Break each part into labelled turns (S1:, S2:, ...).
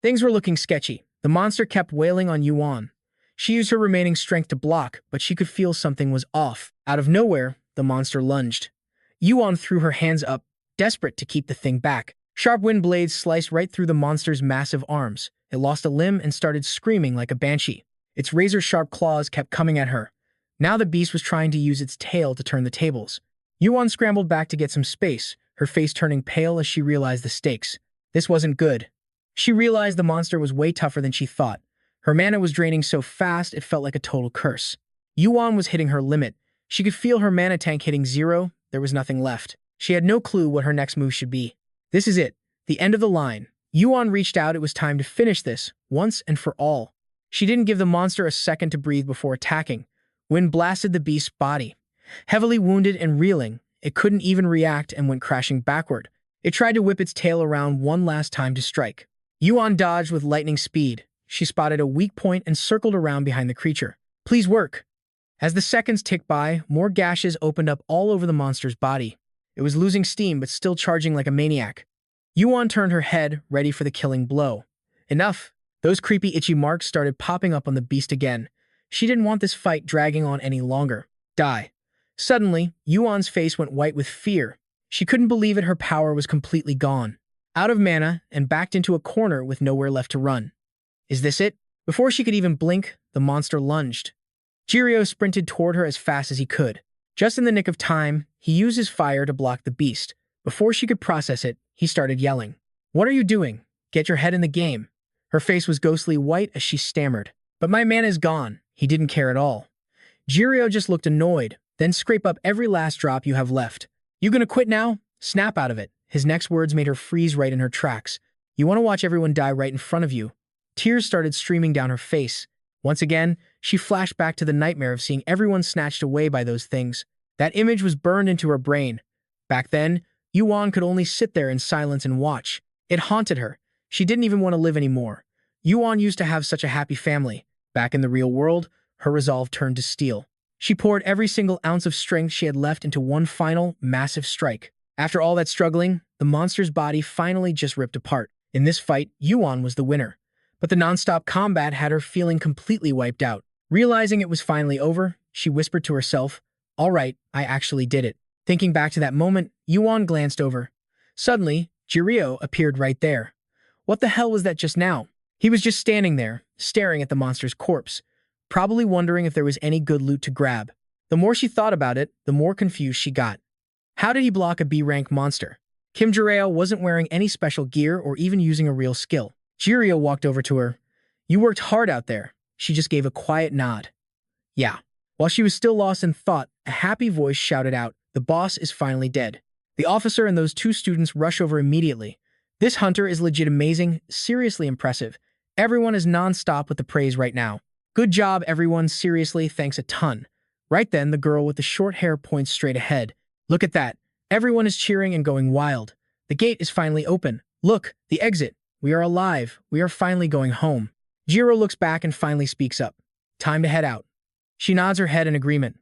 S1: Things were looking sketchy. The monster kept wailing on Yuan. She used her remaining strength to block, but she could feel something was off. Out of nowhere, the monster lunged. Yuan threw her hands up, desperate to keep the thing back. Sharp wind blades sliced right through the monster's massive arms. It lost a limb and started screaming like a banshee. Its razor-sharp claws kept coming at her. Now the beast was trying to use its tail to turn the tables. Yuan scrambled back to get some space, her face turning pale as she realized the stakes. This wasn't good. She realized the monster was way tougher than she thought. Her mana was draining so fast it felt like a total curse. Yuan was hitting her limit. She could feel her mana tank hitting zero. There was nothing left. She had no clue what her next move should be. This is it. The end of the line. Yuan reached out. It was time to finish this, once and for all. She didn't give the monster a second to breathe before attacking. Wind blasted the beast's body. Heavily wounded and reeling, it couldn't even react and went crashing backward. It tried to whip its tail around one last time to strike. Yuan dodged with lightning speed. She spotted a weak point and circled around behind the creature. Please work. As the seconds ticked by, more gashes opened up all over the monster's body. It was losing steam but still charging like a maniac. Yuan turned her head, ready for the killing blow. Enough. Those creepy itchy marks started popping up on the beast again. She didn't want this fight dragging on any longer. Die. Suddenly, Yuan's face went white with fear. She couldn't believe it. Her power was completely gone. Out of mana and backed into a corner with nowhere left to run. Is this it? Before she could even blink, the monster lunged. Jirio sprinted toward her as fast as he could. Just in the nick of time, he used his fire to block the beast. Before she could process it, he started yelling. What are you doing? Get your head in the game. Her face was ghostly white as she stammered. But my mana is gone. He didn't care at all. Jirio just looked annoyed. Then scrape up every last drop you have left. You gonna quit now? Snap out of it. His next words made her freeze right in her tracks. You want to watch everyone die right in front of you. Tears started streaming down her face. Once again, she flashed back to the nightmare of seeing everyone snatched away by those things. That image was burned into her brain. Back then, Yuan could only sit there in silence and watch. It haunted her. She didn't even want to live anymore. Yuan used to have such a happy family. Back in the real world, her resolve turned to steel. She poured every single ounce of strength she had left into one final, massive strike. After all that struggling, the monster's body finally just ripped apart. In this fight, Yuan was the winner. But the non-stop combat had her feeling completely wiped out. Realizing it was finally over, she whispered to herself, "All right, I actually did it." Thinking back to that moment, Yuan glanced over. Suddenly, Jirio appeared right there. What the hell was that just now? He was just standing there, staring at the monster's corpse, probably wondering if there was any good loot to grab. The more she thought about it, the more confused she got. How did he block a B-rank monster? Kim Jireo wasn't wearing any special gear or even using a real skill. Jirio walked over to her. You worked hard out there. She just gave a quiet nod. Yeah. While she was still lost in thought, a happy voice shouted out, the boss is finally dead. The officer and those two students rush over immediately. This hunter is legit amazing, seriously impressive. Everyone is non-stop with the praise right now. Good job, everyone, seriously, thanks a ton. Right then, the girl with the short hair points straight ahead. Look at that. Everyone is cheering and going wild. The gate is finally open. Look, the exit. We are alive. We are finally going home. Jiro looks back and finally speaks up. Time to head out. She nods her head in agreement.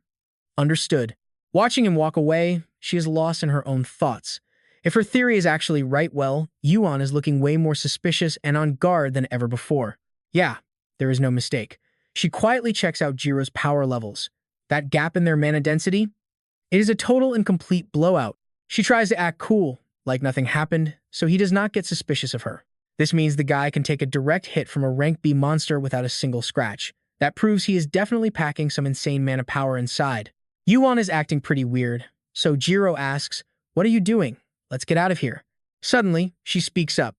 S1: Understood. Watching him walk away, she is lost in her own thoughts. If her theory is actually right, well, Yuan is looking way more suspicious and on guard than ever before. Yeah, there is no mistake. She quietly checks out Jiro's power levels. That gap in their mana density? It is a total and complete blowout. She tries to act cool, like nothing happened, so he does not get suspicious of her. This means the guy can take a direct hit from a rank B monster without a single scratch. That proves he is definitely packing some insane mana power inside. Yuan is acting pretty weird, so Jiro asks, what are you doing? Let's get out of here. Suddenly, she speaks up.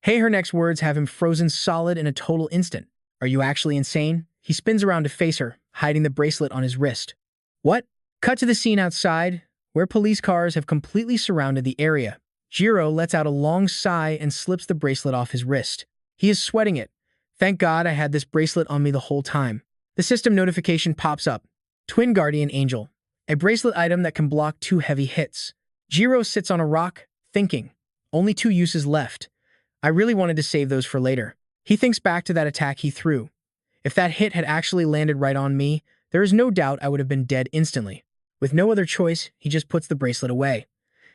S1: Hey, her next words have him frozen solid in a total instant. Are you actually insane? He spins around to face her, hiding the bracelet on his wrist. What? Cut to the scene outside, where police cars have completely surrounded the area. Jiro lets out a long sigh and slips the bracelet off his wrist. He is sweating it. Thank God I had this bracelet on me the whole time. The system notification pops up. Twin Guardian Angel. A bracelet item that can block 2 heavy hits. Jiro sits on a rock, thinking. Only 2 uses left. I really wanted to save those for later. He thinks back to that attack he threw. If that hit had actually landed right on me, there is no doubt I would have been dead instantly. With no other choice, he just puts the bracelet away.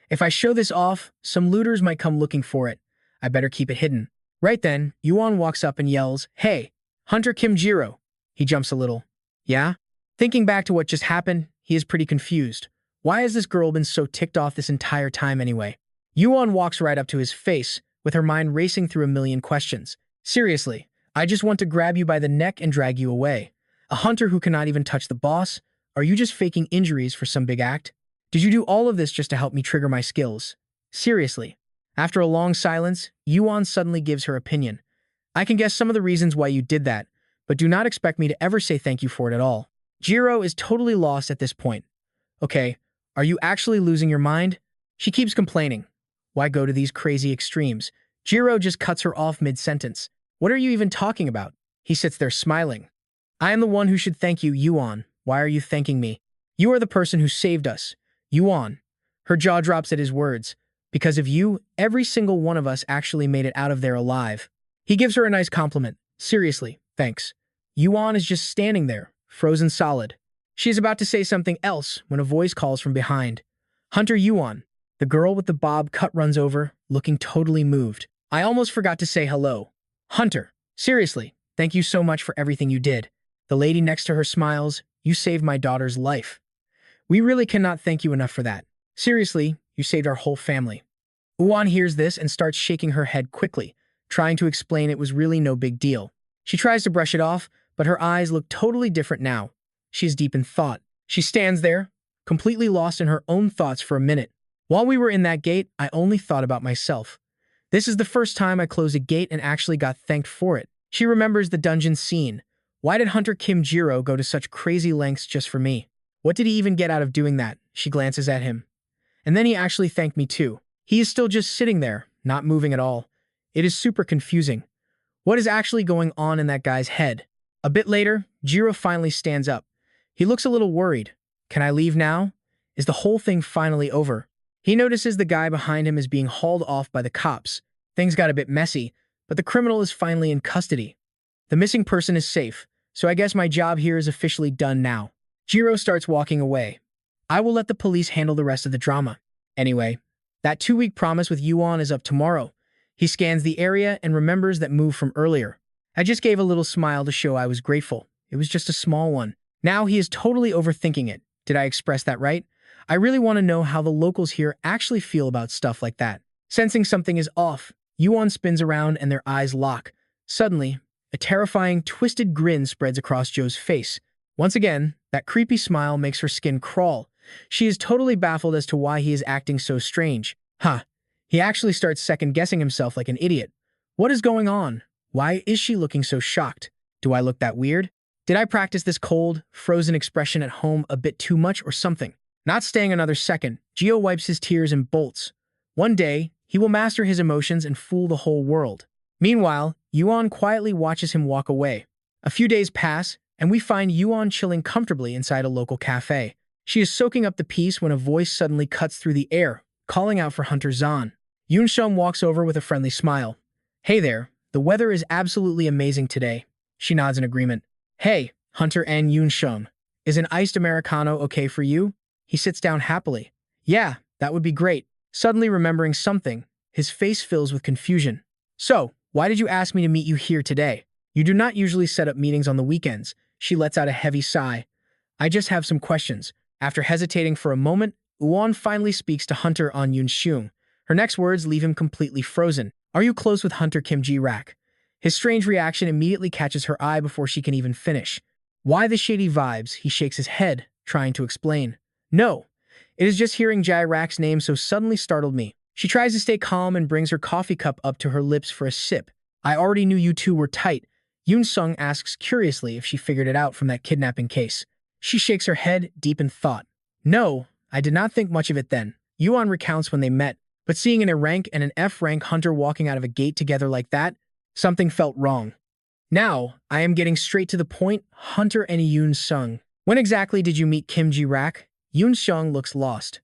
S1: If I show this off, some looters might come looking for it. I better keep it hidden. Right then, Yuan walks up and yells, "Hey, Hunter Kim Jiro." He jumps a little. Yeah? Thinking back to what just happened, he is pretty confused. Why has this girl been so ticked off this entire time anyway? Yuan walks right up to his face, with her mind racing through a million questions. Seriously, I just want to grab you by the neck and drag you away. A hunter who cannot even touch the boss? Are you just faking injuries for some big act? Did you do all of this just to help me trigger my skills? Seriously. After a long silence, Yuan suddenly gives her opinion. I can guess some of the reasons why you did that, but do not expect me to ever say thank you for it at all. Jiro is totally lost at this point. Okay, are you actually losing your mind? She keeps complaining. Why go to these crazy extremes? Jiro just cuts her off mid-sentence. What are you even talking about? He sits there smiling. I am the one who should thank you, Yuan. Why are you thanking me? You are the person who saved us. Yuan. Her jaw drops at his words. Because of you, every single one of us actually made it out of there alive. He gives her a nice compliment. Seriously, thanks. Yuan is just standing there, frozen solid. She is about to say something else when a voice calls from behind. Hunter Yuan. The girl with the bob cut runs over, looking totally moved. I almost forgot to say hello. Hunter. Seriously, thank you so much for everything you did. The lady next to her smiles. You saved my daughter's life. We really cannot thank you enough for that. Seriously, you saved our whole family. Yuan hears this and starts shaking her head quickly, trying to explain it was really no big deal. She tries to brush it off, but her eyes look totally different now. She is deep in thought. She stands there, completely lost in her own thoughts for a minute. While we were in that gate, I only thought about myself. This is the first time I closed a gate and actually got thanked for it. She remembers the dungeon scene. Why did Hunter Kim Jiro go to such crazy lengths just for me? What did he even get out of doing that? She glances at him. And then he actually thanked me too. He is still just sitting there, not moving at all. It is super confusing. What is actually going on in that guy's head? A bit later, Jiro finally stands up. He looks a little worried. Can I leave now? Is the whole thing finally over? He notices the guy behind him is being hauled off by the cops. Things got a bit messy, but the criminal is finally in custody. The missing person is safe, so I guess my job here is officially done now. Jiro starts walking away. I will let the police handle the rest of the drama. Anyway, that 2-week promise with Yuan is up tomorrow. He scans the area and remembers that move from earlier. I just gave a little smile to show I was grateful. It was just a small one. Now he is totally overthinking it. Did I express that right? I really want to know how the locals here actually feel about stuff like that. Sensing something is off, Yuan spins around and their eyes lock. Suddenly, a terrifying, twisted grin spreads across Joe's face. Once again, that creepy smile makes her skin crawl. She is totally baffled as to why he is acting so strange. He actually starts second-guessing himself like an idiot. What is going on? Why is she looking so shocked? Do I look that weird? Did I practice this cold, frozen expression at home a bit too much or something? Not staying another second, Gio wipes his tears and bolts. One day, he will master his emotions and fool the whole world. Meanwhile, Yuan quietly watches him walk away. A few days pass, and we find Yuan chilling comfortably inside a local cafe. She is soaking up the peace when a voice suddenly cuts through the air, calling out for Hunter Zahn. Yunsheng walks over with a friendly smile. Hey there, the weather is absolutely amazing today. She nods in agreement. Hey, Hunter and Yunsheng, is an iced Americano okay for you? He sits down happily. Yeah, that would be great. Suddenly remembering something, his face fills with confusion. So, why did you ask me to meet you here today? You do not usually set up meetings on the weekends. She lets out a heavy sigh. I just have some questions. After hesitating for a moment, Yuan finally speaks to Hunter on Yunsheng. Her next words leave him completely frozen. Are you close with Hunter Kim Ji-rak? His strange reaction immediately catches her eye before she can even finish. Why the shady vibes? He shakes his head, trying to explain. No, it is just hearing Ji-rak's name so suddenly startled me. She tries to stay calm and brings her coffee cup up to her lips for a sip. I already knew you two were tight. Yoon-sung asks curiously if she figured it out from that kidnapping case. She shakes her head, deep in thought. No, I did not think much of it then. Yuan recounts when they met, but seeing an A-rank and an F-rank hunter walking out of a gate together like that, something felt wrong. Now, I am getting straight to the point, Hunter and Yoon-sung. When exactly did you meet Kim Ji-rak? Yoon-sung looks lost.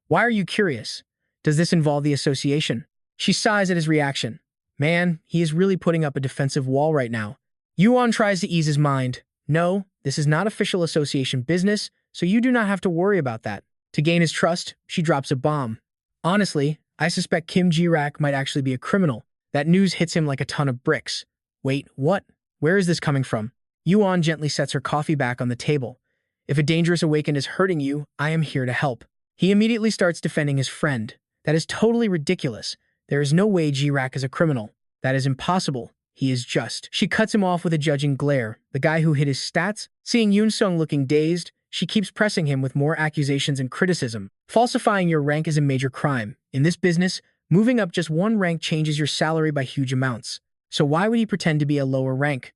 S1: Why are you curious? Does this involve the association? She sighs at his reaction. Man, he is really putting up a defensive wall right now. Yuan tries to ease his mind. No, this is not official association business, so you do not have to worry about that. To gain his trust, she drops a bomb. Honestly, I suspect Kim Ji-rak might actually be a criminal. That news hits him like a ton of bricks. Wait, what? Where is this coming from? Yuan gently sets her coffee back on the table. If a dangerous awakened is hurting you, I am here to help. He immediately starts defending his friend. That is totally ridiculous. There is no way Jirak is a criminal. That is impossible. He is just. She cuts him off with a judging glare. The guy who hid his stats? Seeing Yoon Sung looking dazed, she keeps pressing him with more accusations and criticism. Falsifying your rank is a major crime. In this business, moving up just one rank changes your salary by huge amounts. So why would he pretend to be a lower rank?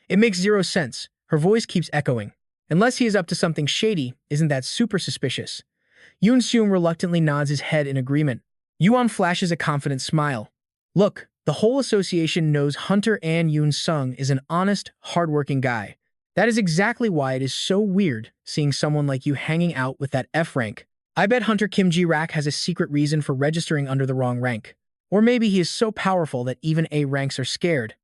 S1: It makes zero sense. Her voice keeps echoing. Unless he is up to something shady, isn't that super suspicious? Yoon Sung reluctantly nods his head in agreement. Yuan flashes a confident smile. Look, the whole association knows Hunter and Yoon Sung is an honest, hardworking guy. That is exactly why it is so weird seeing someone like you hanging out with that F rank. I bet Hunter Kim Ji-rak has a secret reason for registering under the wrong rank. Or maybe he is so powerful that even A ranks are scared.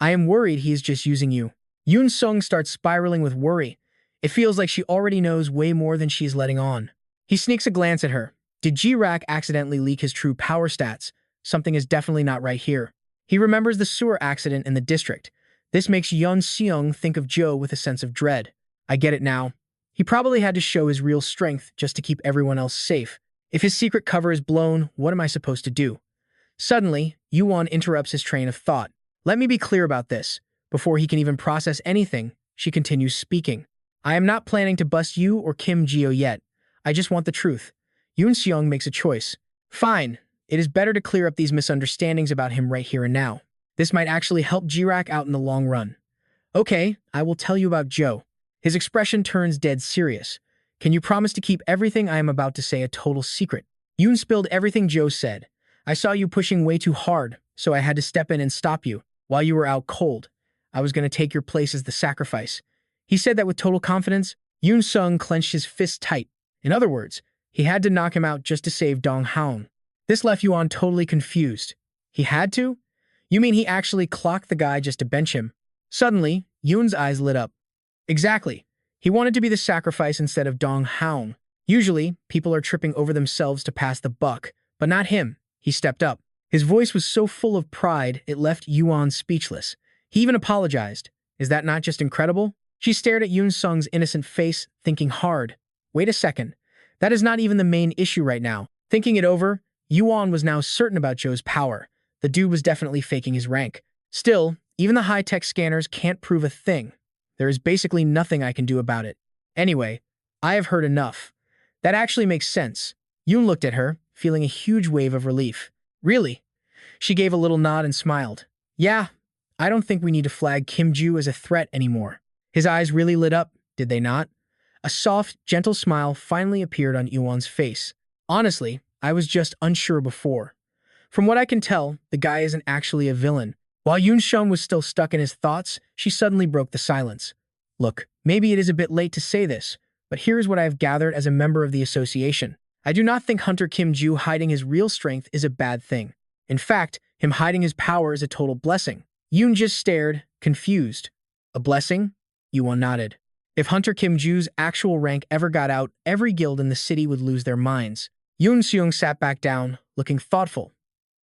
S1: I am worried he is just using you. Yoon Sung starts spiraling with worry. It feels like she already knows way more than she is letting on. He sneaks a glance at her. Did Ji-rak accidentally leak his true power stats? Something is definitely not right here. He remembers the sewer accident in the district. This makes Yoon Seung think of Joe with a sense of dread. I get it now. He probably had to show his real strength just to keep everyone else safe. If his secret cover is blown, what am I supposed to do? Suddenly, Yuan interrupts his train of thought. Let me be clear about this. Before he can even process anything, she continues speaking. I am not planning to bust you or Kim Jio yet. I just want the truth. Yoon Seung makes a choice. Fine. It is better to clear up these misunderstandings about him right here and now. This might actually help Jirak out in the long run. Okay, I will tell you about Joe. His expression turns dead serious. Can you promise to keep everything I am about to say a total secret? Yoon spilled everything Joe said. I saw you pushing way too hard, so I had to step in and stop you. While you were out cold, I was going to take your place as the sacrifice. He said that with total confidence. Yoon Sung clenched his fist tight. In other words, he had to knock him out just to save Dong Haon. This left Yuan totally confused. He had to? You mean he actually clocked the guy just to bench him? Suddenly, Yoon's eyes lit up. Exactly. He wanted to be the sacrifice instead of Dong Haon. Usually, people are tripping over themselves to pass the buck, but not him. He stepped up. His voice was so full of pride, it left Yuan speechless. He even apologized. Is that not just incredible? She stared at Yoon Sung's innocent face, thinking hard. Wait a second. That is not even the main issue right now. Thinking it over, Yuan was now certain about Joe's power. The dude was definitely faking his rank. Still, even the high-tech scanners can't prove a thing. There is basically nothing I can do about it. Anyway, I have heard enough. That actually makes sense. Yoon looked at her, feeling a huge wave of relief. Really? She gave a little nod and smiled. Yeah, I don't think we need to flag Kim Ju as a threat anymore. His eyes really lit up, did they not? A soft, gentle smile finally appeared on Yuan's face. Honestly, I was just unsure before. From what I can tell, the guy isn't actually a villain. While Yoon Shun was still stuck in his thoughts, she suddenly broke the silence. Look, maybe it is a bit late to say this, but here's what I have gathered as a member of the association. I do not think Hunter Kim Ju hiding his real strength is a bad thing. In fact, him hiding his power is a total blessing. Yoon just stared, confused. A blessing? Yuan nodded. If Hunter Kim Ju's actual rank ever got out, every guild in the city would lose their minds. Yoon Seung sat back down, looking thoughtful.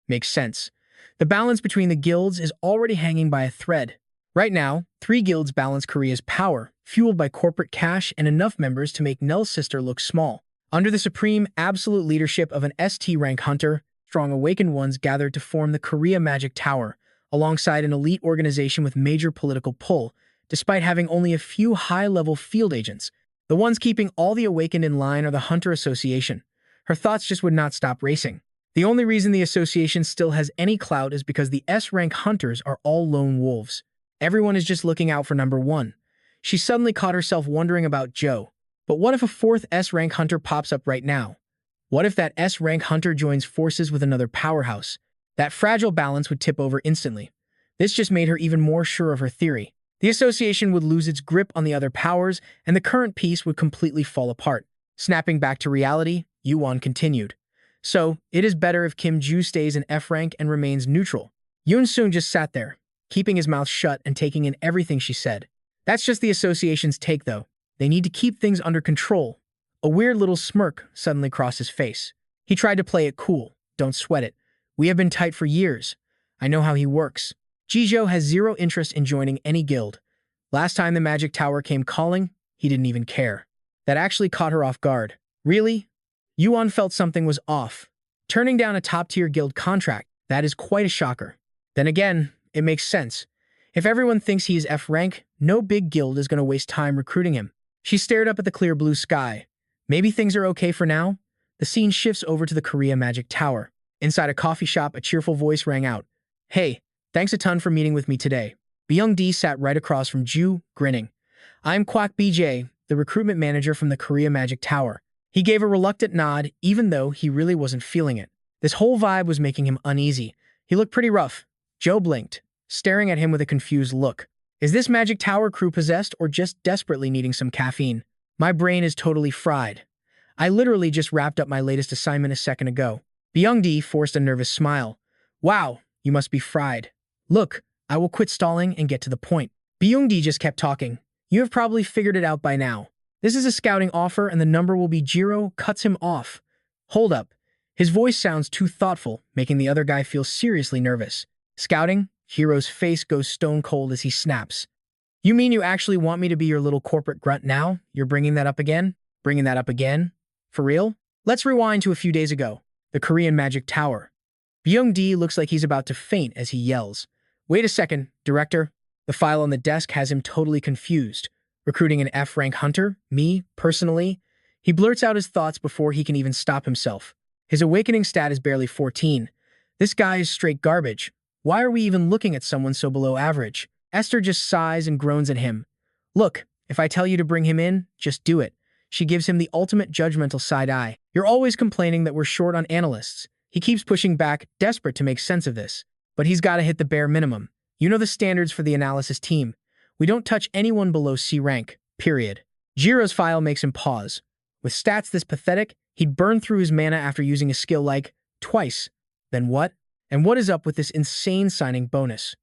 S1: Makes sense. The balance between the guilds is already hanging by a thread. Right now, 3 guilds balance Korea's power, fueled by corporate cash and enough members to make Nell's sister look small. Under the supreme, absolute leadership of an ST rank hunter, strong awakened ones gathered to form the Korea Magic Tower, alongside an elite organization with major political pull, despite having only a few high-level field agents. The ones keeping all the awakened in line are the Hunter Association. Her thoughts just would not stop racing. The only reason the association still has any clout is because the S-rank hunters are all lone wolves. Everyone is just looking out for number 1. She suddenly caught herself wondering about Joe. But what if a 4th S-rank hunter pops up right now? What if that S-rank hunter joins forces with another powerhouse? That fragile balance would tip over instantly. This just made her even more sure of her theory. The association would lose its grip on the other powers, and the current peace would completely fall apart. Snapping back to reality, Yuan continued. So, it is better if Kim Ju stays in F rank and remains neutral. Yoon Sung just sat there, keeping his mouth shut and taking in everything she said. That's just the association's take, though. They need to keep things under control. A weird little smirk suddenly crossed his face. He tried to play it cool. Don't sweat it. We have been tight for years. I know how he works. Jijo has zero interest in joining any guild. Last time the Magic Tower came calling, he didn't even care. That actually caught her off guard. Really? Yuan felt something was off. Turning down a top-tier guild contract, that is quite a shocker. Then again, it makes sense. If everyone thinks he is F rank, no big guild is going to waste time recruiting him. She stared up at the clear blue sky. Maybe things are okay for now? The scene shifts over to the Korea Magic Tower. Inside a coffee shop, a cheerful voice rang out. Hey, thanks a ton for meeting with me today. Byung-D sat right across from Ju, grinning. I'm Kwak BJ, the recruitment manager from the Korea Magic Tower. He gave a reluctant nod, even though he really wasn't feeling it. This whole vibe was making him uneasy. He looked pretty rough. Joe blinked, staring at him with a confused look. Is this Magic Tower crew possessed or just desperately needing some caffeine? My brain is totally fried. I literally just wrapped up my latest assignment a second ago. Byung-D forced a nervous smile. Wow, you must be fried. Look, I will quit stalling and get to the point. Byung-D just kept talking. You have probably figured it out by now. This is a scouting offer and the number will be Jiro cuts him off. Hold up. His voice sounds too thoughtful, making the other guy feel seriously nervous. Scouting? Jiro's face goes stone cold as he snaps. You mean you actually want me to be your little corporate grunt now? You're bringing that up again? Bringing that up again? For real? Let's rewind to a few days ago. The Korean Magic Tower. Byung-D looks like he's about to faint as he yells. Wait a second, director. The file on the desk has him totally confused. Recruiting an F-rank hunter? Me? Personally? He blurts out his thoughts before he can even stop himself. His awakening stat is barely 14. This guy is straight garbage. Why are we even looking at someone so below average? Esther just sighs and groans at him. Look, if I tell you to bring him in, just do it. She gives him the ultimate judgmental side eye. You're always complaining that we're short on analysts. He keeps pushing back, desperate to make sense of this. But he's got to hit the bare minimum. You know the standards for the analysis team. We don't touch anyone below C rank, period. Jiro's file makes him pause. With stats this pathetic, he'd burn through his mana after using a skill like twice. Then what? And what is up with this insane signing bonus?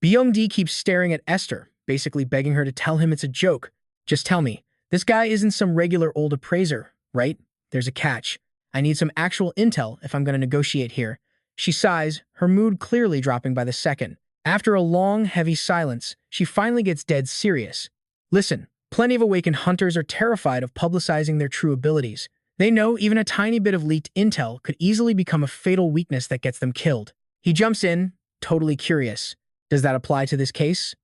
S1: Byung-D keeps staring at Esther, basically begging her to tell him it's a joke. Just tell me, this guy isn't some regular old appraiser, right? There's a catch. I need some actual intel if I'm going to negotiate here. She sighs, her mood clearly dropping by the second. After a long, heavy silence, she finally gets dead serious. Listen, plenty of awakened hunters are terrified of publicizing their true abilities. They know even a tiny bit of leaked intel could easily become a fatal weakness that gets them killed. He jumps in, totally curious. Does that apply to this case?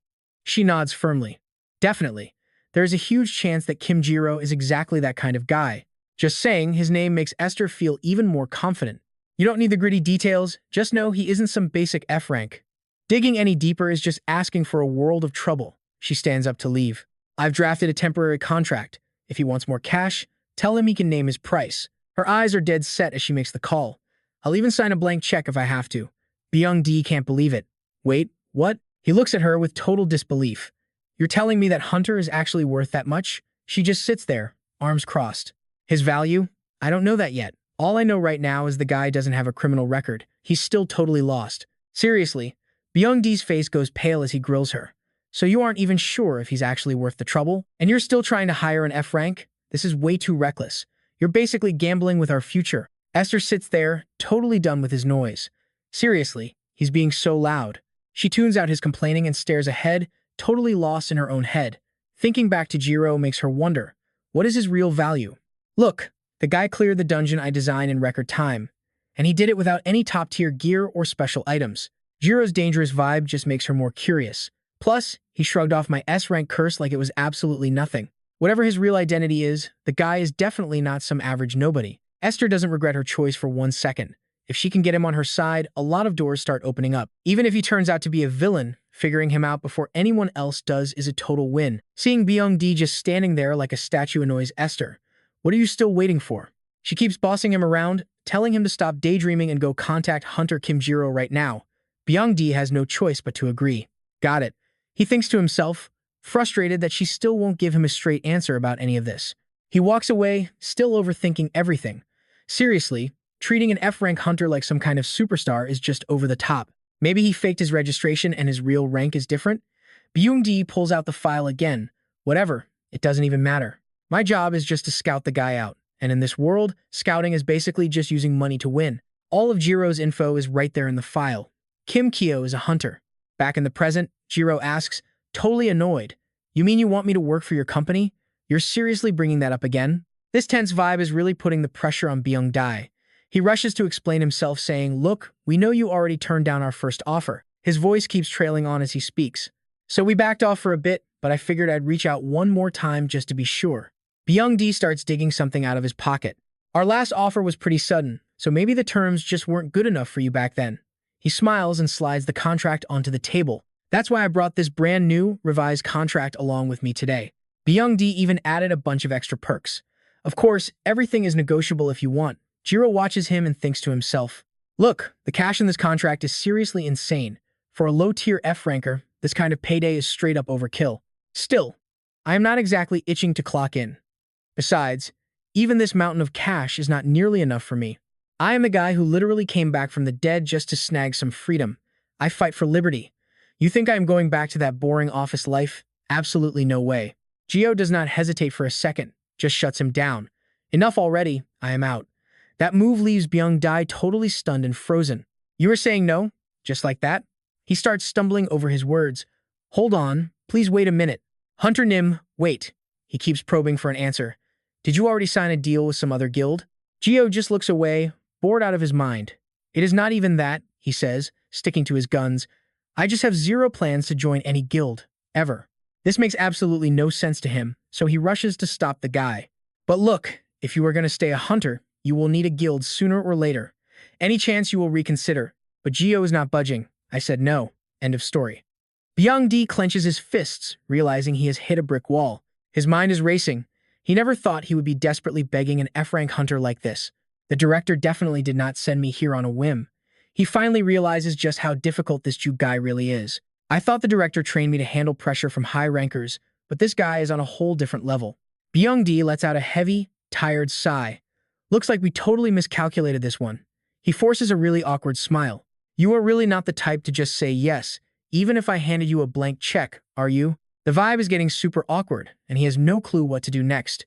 S1: She nods firmly. Definitely. There is a huge chance that Kim Jiro is exactly that kind of guy. Just saying his name makes Esther feel even more confident. You don't need the gritty details, just know he isn't some basic F rank. Digging any deeper is just asking for a world of trouble. She stands up to leave. I've drafted a temporary contract. If he wants more cash, tell him he can name his price. Her eyes are dead set as she makes the call. I'll even sign a blank check if I have to. Byung-D can't believe it. Wait, what? He looks at her with total disbelief. You're telling me that Hunter is actually worth that much? She just sits there, arms crossed. His value? I don't know that yet. All I know right now is the guy doesn't have a criminal record. He's still totally lost. Seriously, Byung-D's face goes pale as he grills her. So you aren't even sure if he's actually worth the trouble? And you're still trying to hire an F rank? This is way too reckless. You're basically gambling with our future. Esther sits there, totally done with his noise. Seriously, he's being so loud. She tunes out his complaining and stares ahead, totally lost in her own head. Thinking back to Jiro makes her wonder, what is his real value? Look, the guy cleared the dungeon I designed in record time, and he did it without any top-tier gear or special items. Jiro's dangerous vibe just makes her more curious. Plus, he shrugged off my S-rank curse like it was absolutely nothing. Whatever his real identity is, the guy is definitely not some average nobody. Esther doesn't regret her choice for 1 second. If she can get him on her side, a lot of doors start opening up. Even if he turns out to be a villain, figuring him out before anyone else does is a total win. Seeing Byung-D just standing there like a statue annoys Esther. What are you still waiting for? She keeps bossing him around, telling him to stop daydreaming and go contact Hunter Kim Jiro right now. Byung-D has no choice but to agree. Got it. He thinks to himself, frustrated that she still won't give him a straight answer about any of this. He walks away, still overthinking everything. Seriously, treating an F-rank hunter like some kind of superstar is just over the top. Maybe he faked his registration and his real rank is different? Byung-D pulls out the file again. Whatever, it doesn't even matter. My job is just to scout the guy out. And in this world, scouting is basically just using money to win. All of Jiro's info is right there in the file. Kim Kyo is a hunter. Back in the present, Jiro asks, totally annoyed. You mean you want me to work for your company? You're seriously bringing that up again? This tense vibe is really putting the pressure on Byung-dae. He rushes to explain himself, saying, look, we know you already turned down our first offer. His voice keeps trailing on as he speaks. So we backed off for a bit, but I figured I'd reach out one more time just to be sure. Byung-dae starts digging something out of his pocket. Our last offer was pretty sudden, so maybe the terms just weren't good enough for you back then. He smiles and slides the contract onto the table. That's why I brought this brand new, revised contract along with me today. Byung-dae even added a bunch of extra perks. Of course, everything is negotiable if you want. Jiro watches him and thinks to himself, look, the cash in this contract is seriously insane. For a low-tier F-ranker, this kind of payday is straight up overkill. Still, I am not exactly itching to clock in. Besides, even this mountain of cash is not nearly enough for me. I am the guy who literally came back from the dead just to snag some freedom. I fight for liberty. You think I am going back to that boring office life? Absolutely no way. Gio does not hesitate for a second, just shuts him down. Enough already, I am out. That move leaves Byung-dae totally stunned and frozen. You were saying no? Just like that? He starts stumbling over his words. Hold on, please wait a minute. Hunter Nim, wait. He keeps probing for an answer. Did you already sign a deal with some other guild? Gio just looks away, bored out of his mind. It is not even that, he says, sticking to his guns. I just have zero plans to join any guild, ever. This makes absolutely no sense to him, so he rushes to stop the guy. But look, if you are going to stay a hunter, you will need a guild sooner or later. Any chance you will reconsider. But Gio is not budging. I said no. End of story. Byung-dae clenches his fists, realizing he has hit a brick wall. His mind is racing. He never thought he would be desperately begging an F-rank hunter like this. The director definitely did not send me here on a whim. He finally realizes just how difficult this Jew guy really is. I thought the director trained me to handle pressure from high rankers, but this guy is on a whole different level. Byung-dae lets out a heavy, tired sigh. Looks like we totally miscalculated this one. He forces a really awkward smile. You are really not the type to just say yes, even if I handed you a blank check, are you? The vibe is getting super awkward, and he has no clue what to do next.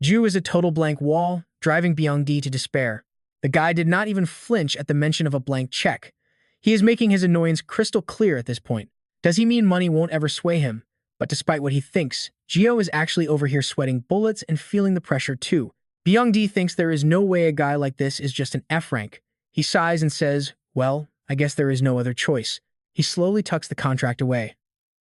S1: Ju is a total blank wall, driving Byung-dae to despair. The guy did not even flinch at the mention of a blank check. He is making his annoyance crystal clear at this point. Does he mean money won't ever sway him? But despite what he thinks, Gio is actually over here sweating bullets and feeling the pressure too. Byung-dae thinks there is no way a guy like this is just an F rank. He sighs and says, well, I guess there is no other choice. He slowly tucks the contract away.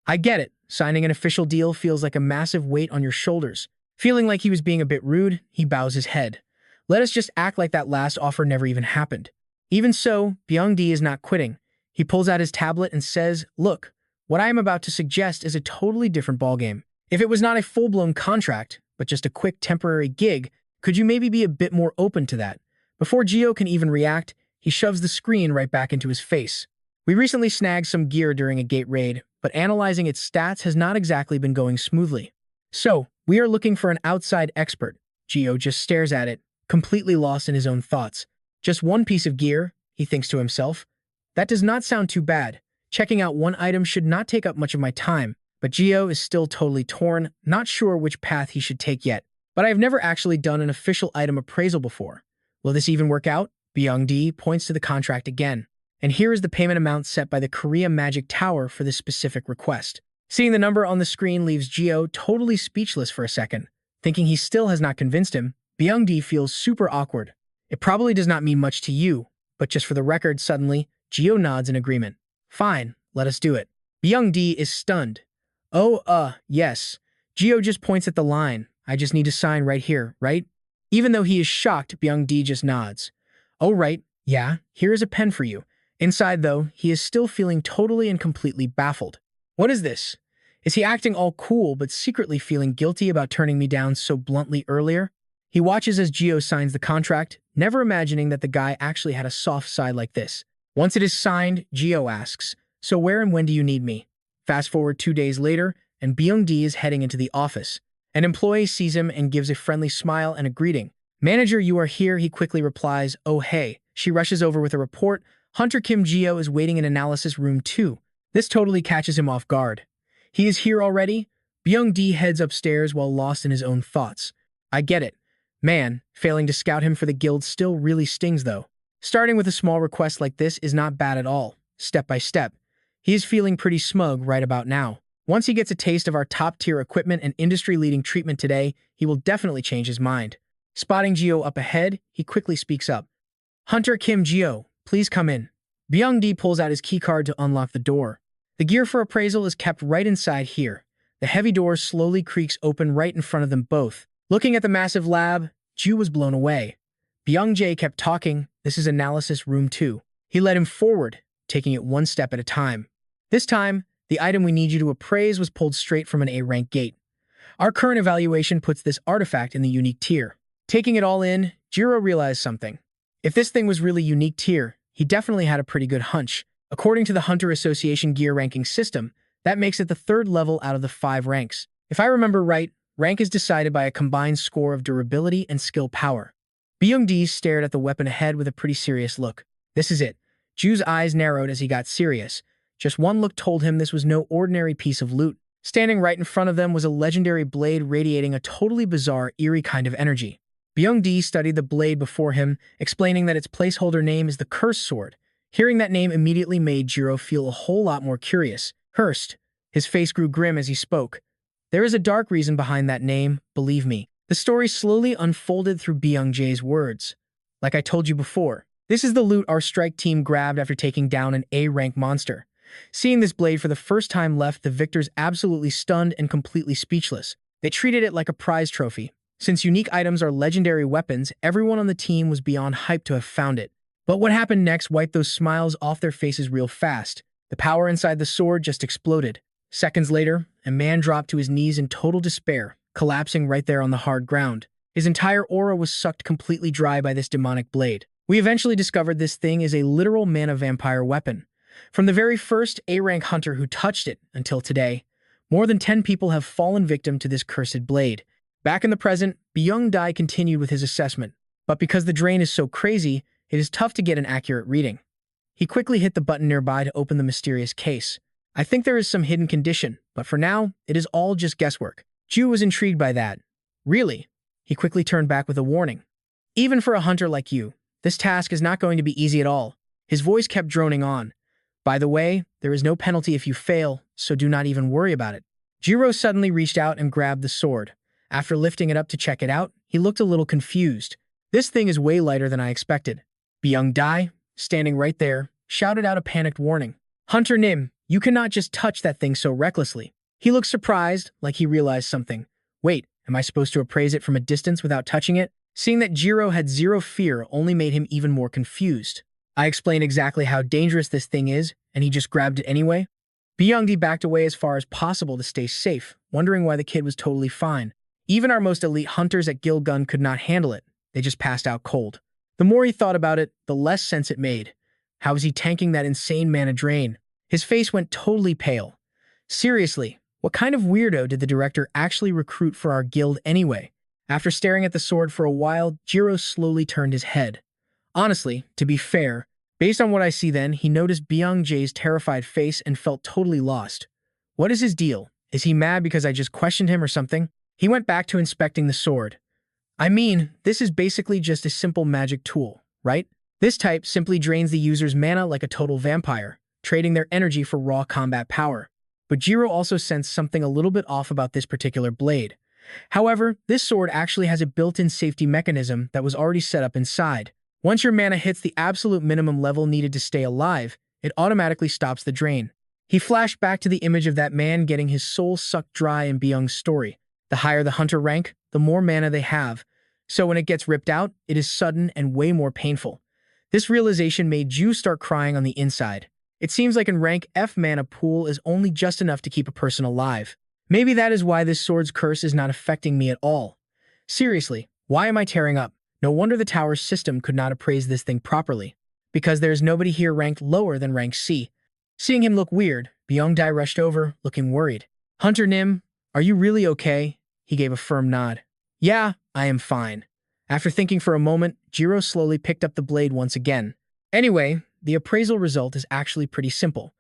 S1: I get it. Signing an official deal feels like a massive weight on your shoulders. Feeling like he was being a bit rude, he bows his head. Let us just act like that last offer never even happened. Even so, Byung-dae is not quitting. He pulls out his tablet and says, look, what I am about to suggest is a totally different ballgame. If it was not a full-blown contract, but just a quick temporary gig, could you maybe be a bit more open to that? Before Gio can even react, he shoves the screen right back into his face. We recently snagged some gear during a gate raid, but analyzing its stats has not exactly been going smoothly. So, we are looking for an outside expert. Gio just stares at it, completely lost in his own thoughts. Just one piece of gear, he thinks to himself. That does not sound too bad. Checking out one item should not take up much of my time, but Gio is still totally torn, not sure which path he should take yet. But I have never actually done an official item appraisal before. Will this even work out? Byung-dae points to the contract again. And here is the payment amount set by the Korea Magic Tower for this specific request. Seeing the number on the screen leaves Gio totally speechless for a second. Thinking he still has not convinced him, Byung-dae feels super awkward. It probably does not mean much to you, but just for the record, suddenly, Gio nods in agreement. Fine, let us do it. Byung-dae is stunned. Oh, yes. Gio just points at the line. I just need to sign right here, right? Even though he is shocked, Byung-dae just nods. Oh, right, yeah, here is a pen for you. Inside, though, he is still feeling totally and completely baffled. What is this? Is he acting all cool but secretly feeling guilty about turning me down so bluntly earlier? He watches as Gio signs the contract, never imagining that the guy actually had a soft side like this. Once it is signed, Gio asks, so where and when do you need me? Fast forward 2 days later, and Byung-dae is heading into the office. An employee sees him and gives a friendly smile and a greeting. Manager, you are here, he quickly replies, oh hey. She rushes over with a report. Hunter Kim Gio is waiting in analysis room 2. This totally catches him off guard. He is here already? Byung-dae heads upstairs while lost in his own thoughts. I get it. Man, failing to scout him for the guild still really stings though. Starting with a small request like this is not bad at all. step by step. He is feeling pretty smug right about now. Once he gets a taste of our top-tier equipment and industry-leading treatment today, he will definitely change his mind. Spotting Geo up ahead, he quickly speaks up. Hunter Kim Geo, please come in. Byung-di pulls out his keycard to unlock the door. The gear for appraisal is kept right inside here. The heavy door slowly creaks open right in front of them both. Looking at the massive lab, Ju was blown away. Byung-jae kept talking. This is analysis room 2. He led him forward, taking it one step at a time. This time, the item we need you to appraise was pulled straight from an A-rank gate. Our current evaluation puts this artifact in the unique tier. Taking it all in, Jiro realized something. If this thing was really unique tier, he definitely had a pretty good hunch. According to the Hunter Association gear ranking system, that makes it the 3rd level out of the 5 ranks. If I remember right, rank is decided by a combined score of durability and skill power. Byung-di stared at the weapon ahead with a pretty serious look. This is it. Ju's eyes narrowed as he got serious. Just one look told him this was no ordinary piece of loot. Standing right in front of them was a legendary blade radiating a totally bizarre, eerie kind of energy. Byung-di studied the blade before him, explaining that its placeholder name is the Cursed Sword. Hearing that name immediately made Jiro feel a whole lot more curious. Cursed. His face grew grim as he spoke. There is a dark reason behind that name, believe me. The story slowly unfolded through Byung-jae's words. Like I told you before, this is the loot our strike team grabbed after taking down an A-rank monster. Seeing this blade for the first time left the victors absolutely stunned and completely speechless. They treated it like a prize trophy. Since unique items are legendary weapons, everyone on the team was beyond hyped to have found it. But what happened next wiped those smiles off their faces real fast. The power inside the sword just exploded. Seconds later, a man dropped to his knees in total despair, collapsing right there on the hard ground. His entire aura was sucked completely dry by this demonic blade. We eventually discovered this thing is a literal mana vampire weapon. From the very first A-rank hunter who touched it until today, more than 10 people have fallen victim to this cursed blade. Back in the present, Byung-di continued with his assessment, but because the drain is so crazy, it is tough to get an accurate reading. He quickly hit the button nearby to open the mysterious case. I think there is some hidden condition, but for now, it is all just guesswork. Ju was intrigued by that. Really? He quickly turned back with a warning. Even for a hunter like you, this task is not going to be easy at all. His voice kept droning on. By the way, there is no penalty if you fail, so do not even worry about it. Jiro suddenly reached out and grabbed the sword. After lifting it up to check it out, he looked a little confused. This thing is way lighter than I expected. Byung-di, standing right there, shouted out a panicked warning. Hunter Nim, you cannot just touch that thing so recklessly. He looked surprised, like he realized something. Wait, am I supposed to appraise it from a distance without touching it? Seeing that Jiro had zero fear only made him even more confused. I explained exactly how dangerous this thing is, and he just grabbed it anyway. Byung-di backed away as far as possible to stay safe, wondering why the kid was totally fine. Even our most elite hunters at Gilgun could not handle it. They just passed out cold. The more he thought about it, the less sense it made. How was he tanking that insane mana drain? His face went totally pale. Seriously, what kind of weirdo did the director actually recruit for our guild anyway? After staring at the sword for a while, Jiro slowly turned his head. Honestly, to be fair, based on what I see then, he noticed Byung-jae's terrified face and felt totally lost. What is his deal? Is he mad because I just questioned him or something? He went back to inspecting the sword. I mean, this is basically just a simple magic tool, right? This type simply drains the user's mana like a total vampire, trading their energy for raw combat power. But Jiro also sensed something a little bit off about this particular blade. However, this sword actually has a built-in safety mechanism that was already set up inside. Once your mana hits the absolute minimum level needed to stay alive, it automatically stops the drain. He flashed back to the image of that man getting his soul sucked dry in Byung's story. The higher the hunter rank, the more mana they have. So when it gets ripped out, it is sudden and way more painful. This realization made Ju start crying on the inside. It seems like in rank F mana pool is only just enough to keep a person alive. Maybe that is why this sword's curse is not affecting me at all. Seriously, why am I tearing up? No wonder the tower's system could not appraise this thing properly. Because there is nobody here ranked lower than rank C. Seeing him look weird, Byung-di rushed over, looking worried. Hunter Nim, are you really okay? He gave a firm nod. Yeah, I am fine. After thinking for a moment, Jiro slowly picked up the blade once again. Anyway, the appraisal result is actually pretty simple.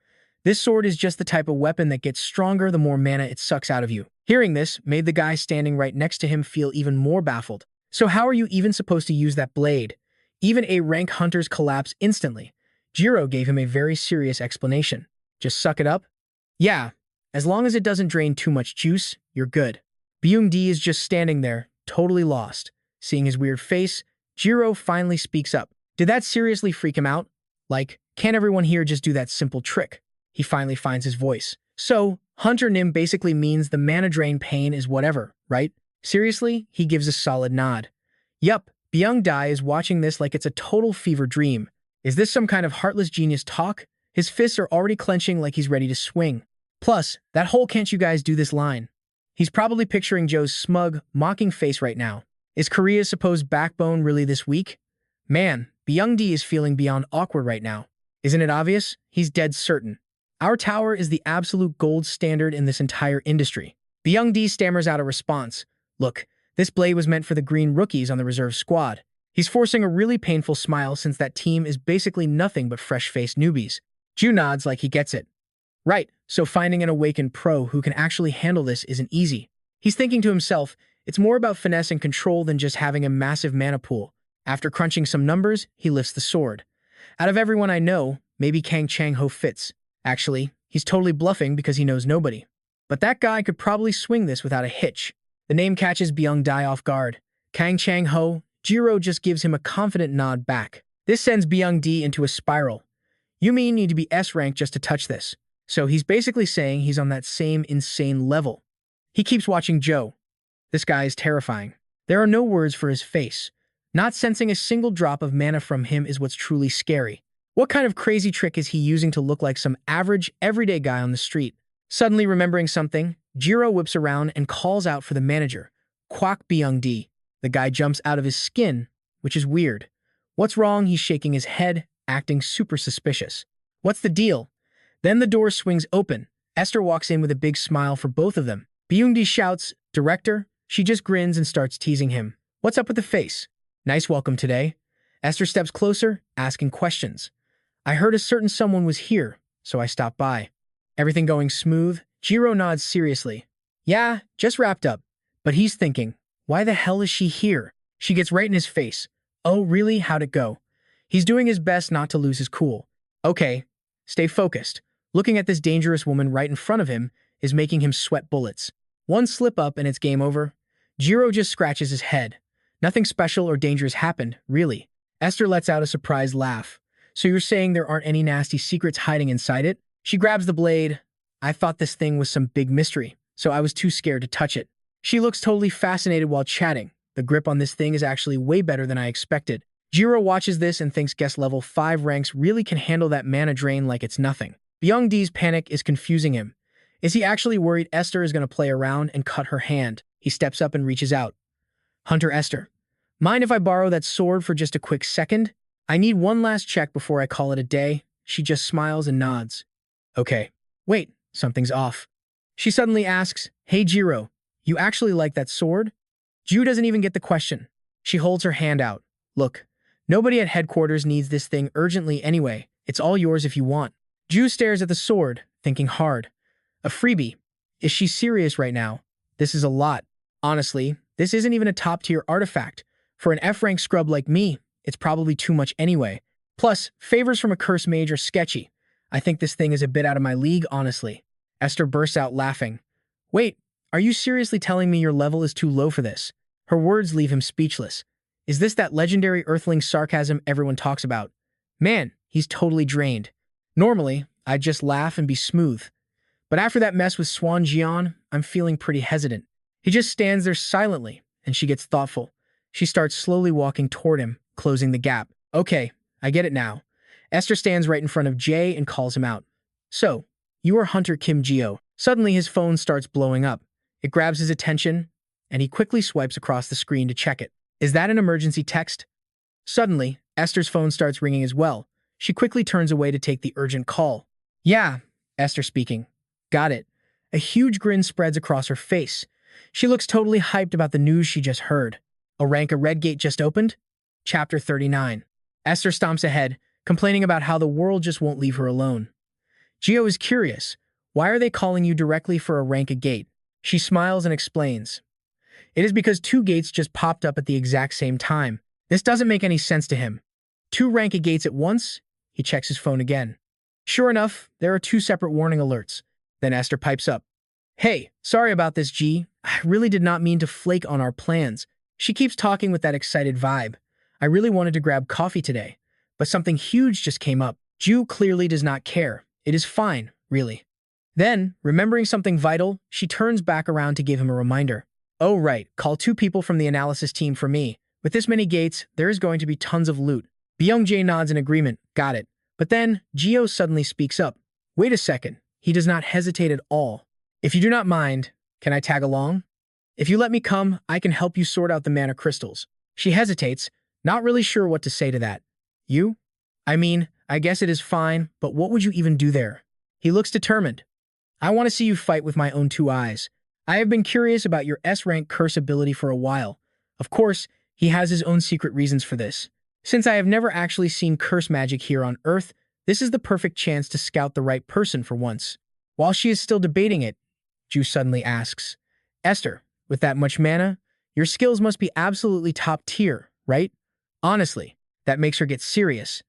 S1: This sword is just the type of weapon that gets stronger the more mana it sucks out of you. Hearing this made the guy standing right next to him feel even more baffled. So how are you even supposed to use that blade? Even A-rank hunters collapse instantly. Jiro gave him a very serious explanation. Just suck it up? Yeah, as long as it doesn't drain too much juice, you're good. Byung-di is just standing there, totally lost. Seeing his weird face, Jiro finally speaks up. Did that seriously freak him out? Like, can't everyone here just do that simple trick? He finally finds his voice. So, Hunter Nim basically means the mana drain pain is whatever, right? Seriously? He gives a solid nod. Yup, Byung-di is watching this like it's a total fever dream. Is this some kind of heartless genius talk? His fists are already clenching like he's ready to swing. Plus, that whole "can't you guys do this" line. He's probably picturing Joe's smug, mocking face right now. Is Korea's supposed backbone really this weak? Man, Byung-di is feeling beyond awkward right now. Isn't it obvious? He's dead certain. Our tower is the absolute gold standard in this entire industry. Byung-di stammers out a response. Look, this blade was meant for the green rookies on the reserve squad. He's forcing a really painful smile since that team is basically nothing but fresh-faced newbies. Ju nods like he gets it. Right, so finding an awakened pro who can actually handle this isn't easy. He's thinking to himself, it's more about finesse and control than just having a massive mana pool. After crunching some numbers, he lifts the sword. Out of everyone I know, maybe Kang Chang-ho fits. Actually, he's totally bluffing because he knows nobody. But that guy could probably swing this without a hitch. The name catches Byung-di off guard. Kang Chang-ho. Jiro just gives him a confident nod back. This sends Byung-di into a spiral. You mean you need to be S-rank just to touch this? So he's basically saying he's on that same insane level. He keeps watching Joe. This guy is terrifying. There are no words for his face. Not sensing a single drop of mana from him is what's truly scary. What kind of crazy trick is he using to look like some average, everyday guy on the street? Suddenly remembering something, Jiro whips around and calls out for the manager. Quack Byung-di. The guy jumps out of his skin, which is weird. What's wrong? He's shaking his head, acting super suspicious. What's the deal? Then the door swings open. Esther walks in with a big smile for both of them. Byung-di shouts, "Director?" She just grins and starts teasing him. What's up with the face? Nice welcome today. Esther steps closer, asking questions. I heard a certain someone was here, so I stopped by. Everything going smooth? Jiro nods seriously. Yeah, just wrapped up. But he's thinking, why the hell is she here? She gets right in his face. Oh, really? How'd it go? He's doing his best not to lose his cool. Okay, stay focused. Looking at this dangerous woman right in front of him is making him sweat bullets. One slip up and it's game over. Jiro just scratches his head. Nothing special or dangerous happened, really. Esther lets out a surprised laugh. So you're saying there aren't any nasty secrets hiding inside it? She grabs the blade. I thought this thing was some big mystery, so I was too scared to touch it. She looks totally fascinated while chatting. The grip on this thing is actually way better than I expected. Jiro watches this and thinks guest level 5 ranks really can handle that mana drain like it's nothing. Byung-di's panic is confusing him. Is he actually worried Esther is going to play around and cut her hand? He steps up and reaches out. Hunter Esther, mind if I borrow that sword for just a quick second? I need one last check before I call it a day. She just smiles and nods. Okay. Wait, something's off. She suddenly asks, Hey Jiro, you actually like that sword? Ju doesn't even get the question. She holds her hand out. Look, nobody at headquarters needs this thing urgently anyway. It's all yours if you want. Ju stares at the sword, thinking hard. A freebie. Is she serious right now? This is a lot. Honestly, this isn't even a top-tier artifact. For an F-rank scrub like me, it's probably too much anyway. Plus, favors from a curse mage are sketchy. I think this thing is a bit out of my league, honestly. Esther bursts out laughing. Wait, are you seriously telling me your level is too low for this? Her words leave him speechless. Is this that legendary earthling sarcasm everyone talks about? Man, he's totally drained. Normally, I'd just laugh and be smooth. But after that mess with Swan Jian, I'm feeling pretty hesitant. He just stands there silently, and she gets thoughtful. She starts slowly walking toward him, closing the gap. Okay, I get it now. Esther stands right in front of Jay and calls him out. So, you are Hunter Kim Jio. Suddenly his phone starts blowing up. It grabs his attention, and he quickly swipes across the screen to check it. Is that an emergency text? Suddenly, Esther's phone starts ringing as well. She quickly turns away to take the urgent call. Yeah, Esther speaking. Got it. A huge grin spreads across her face. She looks totally hyped about the news she just heard. A red gate just opened? Chapter 39. Esther stomps ahead, complaining about how the world just won't leave her alone. Gio is curious. Why are they calling you directly for a gate? She smiles and explains. It is because 2 gates just popped up at the exact same time. This doesn't make any sense to him. 2 gates at once? He checks his phone again. Sure enough, there are two separate warning alerts. Then Esther pipes up. Hey, sorry about this, G. I really did not mean to flake on our plans. She keeps talking with that excited vibe. I really wanted to grab coffee today, but something huge just came up. Ju clearly does not care. It is fine, really. Then, remembering something vital, she turns back around to give him a reminder. Oh right, call 2 people from the analysis team for me. With this many gates, there is going to be tons of loot. Byung-jae nods in agreement. Got it. But then, Geo suddenly speaks up. Wait a second. He does not hesitate at all. If you do not mind, can I tag along? If you let me come, I can help you sort out the mana crystals. She hesitates, not really sure what to say to that. You? I mean, I guess it is fine, but what would you even do there? He looks determined. I want to see you fight with my own 2 eyes. I have been curious about your S-rank curse ability for a while. Of course, he has his own secret reasons for this. Since I have never actually seen curse magic here on Earth, this is the perfect chance to scout the right person for once. While she is still debating it, Ju suddenly asks, Esther, with that much mana, your skills must be absolutely top tier, right? Honestly, that makes her get serious.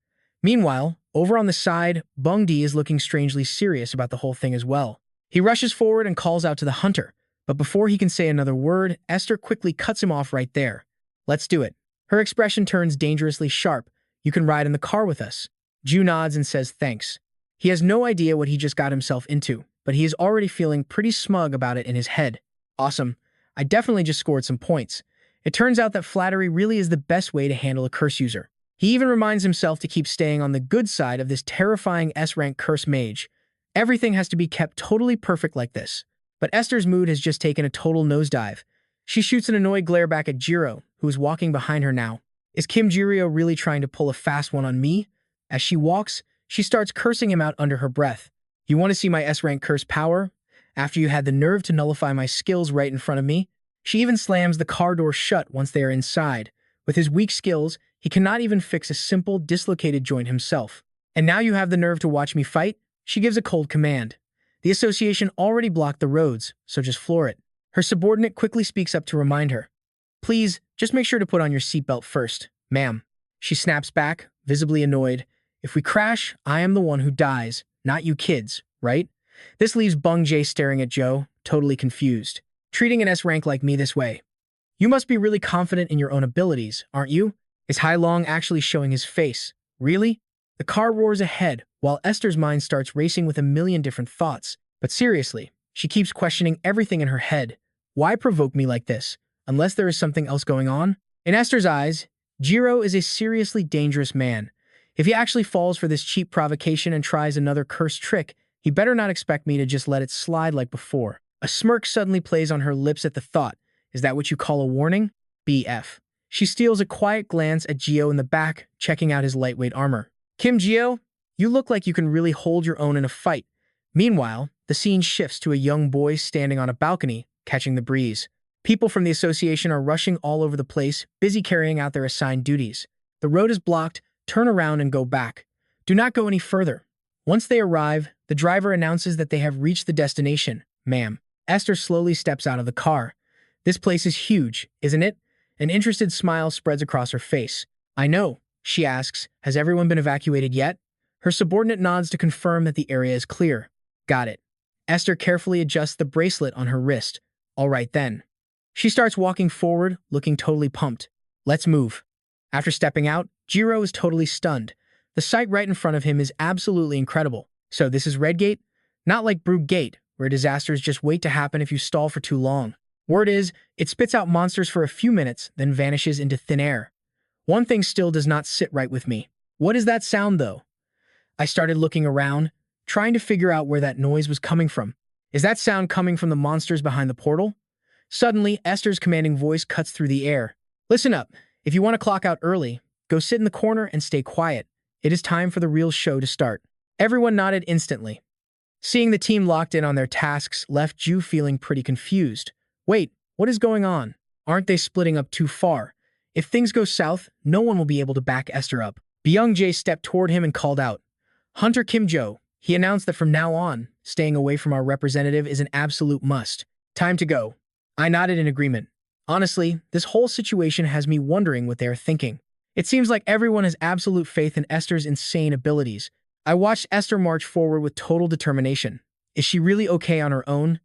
S1: Meanwhile, over on the side, Bung-di is looking strangely serious about the whole thing as well. He rushes forward and calls out to the hunter, but before he can say another word, Esther quickly cuts him off right there. Let's do it. Her expression turns dangerously sharp. You can ride in the car with us. Ju nods and says thanks. He has no idea what he just got himself into, but he is already feeling pretty smug about it in his head. Awesome. I definitely just scored some points. It turns out that flattery really is the best way to handle a curse user. He even reminds himself to keep staying on the good side of this terrifying S-rank curse mage. Everything has to be kept totally perfect like this. But Esther's mood has just taken a total nosedive. She shoots an annoyed glare back at Jiro, who is walking behind her now. Is Kim Jirio really trying to pull a fast one on me? As she walks, she starts cursing him out under her breath. You want to see my S-rank curse power? After you had the nerve to nullify my skills right in front of me? She even slams the car door shut once they are inside. With his weak skills, he cannot even fix a simple, dislocated joint himself. And now you have the nerve to watch me fight? She gives a cold command. The association already blocked the roads, so just floor it. Her subordinate quickly speaks up to remind her. Please, just make sure to put on your seatbelt first, ma'am. She snaps back, visibly annoyed. If we crash, I am the one who dies, not you kids, right? This leaves Bung-jae staring at Joe, totally confused. Treating an S-rank like me this way. You must be really confident in your own abilities, aren't you? Is Hai Long actually showing his face? Really? The car roars ahead, while Esther's mind starts racing with a million different thoughts. But seriously, she keeps questioning everything in her head. Why provoke me like this, unless there is something else going on? In Esther's eyes, Jiro is a seriously dangerous man. If he actually falls for this cheap provocation and tries another cursed trick, he better not expect me to just let it slide like before. A smirk suddenly plays on her lips at the thought. Is that what you call a warning? BF. She steals a quiet glance at Gio in the back, checking out his lightweight armor. Kim Gio, you look like you can really hold your own in a fight. Meanwhile, the scene shifts to a young boy standing on a balcony, catching the breeze. People from the association are rushing all over the place, busy carrying out their assigned duties. The road is blocked. Turn around and go back. Do not go any further. Once they arrive, the driver announces that they have reached the destination. Ma'am. Esther slowly steps out of the car. This place is huge, isn't it? An interested smile spreads across her face. I know, she asks. Has everyone been evacuated yet? Her subordinate nods to confirm that the area is clear. Got it. Esther carefully adjusts the bracelet on her wrist. All right then. She starts walking forward, looking totally pumped. Let's move. After stepping out, Jiro is totally stunned. The sight right in front of him is absolutely incredible. So this is Redgate? Not like Brugge Gate, where disasters just wait to happen if you stall for too long. Word is, it spits out monsters for a few minutes, then vanishes into thin air. One thing still does not sit right with me. What is that sound, though? I started looking around, trying to figure out where that noise was coming from. Is that sound coming from the monsters behind the portal? Suddenly, Esther's commanding voice cuts through the air. Listen up. If you want to clock out early, go sit in the corner and stay quiet. It is time for the real show to start. Everyone nodded instantly. Seeing the team locked in on their tasks left Ju feeling pretty confused. Wait, what is going on? Aren't they splitting up too far? If things go south, no one will be able to back Esther up. Byung-jae stepped toward him and called out. Hunter Kim Jo. He announced that from now on, staying away from our representative is an absolute must. Time to go. I nodded in agreement. Honestly, this whole situation has me wondering what they are thinking. It seems like everyone has absolute faith in Esther's insane abilities. I watched Esther march forward with total determination. Is she really okay on her own?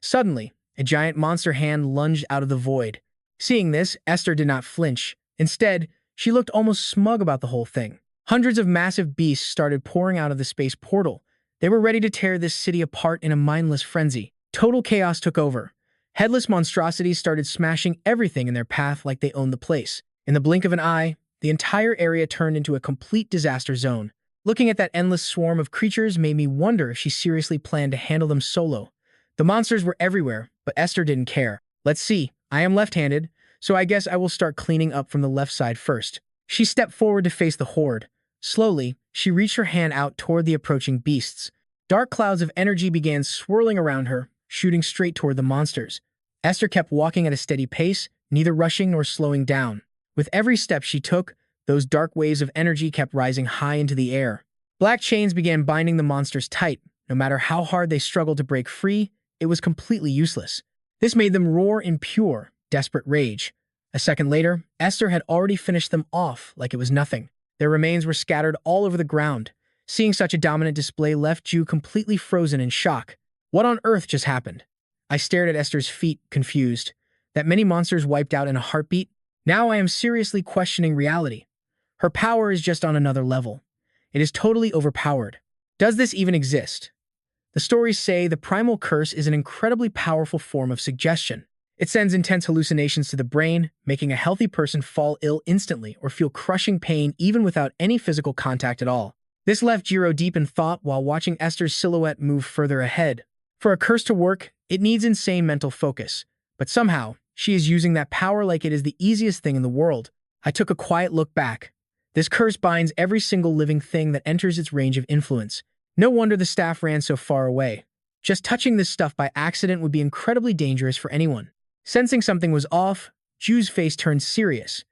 S1: Suddenly, a giant monster hand lunged out of the void. Seeing this, Esther did not flinch. Instead, she looked almost smug about the whole thing. Hundreds of massive beasts started pouring out of the space portal. They were ready to tear this city apart in a mindless frenzy. Total chaos took over. Headless monstrosities started smashing everything in their path like they owned the place. In the blink of an eye, the entire area turned into a complete disaster zone. Looking at that endless swarm of creatures made me wonder if she seriously planned to handle them solo. The monsters were everywhere, but Esther didn't care. Let's see, I am left-handed, so I guess I will start cleaning up from the left side first. She stepped forward to face the horde. Slowly, she reached her hand out toward the approaching beasts. Dark clouds of energy began swirling around her, shooting straight toward the monsters. Esther kept walking at a steady pace, neither rushing nor slowing down. With every step she took, those dark waves of energy kept rising high into the air. Black chains began binding the monsters tight. No matter how hard they struggled to break free, it was completely useless. This made them roar in pure, desperate rage. A second later, Esther had already finished them off like it was nothing. Their remains were scattered all over the ground. Seeing such a dominant display left Jew completely frozen in shock. What on earth just happened? I stared at Esther's feet, confused. That many monsters wiped out in a heartbeat? Now I am seriously questioning reality. Her power is just on another level. It is totally overpowered. Does this even exist? The stories say the primal curse is an incredibly powerful form of suggestion. It sends intense hallucinations to the brain, making a healthy person fall ill instantly or feel crushing pain even without any physical contact at all. This left Jiro deep in thought while watching Esther's silhouette move further ahead. For a curse to work, it needs insane mental focus. But somehow, she is using that power like it is the easiest thing in the world. I took a quiet look back. This curse binds every single living thing that enters its range of influence. No wonder the staff ran so far away. Just touching this stuff by accident would be incredibly dangerous for anyone. Sensing something was off, Ju's face turned serious.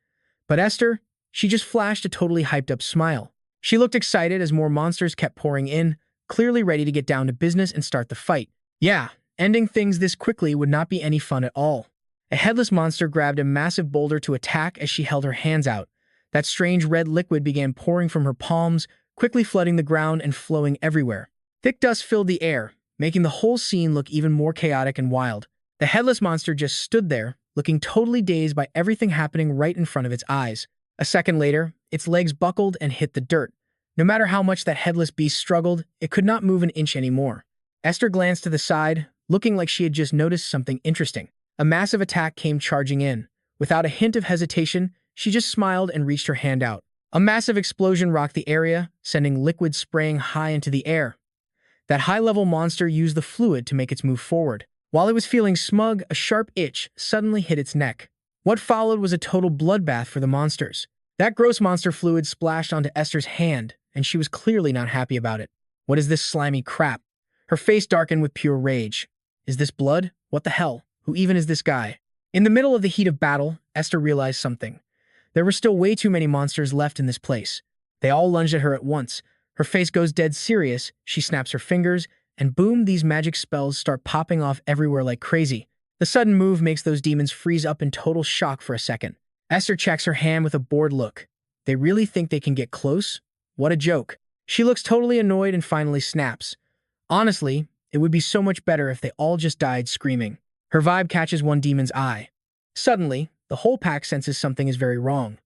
S1: But Esther, she just flashed a totally hyped-up smile. She looked excited as more monsters kept pouring in, clearly ready to get down to business and start the fight. Yeah, ending things this quickly would not be any fun at all. A headless monster grabbed a massive boulder to attack as she held her hands out. That strange red liquid began pouring from her palms, quickly flooding the ground and flowing everywhere. Thick dust filled the air, making the whole scene look even more chaotic and wild. The headless monster just stood there, looking totally dazed by everything happening right in front of its eyes. A second later, its legs buckled and hit the dirt. No matter how much that headless beast struggled, it could not move an inch anymore. Esther glanced to the side, looking like she had just noticed something interesting. A massive attack came charging in. Without a hint of hesitation, she just smiled and reached her hand out. A massive explosion rocked the area, sending liquid spraying high into the air. That high-level monster used the fluid to make its move forward. While it was feeling smug, a sharp itch suddenly hit its neck. What followed was a total bloodbath for the monsters. That gross monster fluid splashed onto Esther's hand, and she was clearly not happy about it. What is this slimy crap? Her face darkened with pure rage. Is this blood? What the hell? Who even is this guy? In the middle of the heat of battle, Esther realized something. There were still way too many monsters left in this place. They all lunged at her at once. Her face goes dead serious, she snaps her fingers, and boom, these magic spells start popping off everywhere like crazy. The sudden move makes those demons freeze up in total shock for a second. Esther checks her hand with a bored look. They really think they can get close? What a joke. She looks totally annoyed and finally snaps. Honestly, it would be so much better if they all just died screaming. Her vibe catches one demon's eye. Suddenly, the whole pack senses something is very wrong.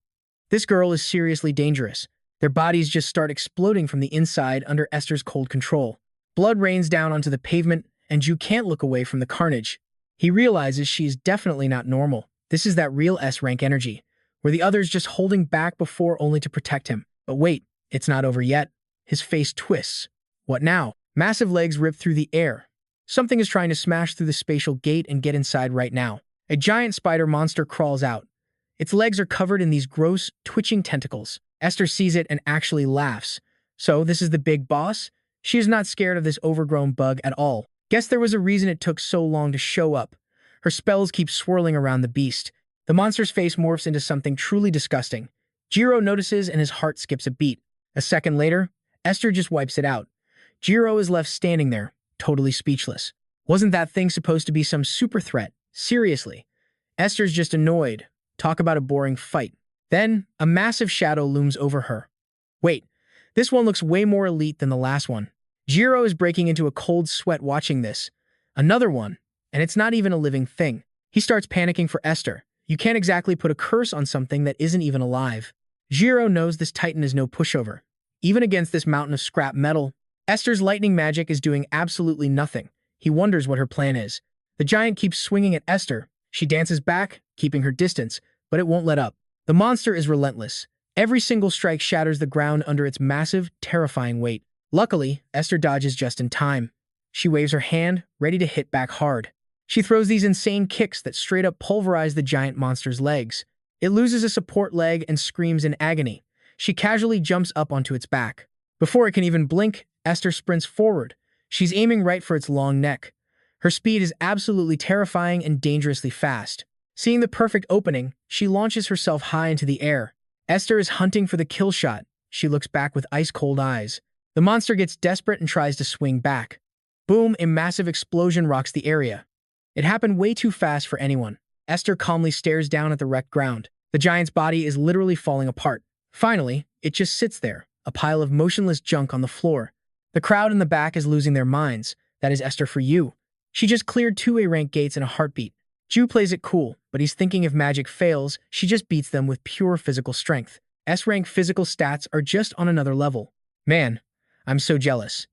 S1: This girl is seriously dangerous. Their bodies just start exploding from the inside under Esther's cold control. Blood rains down onto the pavement, and Ju can't look away from the carnage. He realizes she is definitely not normal. This is that real S-rank energy, where the others just holding back before only to protect him. But wait, it's not over yet. His face twists. What now? Massive legs rip through the air. Something is trying to smash through the spatial gate and get inside right now. A giant spider monster crawls out. Its legs are covered in these gross, twitching tentacles. Esther sees it and actually laughs. So, this is the big boss? She is not scared of this overgrown bug at all. Guess there was a reason it took so long to show up. Her spells keep swirling around the beast. The monster's face morphs into something truly disgusting. Jiro notices and his heart skips a beat. A second later, Esther just wipes it out. Jiro is left standing there, totally speechless. Wasn't that thing supposed to be some super threat? Seriously. Esther's just annoyed. Talk about a boring fight. Then, a massive shadow looms over her. Wait, this one looks way more elite than the last one. Jiro is breaking into a cold sweat watching this. Another one, and it's not even a living thing. He starts panicking for Esther. You can't exactly put a curse on something that isn't even alive. Jiro knows this titan is no pushover. Even against this mountain of scrap metal, Esther's lightning magic is doing absolutely nothing. He wonders what her plan is. The giant keeps swinging at Esther. She dances back, keeping her distance, but it won't let up. The monster is relentless. Every single strike shatters the ground under its massive, terrifying weight. Luckily, Esther dodges just in time. She waves her hand, ready to hit back hard. She throws these insane kicks that straight up pulverize the giant monster's legs. It loses a support leg and screams in agony. She casually jumps up onto its back. Before it can even blink, Esther sprints forward. She's aiming right for its long neck. Her speed is absolutely terrifying and dangerously fast. Seeing the perfect opening, she launches herself high into the air. Esther is hunting for the kill shot. She looks back with ice-cold eyes. The monster gets desperate and tries to swing back. Boom, a massive explosion rocks the area. It happened way too fast for anyone. Esther calmly stares down at the wrecked ground. The giant's body is literally falling apart. Finally, it just sits there, a pile of motionless junk on the floor. The crowd in the back is losing their minds. That is Esther for you. She just cleared 2 A-rank gates in a heartbeat. Ju plays it cool, but he's thinking if magic fails, she just beats them with pure physical strength. S-rank physical stats are just on another level. Man, I'm so jealous.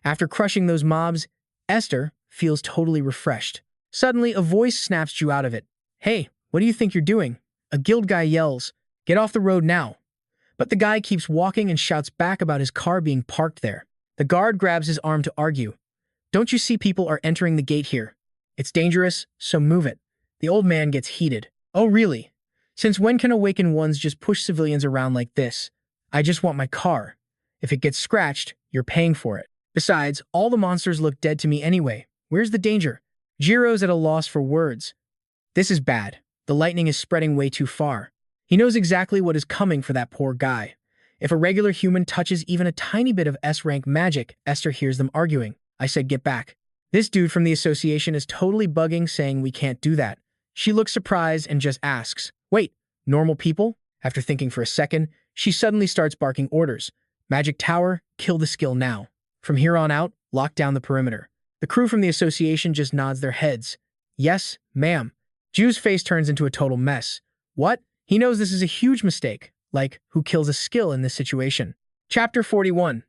S1: After crushing those mobs, Esther feels totally refreshed. Suddenly, a voice snaps Ju out of it. Hey, what do you think you're doing? A guild guy yells, get off the road now. But the guy keeps walking and shouts back about his car being parked there. The guard grabs his arm to argue. Don't you see people are entering the gate here? It's dangerous, so move it. The old man gets heated. Oh really? Since when can awakened ones just push civilians around like this? I just want my car. If it gets scratched, you're paying for it. Besides, all the monsters look dead to me anyway. Where's the danger? Jiro's at a loss for words. This is bad. The lightning is spreading way too far. He knows exactly what is coming for that poor guy. If a regular human touches even a tiny bit of S-rank magic, Esther hears them arguing. I said get back. This dude from the association is totally bugging, saying we can't do that. She looks surprised and just asks, wait, normal people? After thinking for a second, she suddenly starts barking orders. Magic Tower, kill the skill now. From here on out, lock down the perimeter. The crew from the association just nods their heads. Yes, ma'am. Ju's face turns into a total mess. What? He knows this is a huge mistake. Like, who kills a skill in this situation? Chapter 41.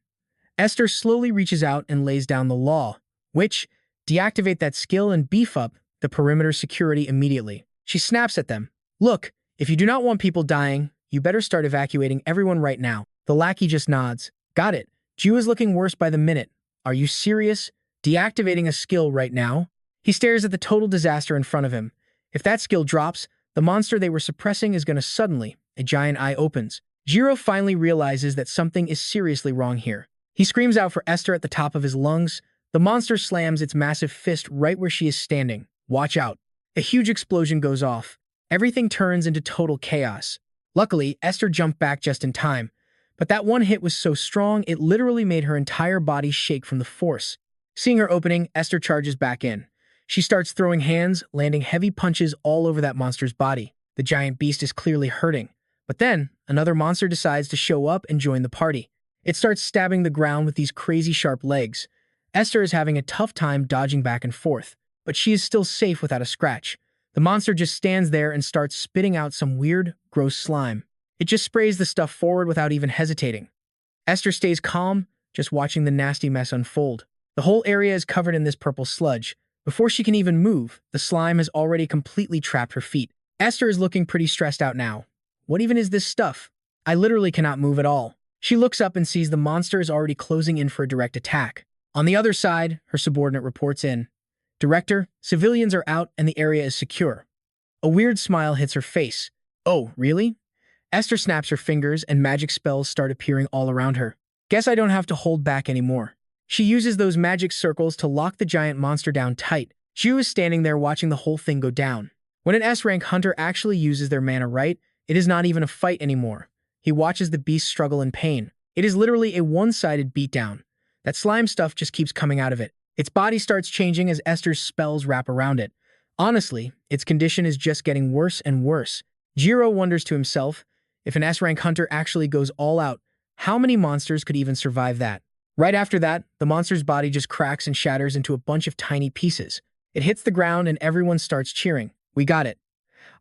S1: Esther slowly reaches out and lays down the law, which, deactivate that skill and beef up the perimeter security immediately. She snaps at them. Look, if you do not want people dying, you better start evacuating everyone right now. The lackey just nods. Got it. Ju is looking worse by the minute. Are you serious? Deactivating a skill right now? He stares at the total disaster in front of him. If that skill drops, the monster they were suppressing is going to suddenly, a giant eye opens. Jiro finally realizes that something is seriously wrong here. He screams out for Esther at the top of his lungs. The monster slams its massive fist right where she is standing. Watch out. A huge explosion goes off. Everything turns into total chaos. Luckily, Esther jumped back just in time. But that one hit was so strong, it literally made her entire body shake from the force. Seeing her opening, Esther charges back in. She starts throwing hands, landing heavy punches all over that monster's body. The giant beast is clearly hurting. But then, another monster decides to show up and join the party. It starts stabbing the ground with these crazy sharp legs. Esther is having a tough time dodging back and forth, but she is still safe without a scratch. The monster just stands there and starts spitting out some weird, gross slime. It just sprays the stuff forward without even hesitating. Esther stays calm, just watching the nasty mess unfold. The whole area is covered in this purple sludge. Before she can even move, the slime has already completely trapped her feet. Esther is looking pretty stressed out now. What even is this stuff? I literally cannot move at all. She looks up and sees the monster is already closing in for a direct attack. On the other side, her subordinate reports in. Director, civilians are out and the area is secure. A weird smile hits her face. Oh, really? Esther snaps her fingers and magic spells start appearing all around her. Guess I don't have to hold back anymore. She uses those magic circles to lock the giant monster down tight. Ju is standing there watching the whole thing go down. When an S-rank hunter actually uses their mana right, it is not even a fight anymore. He watches the beast struggle in pain. It is literally a one-sided beatdown. That slime stuff just keeps coming out of it. Its body starts changing as Esther's spells wrap around it. Honestly, its condition is just getting worse and worse. Jiro wonders to himself, If an S-rank hunter actually goes all out, how many monsters could even survive that? Right after that, the monster's body just cracks and shatters into a bunch of tiny pieces. It hits the ground and everyone starts cheering. We got it.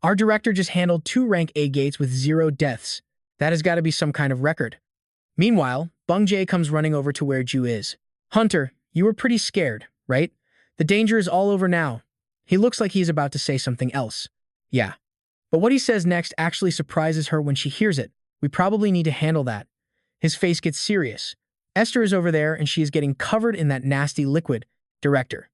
S1: Our director just handled 2 rank A gates with 0 deaths. That has got to be some kind of record. Meanwhile, Bung Jae comes running over to where Ju is. Hunter, you were pretty scared, right? The danger is all over now. He looks like he's about to say something else. Yeah. But what he says next actually surprises her when she hears it. We probably need to handle that. His face gets serious. Esther is over there and she is getting covered in that nasty liquid. Director.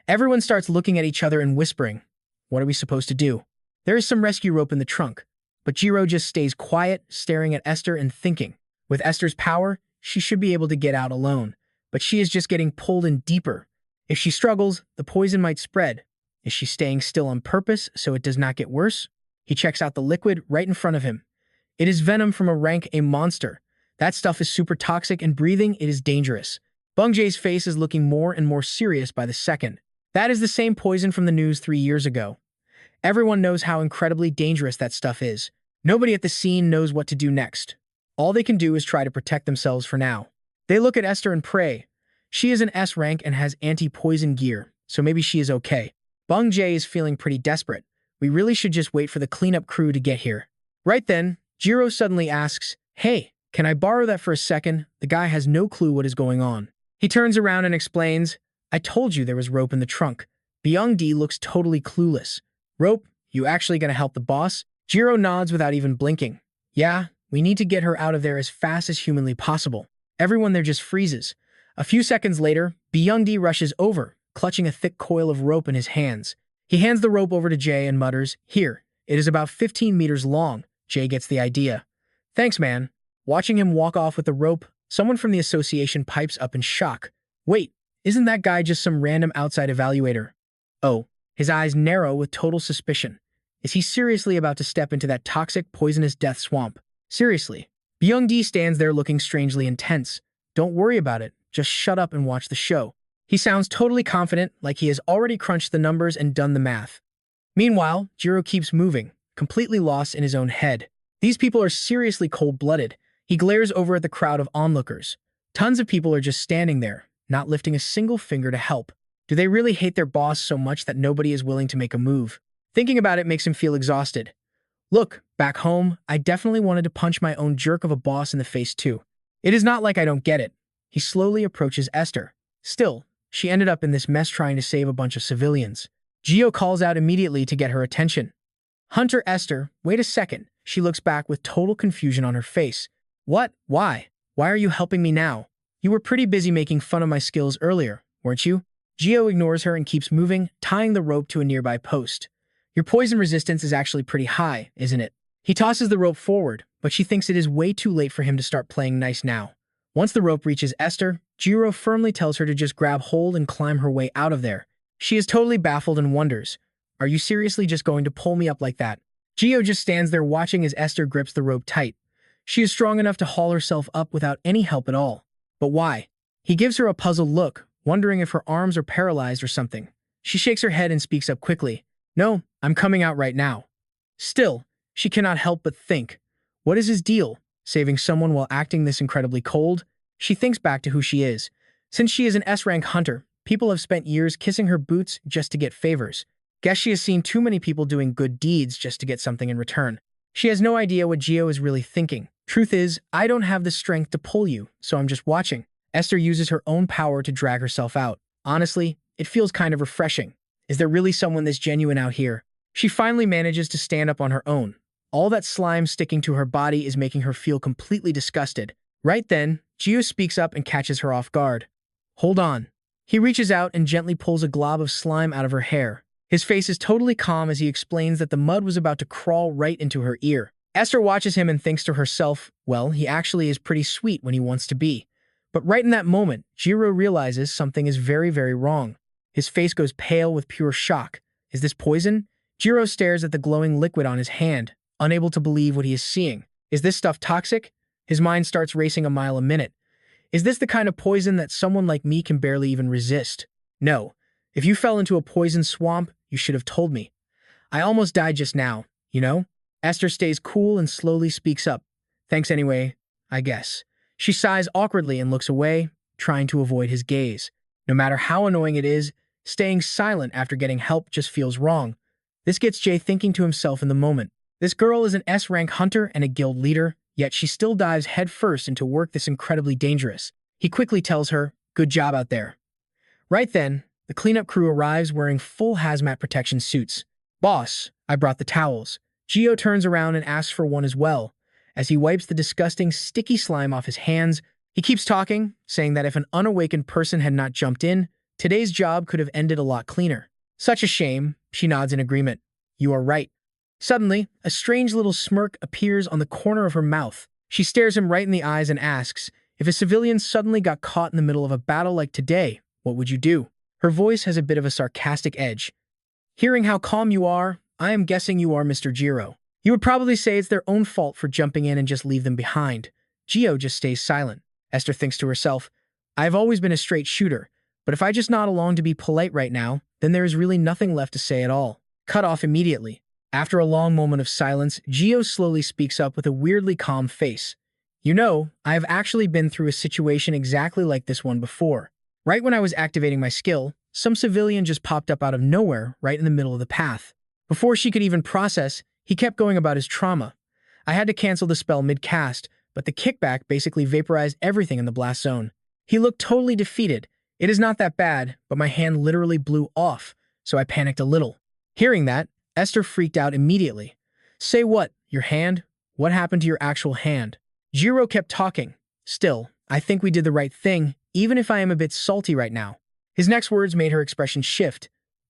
S1: Everyone starts looking at each other and whispering. What are we supposed to do? There is some rescue rope in the trunk. But Jiro just stays quiet, staring at Esther and thinking. With Esther's power, she should be able to get out alone. But she is just getting pulled in deeper. If she struggles, the poison might spread. Is she staying still on purpose so it does not get worse? He checks out the liquid right in front of him. It is venom from a rank A monster. That stuff is super toxic and breathing it is dangerous. Bung Jae's face is looking more and more serious by the second. That is the same poison from the news 3 years ago. Everyone knows how incredibly dangerous that stuff is. Nobody at the scene knows what to do next. All they can do is try to protect themselves for now. They look at Esther and pray. She is an S rank and has anti-poison gear, so maybe she is okay. Bung Jae is feeling pretty desperate. We really should just wait for the cleanup crew to get here. Right then, Jiro suddenly asks, Hey, can I borrow that for a second? The guy has no clue what is going on. He turns around and explains, I told you there was rope in the trunk. Byung-di looks totally clueless. Rope? You actually gonna help the boss? Jiro nods without even blinking. Yeah, we need to get her out of there as fast as humanly possible. Everyone there just freezes. A few seconds later, Byung-di rushes over, clutching a thick coil of rope in his hands. He hands the rope over to Jay and mutters, Here, it is about 15 meters long. Jay gets the idea. Thanks, man. Watching him walk off with the rope, someone from the association pipes up in shock. Wait, isn't that guy just some random outside evaluator? Oh, his eyes narrow with total suspicion. Is he seriously about to step into that toxic, poisonous death swamp? Seriously. Byung-di stands there looking strangely intense. Don't worry about it. Just shut up and watch the show. He sounds totally confident, like he has already crunched the numbers and done the math. Meanwhile, Jiro keeps moving, completely lost in his own head. These people are seriously cold-blooded. He glares over at the crowd of onlookers. Tons of people are just standing there, not lifting a single finger to help. Do they really hate their boss so much that nobody is willing to make a move? Thinking about it makes him feel exhausted. Look, back home, I definitely wanted to punch my own jerk of a boss in the face too. It is not like I don't get it. He slowly approaches Esther. Still, she ended up in this mess trying to save a bunch of civilians. Gio calls out immediately to get her attention. Hunter, Esther, wait a second. She looks back with total confusion on her face. What? Why? Why are you helping me now? You were pretty busy making fun of my skills earlier, weren't you? Gio ignores her and keeps moving, tying the rope to a nearby post. Your poison resistance is actually pretty high, isn't it? He tosses the rope forward, but she thinks it is way too late for him to start playing nice now. Once the rope reaches Esther, Jiro firmly tells her to just grab hold and climb her way out of there. She is totally baffled and wonders, Are you seriously just going to pull me up like that? Gio just stands there watching as Esther grips the rope tight. She is strong enough to haul herself up without any help at all. But why? He gives her a puzzled look, wondering if her arms are paralyzed or something. She shakes her head and speaks up quickly. No, I'm coming out right now. Still, she cannot help but think. What is his deal? Saving someone while acting this incredibly cold? She thinks back to who she is. Since she is an S-rank hunter, people have spent years kissing her boots just to get favors. Guess she has seen too many people doing good deeds just to get something in return. She has no idea what Gio is really thinking. Truth is, I don't have the strength to pull you, so I'm just watching. Esther uses her own power to drag herself out. Honestly, it feels kind of refreshing. Is there really someone this genuine out here? She finally manages to stand up on her own. All that slime sticking to her body is making her feel completely disgusted. Right then, Gio speaks up and catches her off guard. Hold on. He reaches out and gently pulls a glob of slime out of her hair. His face is totally calm as he explains that the mud was about to crawl right into her ear. Esther watches him and thinks to herself, well, he actually is pretty sweet when he wants to be. But right in that moment, Jiro realizes something is very, very wrong. His face goes pale with pure shock. Is this poison? Jiro stares at the glowing liquid on his hand, unable to believe what he is seeing. Is this stuff toxic? His mind starts racing a mile a minute. Is this the kind of poison that someone like me can barely even resist? No. If you fell into a poison swamp, you should have told me. I almost died just now, you know? Esther stays cool and slowly speaks up. Thanks anyway, I guess. She sighs awkwardly and looks away, trying to avoid his gaze. No matter how annoying it is, staying silent after getting help just feels wrong. This gets Jay thinking to himself in the moment. This girl is an S-rank hunter and a guild leader, yet she still dives headfirst into work that's incredibly dangerous. He quickly tells her, "Good job out there." Right then, the cleanup crew arrives wearing full hazmat protection suits. "Boss, I brought the towels." Gio turns around and asks for one as well. As he wipes the disgusting, sticky slime off his hands, he keeps talking, saying that if an unawakened person had not jumped in, today's job could have ended a lot cleaner. Such a shame, she nods in agreement. You are right. Suddenly, a strange little smirk appears on the corner of her mouth. She stares him right in the eyes and asks, if a civilian suddenly got caught in the middle of a battle like today, what would you do? Her voice has a bit of a sarcastic edge. Hearing how calm you are, I am guessing you are Mr. Jiro. You would probably say it's their own fault for jumping in and just leave them behind. Gio just stays silent. Esther thinks to herself, I've always been a straight shooter, but if I just nod along to be polite right now, then there is really nothing left to say at all. Cut off immediately. After a long moment of silence, Gio slowly speaks up with a weirdly calm face. You know, I have actually been through a situation exactly like this one before. Right when I was activating my skill, some civilian just popped up out of nowhere right in the middle of the path. Before she could even process, he kept going about his trauma. I had to cancel the spell mid-cast, but the kickback basically vaporized everything in the blast zone. He looked totally defeated. It is not that bad, but my hand literally blew off, so I panicked a little. Hearing that, Esther freaked out immediately. Say what? Your hand? What happened to your actual hand? Jiro kept talking. Still, I think we did the right thing, even if I am a bit salty right now. His next words made her expression shift.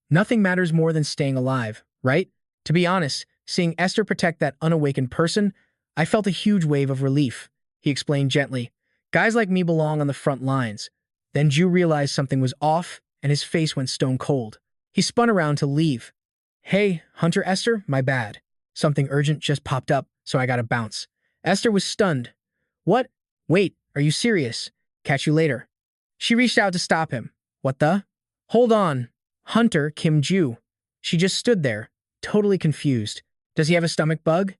S1: Nothing matters more than staying alive, right? To be honest, seeing Esther protect that unawakened person, I felt a huge wave of relief. He explained gently, guys like me belong on the front lines. Then Ju realized something was off, and his face went stone cold. He spun around to leave. Hey, Hunter Esther, my bad. Something urgent just popped up, so I gotta bounce. Esther was stunned. What? Wait, are you serious? Catch you later. She reached out to stop him. What the? Hold on. Hunter Kim Ju. She just stood there, totally confused. Does he have a stomach bug?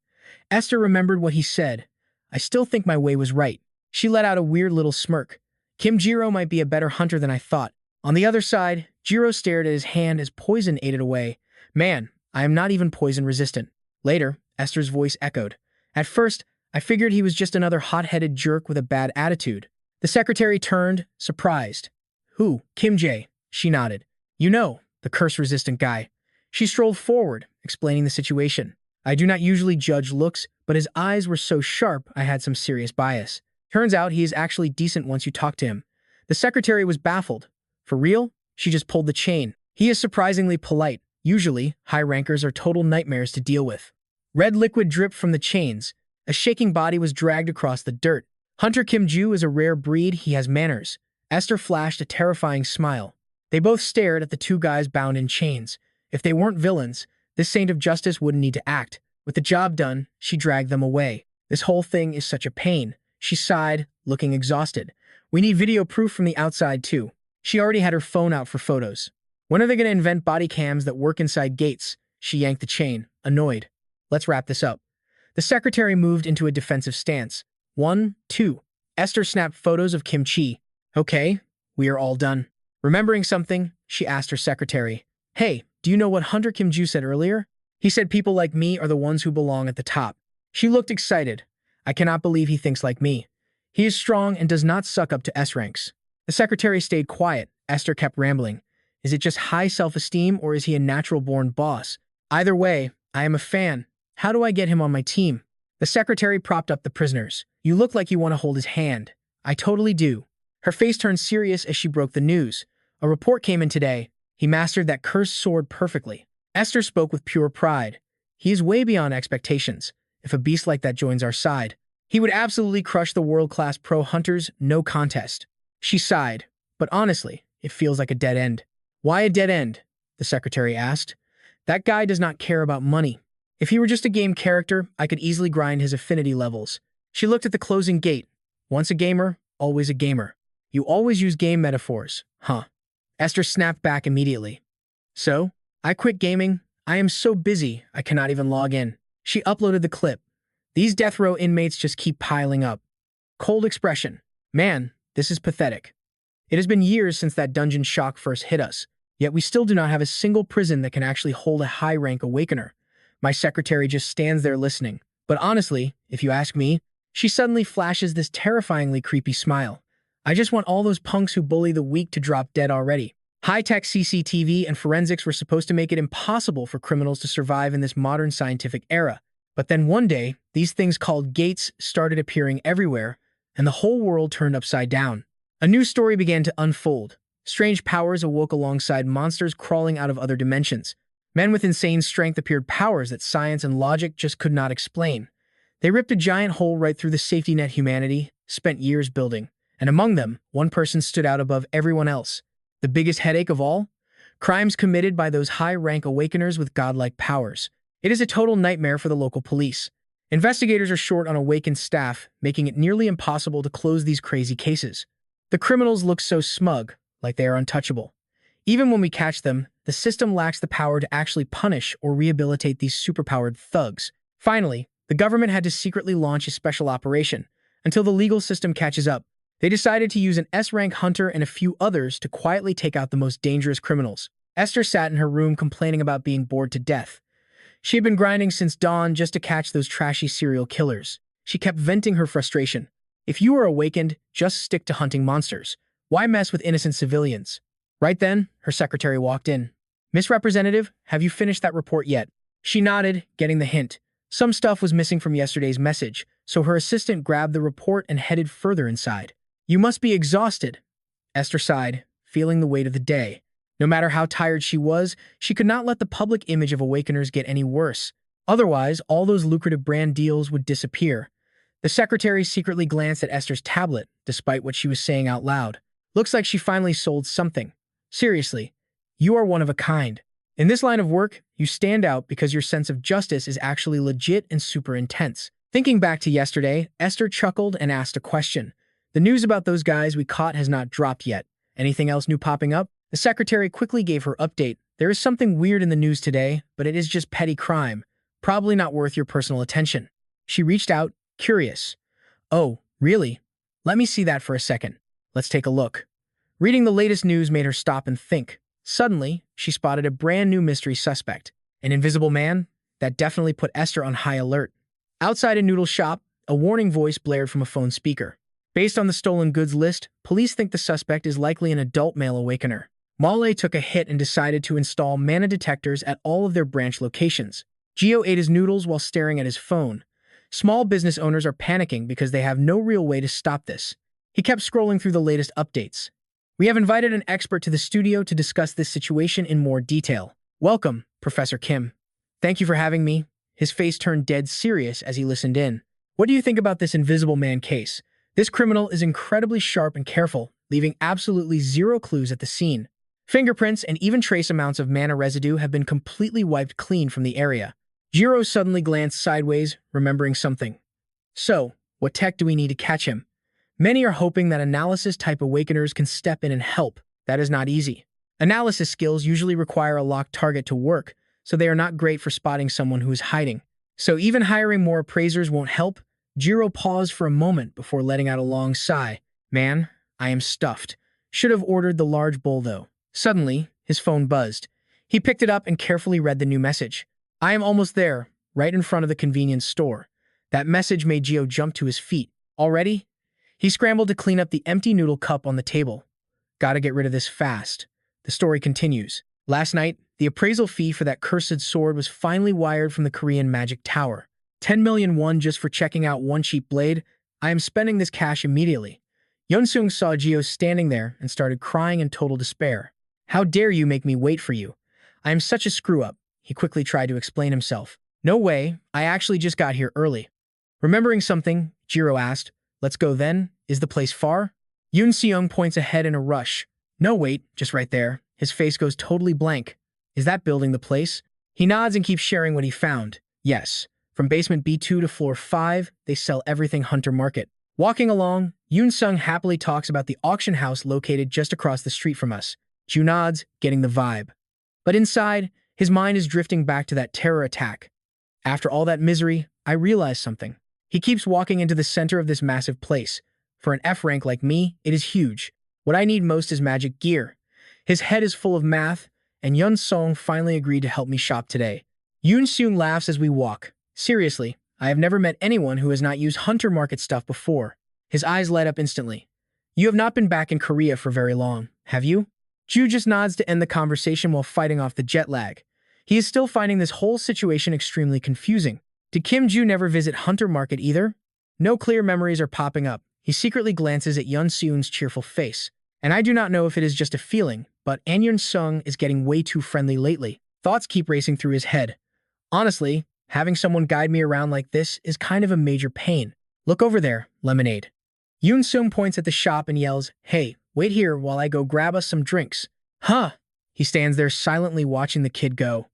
S1: Esther remembered what he said. I still think my way was right. She let out a weird little smirk. Kim Jiro might be a better hunter than I thought. On the other side, Jiro stared at his hand as poison ate it away. Man, I am not even poison resistant. Later, Esther's voice echoed. At first, I figured he was just another hot-headed jerk with a bad attitude. The secretary turned, surprised. Who? Kim J. She nodded. You know, the curse-resistant guy. She strolled forward, explaining the situation. I do not usually judge looks, but his eyes were so sharp I had some serious bias. Turns out he is actually decent once you talk to him. The secretary was baffled. For real? She just pulled the chain. He is surprisingly polite. Usually, high rankers are total nightmares to deal with. Red liquid dripped from the chains. A shaking body was dragged across the dirt. Hunter Kim Ju is a rare breed, he has manners. Esther flashed a terrifying smile. They both stared at the two guys bound in chains. If they weren't villains, this saint of justice wouldn't need to act. With the job done, she dragged them away. This whole thing is such a pain. She sighed, looking exhausted. We need video proof from the outside too. She already had her phone out for photos. When are they going to invent body cams that work inside gates? She yanked the chain, annoyed. Let's wrap this up. The secretary moved into a defensive stance. 1, 2. Esther snapped photos of Kim Chi. Okay, we are all done. Remembering something, she asked her secretary. Hey, do you know what Hunter Kim Ju said earlier? He said people like me are the ones who belong at the top. She looked excited. I cannot believe he thinks like me. He is strong and does not suck up to S ranks. The secretary stayed quiet. Esther kept rambling. Is it just high self-esteem or is he a natural-born boss? Either way, I am a fan. How do I get him on my team? The secretary propped up the prisoners. You look like you want to hold his hand. I totally do. Her face turned serious as she broke the news. A report came in today. He mastered that cursed sword perfectly. Esther spoke with pure pride. He is way beyond expectations. If a beast like that joins our side, he would absolutely crush the world-class pro hunters, no contest. She sighed. But honestly, it feels like a dead end. Why a dead end? The secretary asked. That guy does not care about money. If he were just a game character, I could easily grind his affinity levels. She looked at the closing gate. Once a gamer, always a gamer. You always use game metaphors, huh? Esther snapped back immediately. So, I quit gaming. I am so busy, I cannot even log in. She uploaded the clip. These death row inmates just keep piling up. Cold expression. Man, this is pathetic. It has been years since that dungeon shock first hit us, yet we still do not have a single prison that can actually hold a high-rank awakener. My secretary just stands there listening. But honestly, if you ask me, she suddenly flashes this terrifyingly creepy smile. I just want all those punks who bully the weak to drop dead already. High-tech CCTV and forensics were supposed to make it impossible for criminals to survive in this modern scientific era. But then one day, these things called gates started appearing everywhere, and the whole world turned upside down. A new story began to unfold. Strange powers awoke alongside monsters crawling out of other dimensions. Men with insane strength appeared, powers that science and logic just could not explain. They ripped a giant hole right through the safety net humanity spent years building. And among them, one person stood out above everyone else. The biggest headache of all? Crimes committed by those high-rank awakeners with godlike powers. It is a total nightmare for the local police. Investigators are short on awakened staff, making it nearly impossible to close these crazy cases. The criminals look so smug, like they are untouchable. Even when we catch them, the system lacks the power to actually punish or rehabilitate these superpowered thugs. Finally, the government had to secretly launch a special operation. Until the legal system catches up, they decided to use an S-rank hunter and a few others to quietly take out the most dangerous criminals. Esther sat in her room complaining about being bored to death. She had been grinding since dawn just to catch those trashy serial killers. She kept venting her frustration. If you are awakened, just stick to hunting monsters. Why mess with innocent civilians? Right then, her secretary walked in. Miss Representative, have you finished that report yet? She nodded, getting the hint. Some stuff was missing from yesterday's message, so her assistant grabbed the report and headed further inside. You must be exhausted. Esther sighed, feeling the weight of the day. No matter how tired she was, she could not let the public image of awakeners get any worse. Otherwise, all those lucrative brand deals would disappear. The secretary secretly glanced at Esther's tablet, despite what she was saying out loud. Looks like she finally sold something. Seriously, you are one of a kind. In this line of work, you stand out because your sense of justice is actually legit and super intense. Thinking back to yesterday, Esther chuckled and asked a question. The news about those guys we caught has not dropped yet. Anything else new popping up? The secretary quickly gave her update. There is something weird in the news today, but it is just petty crime. Probably not worth your personal attention. She reached out, curious. Oh, really? Let me see that for a second. Let's take a look. Reading the latest news made her stop and think. Suddenly, she spotted a brand new mystery suspect. An invisible man? That definitely put Esther on high alert. Outside a noodle shop, a warning voice blared from a phone speaker. Based on the stolen goods list, police think the suspect is likely an adult male awakener. Male took a hit and decided to install mana detectors at all of their branch locations. Gio ate his noodles while staring at his phone. Small business owners are panicking because they have no real way to stop this. He kept scrolling through the latest updates. We have invited an expert to the studio to discuss this situation in more detail. Welcome, Professor Kim. Thank you for having me. His face turned dead serious as he listened in. What do you think about this invisible man case? This criminal is incredibly sharp and careful, leaving absolutely zero clues at the scene. Fingerprints and even trace amounts of mana residue have been completely wiped clean from the area. Jiro suddenly glanced sideways, remembering something. So, what tech do we need to catch him? Many are hoping that analysis-type awakeners can step in and help. That is not easy. Analysis skills usually require a locked target to work, so they are not great for spotting someone who is hiding. So even hiring more appraisers won't help. Jiro paused for a moment before letting out a long sigh. Man, I am stuffed. Should have ordered the large bowl though. Suddenly, his phone buzzed. He picked it up and carefully read the new message. I am almost there, right in front of the convenience store. That message made Gio jump to his feet. Already? He scrambled to clean up the empty noodle cup on the table. Gotta get rid of this fast. The story continues. Last night, the appraisal fee for that cursed sword was finally wired from the Korean Magic Tower. 10 million won just for checking out one cheap blade. I am spending this cash immediately. Yeon-seung saw Gio standing there and started crying in total despair. How dare you make me wait for you? I am such a screw-up. He quickly tried to explain himself. No way, I actually just got here early. Remembering something, Jiro asked, Let's go then? Is the place far? Yoon-seung points ahead in a rush. No, wait, just right there. His face goes totally blank. Is that building the place? He nods and keeps sharing what he found. Yes. From basement B2 to floor 5, they sell everything Hunter Market. Walking along, Yoon-seung happily talks about the auction house located just across the street from us. Ju nods, getting the vibe. But inside, his mind is drifting back to that terror attack. After all that misery, I realized something. He keeps walking into the center of this massive place. For an F rank like me, it is huge. What I need most is magic gear. His head is full of math, and Yun Song finally agreed to help me shop today. Yoon Seung laughs as we walk. Seriously, I have never met anyone who has not used Hunter Market stuff before. His eyes light up instantly. You have not been back in Korea for very long, have you? Ju just nods to end the conversation while fighting off the jet lag. He is still finding this whole situation extremely confusing. Did Kim Ju never visit Hunter Market either? No clear memories are popping up. He secretly glances at Yun Seung's cheerful face. And I do not know if it is just a feeling, but An Yun Seung is getting way too friendly lately. Thoughts keep racing through his head. Honestly, having someone guide me around like this is kind of a major pain. Look over there, lemonade. Yoon Seung points at the shop and yells, "Hey, wait here while I go grab us some drinks." Huh? He stands there silently watching the kid go.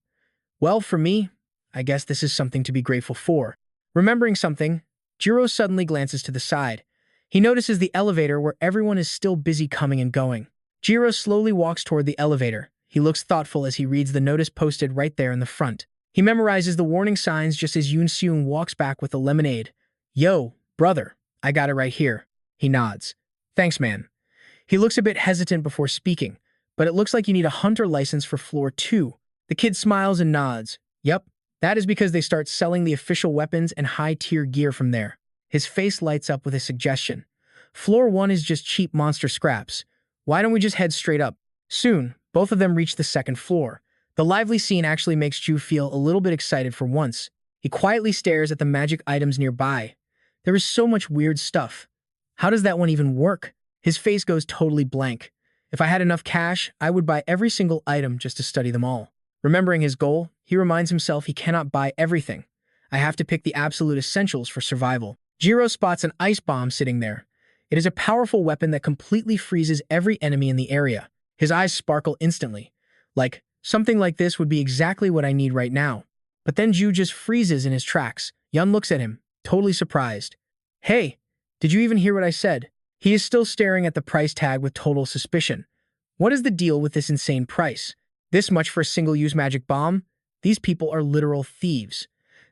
S1: Well, for me, I guess this is something to be grateful for. Remembering something, Jiro suddenly glances to the side. He notices the elevator where everyone is still busy coming and going. Jiro slowly walks toward the elevator. He looks thoughtful as he reads the notice posted right there in the front. He memorizes the warning signs just as Yoon Seung walks back with the lemonade. Yo, brother, I got it right here. He nods. Thanks, man. He looks a bit hesitant before speaking, but it looks like you need a hunter license for floor 2. The kid smiles and nods. Yep, that is because they start selling the official weapons and high-tier gear from there. His face lights up with a suggestion. Floor 1 is just cheap monster scraps. Why don't we just head straight up? Soon, both of them reach the second floor. The lively scene actually makes Ju feel a little bit excited for once. He quietly stares at the magic items nearby. There is so much weird stuff. How does that one even work? His face goes totally blank. If I had enough cash, I would buy every single item just to study them all. Remembering his goal, he reminds himself he cannot buy everything. I have to pick the absolute essentials for survival. Jiro spots an ice bomb sitting there. It is a powerful weapon that completely freezes every enemy in the area. His eyes sparkle instantly. Like, something like this would be exactly what I need right now. But then Ju just freezes in his tracks. Yun looks at him, totally surprised. Hey, did you even hear what I said? He is still staring at the price tag with total suspicion. What is the deal with this insane price? This much for a single-use magic bomb? These people are literal thieves.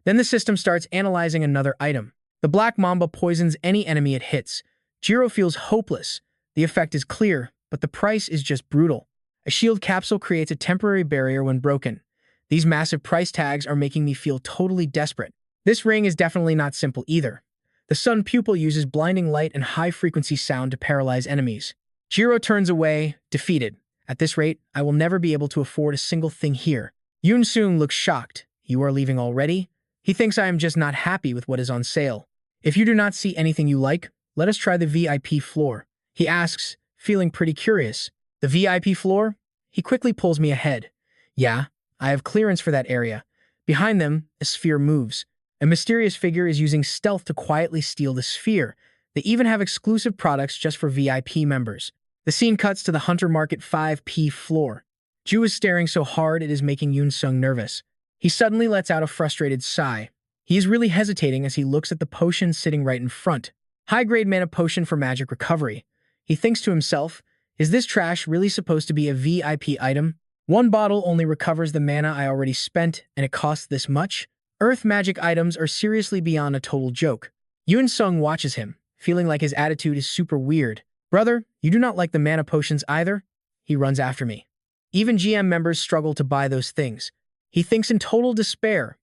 S1: Then the system starts analyzing another item. The Black Mamba poisons any enemy it hits. Jiro feels hopeless. The effect is clear, but the price is just brutal. A shield capsule creates a temporary barrier when broken. These massive price tags are making me feel totally desperate. This ring is definitely not simple either. The sun pupil uses blinding light and high-frequency sound to paralyze enemies. Jiro turns away, defeated. At this rate, I will never be able to afford a single thing here. Yoon Seung looks shocked. You are leaving already? He thinks I am just not happy with what is on sale. If you do not see anything you like, let us try the VIP floor. He asks, feeling pretty curious. The VIP floor? He quickly pulls me ahead. Yeah, I have clearance for that area. Behind them, a sphere moves. A mysterious figure is using stealth to quietly steal the sphere. They even have exclusive products just for VIP members. The scene cuts to the Hunter Market 5P floor. Ju is staring so hard it is making Yoon Seung nervous. He suddenly lets out a frustrated sigh. He is really hesitating as he looks at the potion sitting right in front. High-grade mana potion for magic recovery. He thinks to himself, is this trash really supposed to be a VIP item? One bottle only recovers the mana I already spent, and it costs this much? Earth magic items are seriously beyond a total joke. Yoon Seung watches him, feeling like his attitude is super weird. Brother, you do not like the mana potions either? He runs after me. Even GM members struggle to buy those things. He thinks in total despair.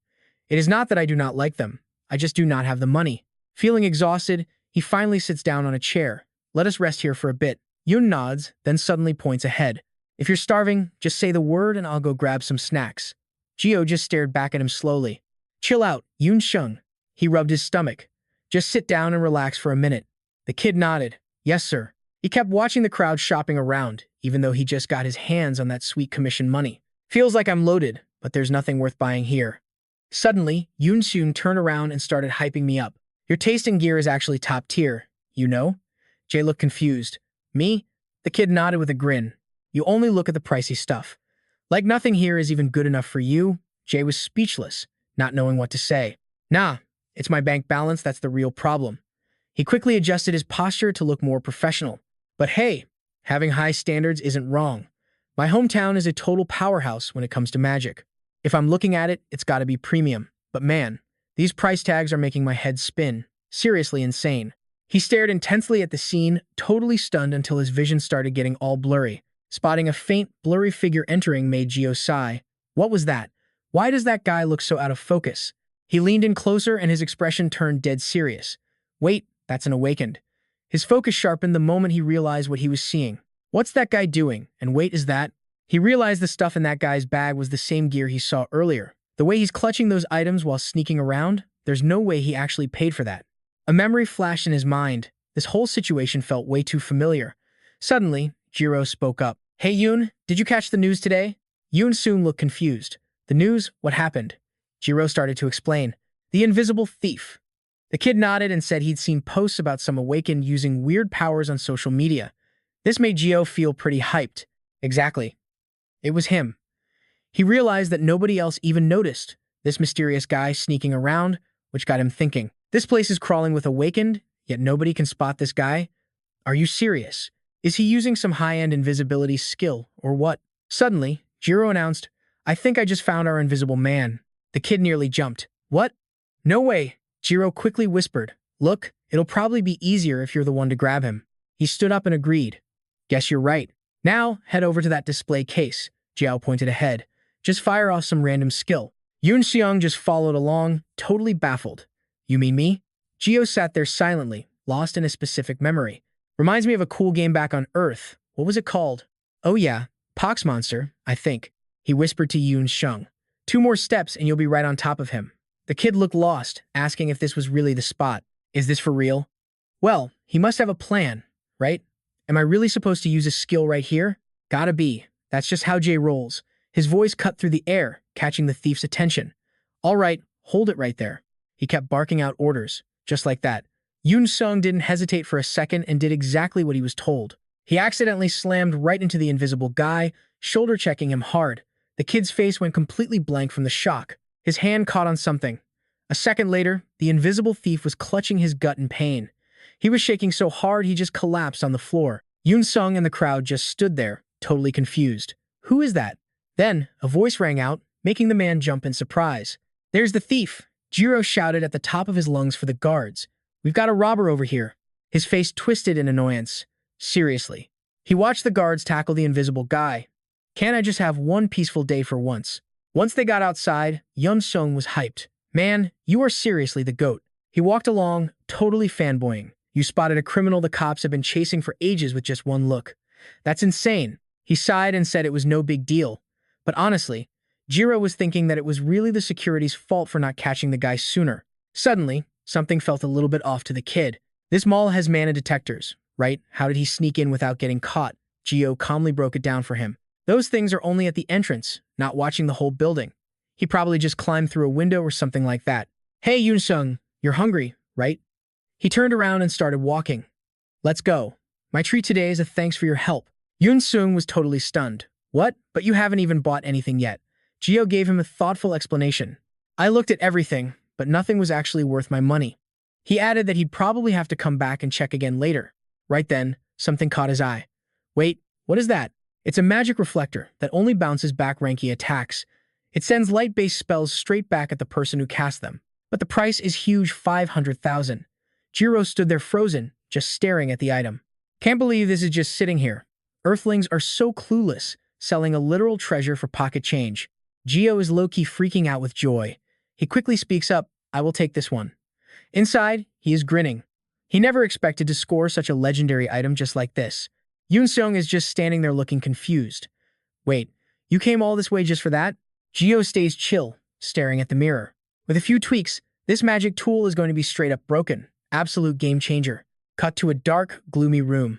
S1: It is not that I do not like them. I just do not have the money. Feeling exhausted, he finally sits down on a chair. Let us rest here for a bit. Yoon nods, then suddenly points ahead. If you're starving, just say the word and I'll go grab some snacks. Gio just stared back at him slowly. Chill out, Yoon Seung. He rubbed his stomach. Just sit down and relax for a minute. The kid nodded. Yes, sir. He kept watching the crowd shopping around, even though he just got his hands on that sweet commission money. Feels like I'm loaded, but there's nothing worth buying here. Suddenly, Yoon Seung turned around and started hyping me up. Your taste in gear is actually top tier, you know? Jay looked confused. Me? The kid nodded with a grin. You only look at the pricey stuff. Like nothing here is even good enough for you. Jay was speechless, not knowing what to say. Nah, it's my bank balance that's the real problem. He quickly adjusted his posture to look more professional. But hey, having high standards isn't wrong. My hometown is a total powerhouse when it comes to magic. If I'm looking at it, it's gotta be premium. But man, these price tags are making my head spin. Seriously insane. He stared intensely at the scene, totally stunned until his vision started getting all blurry. Spotting a faint, blurry figure entering made Gio sigh. What was that? Why does that guy look so out of focus? He leaned in closer and his expression turned dead serious. Wait, that's an awakened. His focus sharpened the moment he realized what he was seeing. What's that guy doing? And wait, is that? He realized the stuff in that guy's bag was the same gear he saw earlier. The way he's clutching those items while sneaking around, there's no way he actually paid for that. A memory flashed in his mind. This whole situation felt way too familiar. Suddenly, Jiro spoke up. Hey Yoon, did you catch the news today? Yoon soon looked confused. The news? What happened? Jiro started to explain. The invisible thief. The kid nodded and said he'd seen posts about some awakened using weird powers on social media. This made Gio feel pretty hyped. Exactly. It was him. He realized that nobody else even noticed this mysterious guy sneaking around, which got him thinking. This place is crawling with awakened, yet nobody can spot this guy? Are you serious? Is he using some high-end invisibility skill, or what? Suddenly, Jiro announced, I think I just found our invisible man. The kid nearly jumped. What? No way, Jiro quickly whispered. Look, it'll probably be easier if you're the one to grab him. He stood up and agreed. Guess you're right. Now, head over to that display case. Jiao pointed ahead. Just fire off some random skill. Yoon Seong just followed along, totally baffled. You mean me? Gio sat there silently, lost in a specific memory. Reminds me of a cool game back on Earth. What was it called? Oh yeah, Pox Monster, I think. He whispered to Yoon Seong. 2 more steps and you'll be right on top of him. The kid looked lost, asking if this was really the spot. Is this for real? Well, he must have a plan, right? Am I really supposed to use a skill right here? Gotta be. That's just how Jay rolls. His voice cut through the air, catching the thief's attention. All right, hold it right there. He kept barking out orders, just like that. Yoon Sung didn't hesitate for a second and did exactly what he was told. He accidentally slammed right into the invisible guy, shoulder-checking him hard. The kid's face went completely blank from the shock. His hand caught on something. A second later, the invisible thief was clutching his gut in pain. He was shaking so hard he just collapsed on the floor. Yoon Sung and the crowd just stood there, totally confused. Who is that? Then, a voice rang out, making the man jump in surprise. There's the thief! Jiro shouted at the top of his lungs for the guards. We've got a robber over here. His face twisted in annoyance. Seriously. He watched the guards tackle the invisible guy. Can't I just have one peaceful day for once? Once they got outside, Yoon Sung was hyped. Man, you are seriously the GOAT. He walked along, totally fanboying. You spotted a criminal the cops have been chasing for ages with just one look. That's insane. He sighed and said it was no big deal. But honestly, Jiro was thinking that it was really the security's fault for not catching the guy sooner. Suddenly, something felt a little bit off to the kid. This mall has mana detectors, right? How did he sneak in without getting caught? Gio calmly broke it down for him. Those things are only at the entrance, not watching the whole building. He probably just climbed through a window or something like that. Hey, Yoon Sung, you're hungry, right? He turned around and started walking. Let's go. My treat today is a thanks for your help. Yoon Sung was totally stunned. What? But you haven't even bought anything yet. Gio gave him a thoughtful explanation. I looked at everything, but nothing was actually worth my money. He added that he'd probably have to come back and check again later. Right then, something caught his eye. Wait, what is that? It's a magic reflector that only bounces back ranky attacks. It sends light-based spells straight back at the person who cast them. But the price is huge, 500,000. Jiro stood there frozen, just staring at the item. Can't believe this is just sitting here. Earthlings are so clueless, selling a literal treasure for pocket change. Gio is low-key freaking out with joy. He quickly speaks up, I will take this one. Inside, he is grinning. He never expected to score such a legendary item just like this. Yoon Seong is just standing there looking confused. Wait, you came all this way just for that? Gio stays chill, staring at the mirror. With a few tweaks, this magic tool is going to be straight up broken. Absolute game changer. Cut to a dark, gloomy room.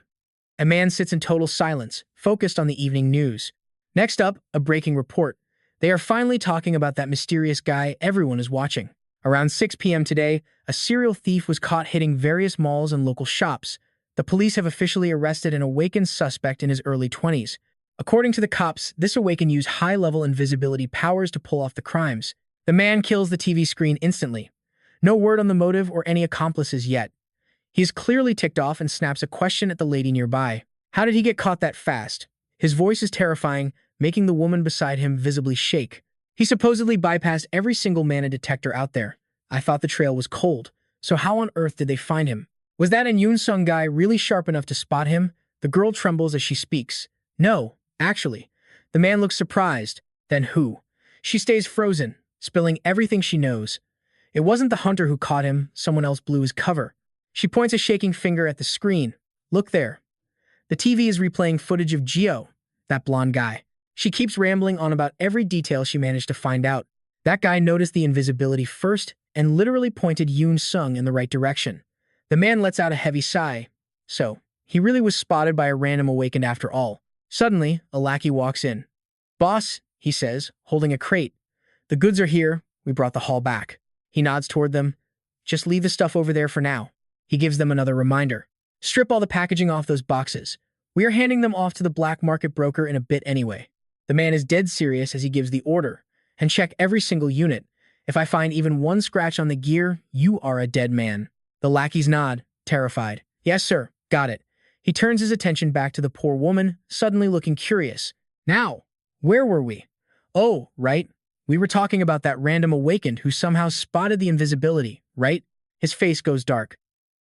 S1: A man sits in total silence, focused on the evening news. Next up, a breaking report. They are finally talking about that mysterious guy everyone is watching. Around 6 p.m. today, a serial thief was caught hitting various malls and local shops. The police have officially arrested an awakened suspect in his early 20s. According to the cops, this awakened used high-level invisibility powers to pull off the crimes. The man kills the TV screen instantly. No word on the motive or any accomplices yet. He is clearly ticked off and snaps a question at the lady nearby. How did he get caught that fast? His voice is terrifying, making the woman beside him visibly shake. He supposedly bypassed every single mana detector out there. I thought the trail was cold. So how on earth did they find him? Was that Yoon Sung guy really sharp enough to spot him? The girl trembles as she speaks. No, actually. The man looks surprised. Then who? She stays frozen, spilling everything she knows. It wasn't the hunter who caught him, someone else blew his cover. She points a shaking finger at the screen. Look there. The TV is replaying footage of Gio, that blonde guy. She keeps rambling on about every detail she managed to find out. That guy noticed the invisibility first and literally pointed Yoon Sung in the right direction. The man lets out a heavy sigh. So, he really was spotted by a random awakened after all. Suddenly, a lackey walks in. Boss, he says, holding a crate. The goods are here. We brought the haul back. He nods toward them. Just leave the stuff over there for now. He gives them another reminder. Strip all the packaging off those boxes. We are handing them off to the black market broker in a bit anyway. The man is dead serious as he gives the order. And check every single unit. If I find even one scratch on the gear, you are a dead man. The lackeys nod, terrified. Yes, sir. Got it. He turns his attention back to the poor woman, suddenly looking curious. Now, where were we? Oh, right. We were talking about that random awakened who somehow spotted the invisibility, right? His face goes dark.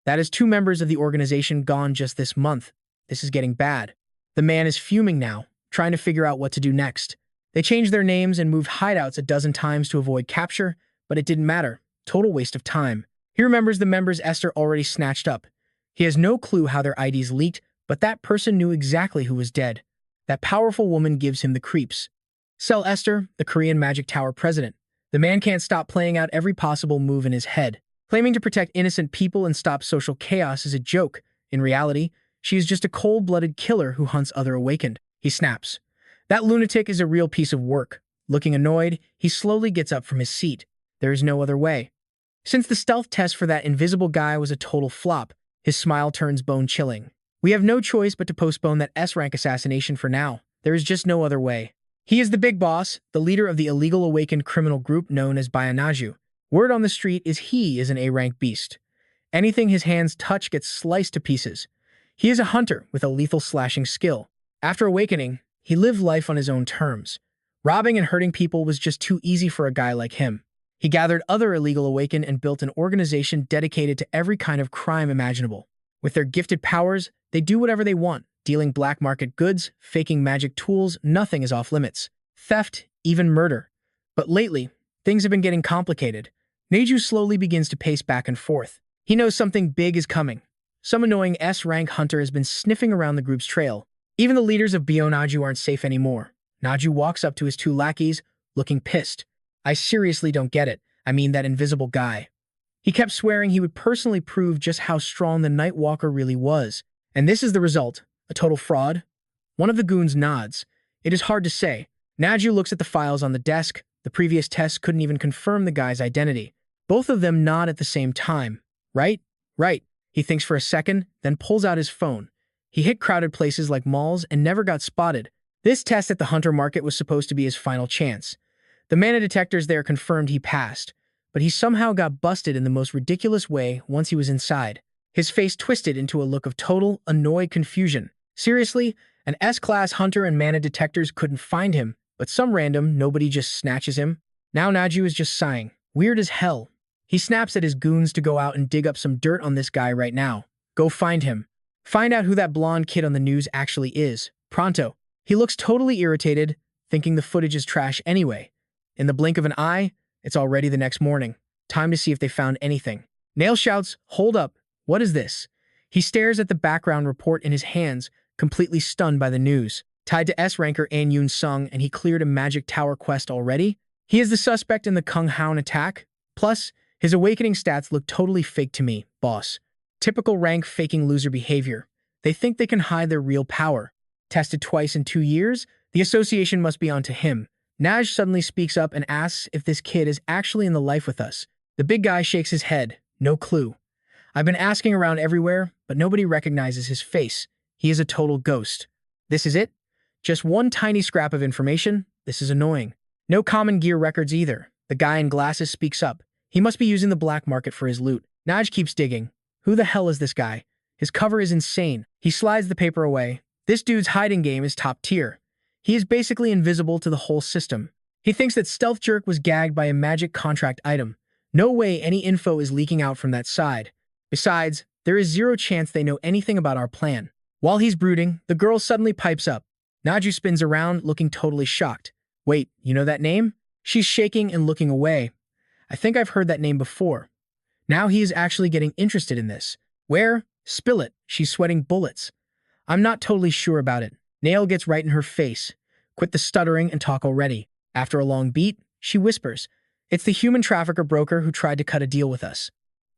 S1: That is 2 members of the organization gone just this month. This is getting bad. The man is fuming now, trying to figure out what to do next. They changed their names and moved hideouts a dozen times to avoid capture, but it didn't matter. Total waste of time. He remembers the members Esther already snatched up. He has no clue how their IDs leaked, but that person knew exactly who was dead. That powerful woman gives him the creeps. Sell Esther, the Korean Magic Tower president. The man can't stop playing out every possible move in his head. Claiming to protect innocent people and stop social chaos is a joke. In reality, she is just a cold-blooded killer who hunts other awakened. He snaps. That lunatic is a real piece of work. Looking annoyed, he slowly gets up from his seat. There is no other way. Since the stealth test for that invisible guy was a total flop, his smile turns bone-chilling. We have no choice but to postpone that S-rank assassination for now. There is just no other way. He is the big boss, the leader of the illegal awakened criminal group known as Bayanaju. Word on the street is he is an A-rank beast. Anything his hands touch gets sliced to pieces. He is a hunter with a lethal slashing skill. After awakening, he lived life on his own terms. Robbing and hurting people was just too easy for a guy like him. He gathered other illegal awakened and built an organization dedicated to every kind of crime imaginable. With their gifted powers, they do whatever they want, dealing black market goods, faking magic tools, nothing is off limits. Theft, even murder. But lately, things have been getting complicated. Neju slowly begins to pace back and forth. He knows something big is coming. Some annoying S-rank hunter has been sniffing around the group's trail. Even the leaders of Naju aren't safe anymore. Naju walks up to his 2 lackeys, looking pissed. I seriously don't get it. I mean that invisible guy. He kept swearing he would personally prove just how strong the Night Walker really was. And this is the result. A total fraud? One of the goons nods. It is hard to say. Naju looks at the files on the desk. The previous tests couldn't even confirm the guy's identity. Both of them nod at the same time. Right? Right. He thinks for a second, then pulls out his phone. He hit crowded places like malls and never got spotted. This test at the Hunter Market was supposed to be his final chance. The mana detectors there confirmed he passed, but he somehow got busted in the most ridiculous way once he was inside. His face twisted into a look of total, annoyed confusion. Seriously, an S-class hunter and mana detectors couldn't find him, but some random nobody just snatches him? Now Naju is just sighing. Weird as hell. He snaps at his goons to go out and dig up some dirt on this guy right now. Go find him. Find out who that blonde kid on the news actually is. Pronto. He looks totally irritated, thinking the footage is trash anyway. In the blink of an eye, it's already the next morning. Time to see if they found anything. Nail shouts, "Hold up. What is this?" He stares at the background report in his hands, completely stunned by the news. Tied to S-ranker An Yoon Sung, and he cleared a magic tower quest already? He is the suspect in the Kung Hound attack? Plus, his awakening stats look totally fake to me, boss. Typical rank faking loser behavior. They think they can hide their real power. Tested twice in 2 years? The association must be onto him. Naj suddenly speaks up and asks if this kid is actually in the life with us. The big guy shakes his head. No clue. I've been asking around everywhere, but nobody recognizes his face. He is a total ghost. This is it? Just one tiny scrap of information? This is annoying. No common gear records either. The guy in glasses speaks up. He must be using the black market for his loot. Naj keeps digging. Who the hell is this guy? His cover is insane. He slides the paper away. This dude's hiding game is top tier. He is basically invisible to the whole system. He thinks that Stealth Jerk was gagged by a magic contract item. No way any info is leaking out from that side. Besides, there is zero chance they know anything about our plan. While he's brooding, the girl suddenly pipes up. Naju spins around, looking totally shocked. Wait, you know that name? She's shaking and looking away. I think I've heard that name before. Now he is actually getting interested in this. Where? Spill it. She's sweating bullets. I'm not totally sure about it. Nail gets right in her face. Quit the stuttering and talk already. After a long beat, she whispers, it's the human trafficker broker who tried to cut a deal with us.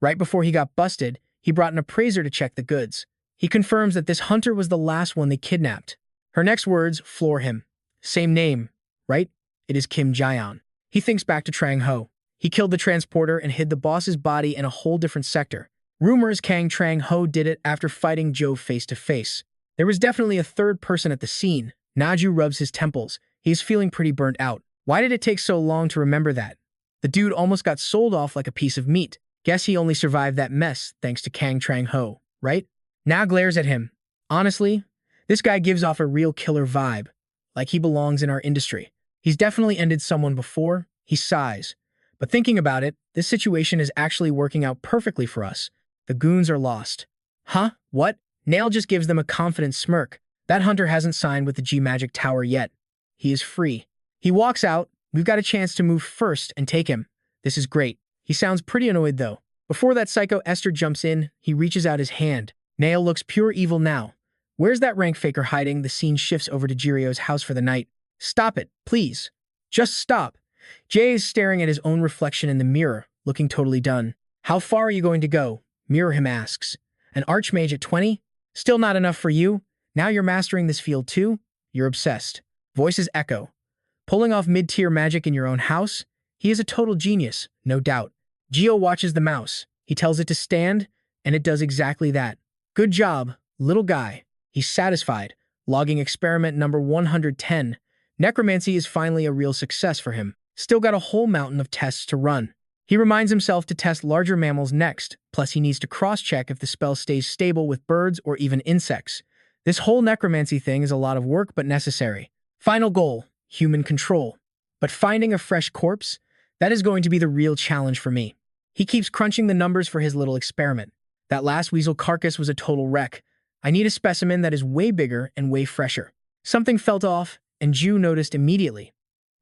S1: Right before he got busted, he brought an appraiser to check the goods. He confirms that this hunter was the last one they kidnapped. Her next words floor him. Same name, right? It is Kim Jaeon. He thinks back to Trang Ho. He killed the transporter and hid the boss's body in a whole different sector. Rumors Kang Trang Ho did it after fighting Joe face to face. There was definitely a third person at the scene. Naju rubs his temples. He is feeling pretty burnt out. Why did it take so long to remember that? The dude almost got sold off like a piece of meat. Guess he only survived that mess thanks to Kang Trang Ho, right? Now glares at him. Honestly, this guy gives off a real killer vibe, like he belongs in our industry. He's definitely ended someone before. He sighs. But thinking about it, this situation is actually working out perfectly for us. The goons are lost. Huh? What? Nail just gives them a confident smirk. That hunter hasn't signed with the G-Magic Tower yet. He is free. He walks out. We've got a chance to move first and take him. This is great. He sounds pretty annoyed though. Before that psycho Esther jumps in, he reaches out his hand. Nail looks pure evil now. Where's that rank faker hiding? The scene shifts over to Jirio's house for the night. Stop it, please. Just stop. Jay is staring at his own reflection in the mirror, looking totally done. How far are you going to go? Mirror him asks. An archmage at 20? Still not enough for you? Now you're mastering this field too? You're obsessed. Voices echo. Pulling off mid-tier magic in your own house? He is a total genius, no doubt. Gio watches the mouse. He tells it to stand, and it does exactly that. Good job, little guy. He's satisfied. Logging experiment number 110. Necromancy is finally a real success for him. Still got a whole mountain of tests to run. He reminds himself to test larger mammals next, plus he needs to cross-check if the spell stays stable with birds or even insects. This whole necromancy thing is a lot of work but necessary. Final goal, human control. But finding a fresh corpse? That is going to be the real challenge for me. He keeps crunching the numbers for his little experiment. That last weasel carcass was a total wreck. I need a specimen that is way bigger and way fresher. Something felt off, and Ju noticed immediately.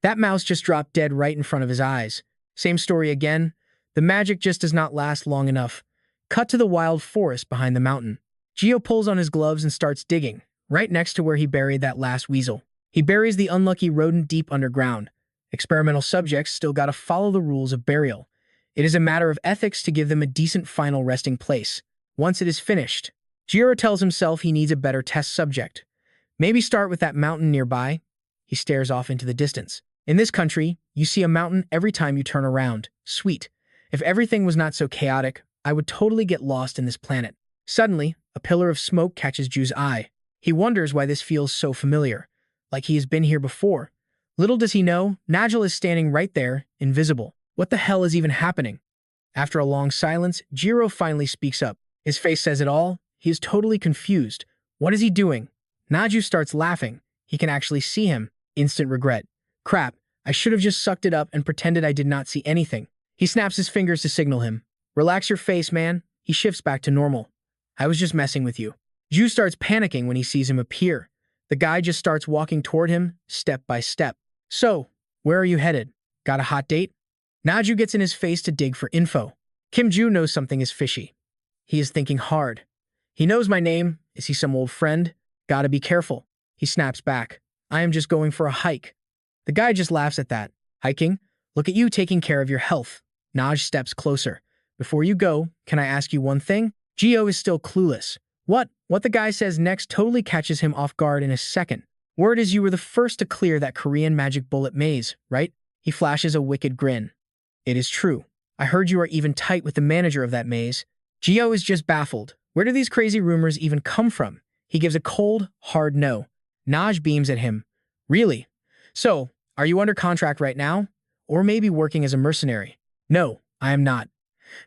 S1: That mouse just dropped dead right in front of his eyes. Same story again. The magic just does not last long enough. Cut to the wild forest behind the mountain. Gio pulls on his gloves and starts digging, right next to where he buried that last weasel. He buries the unlucky rodent deep underground. Experimental subjects still gotta follow the rules of burial. It is a matter of ethics to give them a decent final resting place. Once it is finished, Jiro tells himself he needs a better test subject. Maybe start with that mountain nearby. He stares off into the distance. In this country, you see a mountain every time you turn around. Sweet. If everything was not so chaotic, I would totally get lost in this planet. Suddenly, a pillar of smoke catches Ju's eye. He wonders why this feels so familiar, like he has been here before. Little does he know, Nigel is standing right there, invisible. What the hell is even happening? After a long silence, Jiro finally speaks up. His face says it all. He is totally confused. What is he doing? Naju starts laughing. He can actually see him. Instant regret. Crap, I should have just sucked it up and pretended I did not see anything. He snaps his fingers to signal him. Relax your face, man. He shifts back to normal. I was just messing with you. Ju starts panicking when he sees him appear. The guy just starts walking toward him, step by step. So, where are you headed? Got a hot date? Naju gets in his face to dig for info. Kim Ju knows something is fishy. He is thinking hard. He knows my name. Is he some old friend? Gotta be careful. He snaps back. I am just going for a hike. The guy just laughs at that. Hiking? Look at you taking care of your health. Naj steps closer. Before you go, can I ask you one thing? Gio is still clueless. What the guy says next totally catches him off guard in a second. Word is you were the first to clear that Korean magic bullet maze, right? He flashes a wicked grin. It is true. I heard you are even tight with the manager of that maze. Gio is just baffled. Where do these crazy rumors even come from? He gives a cold, hard no. Naj beams at him. Really? So, are you under contract right now? Or maybe working as a mercenary? No, I am not.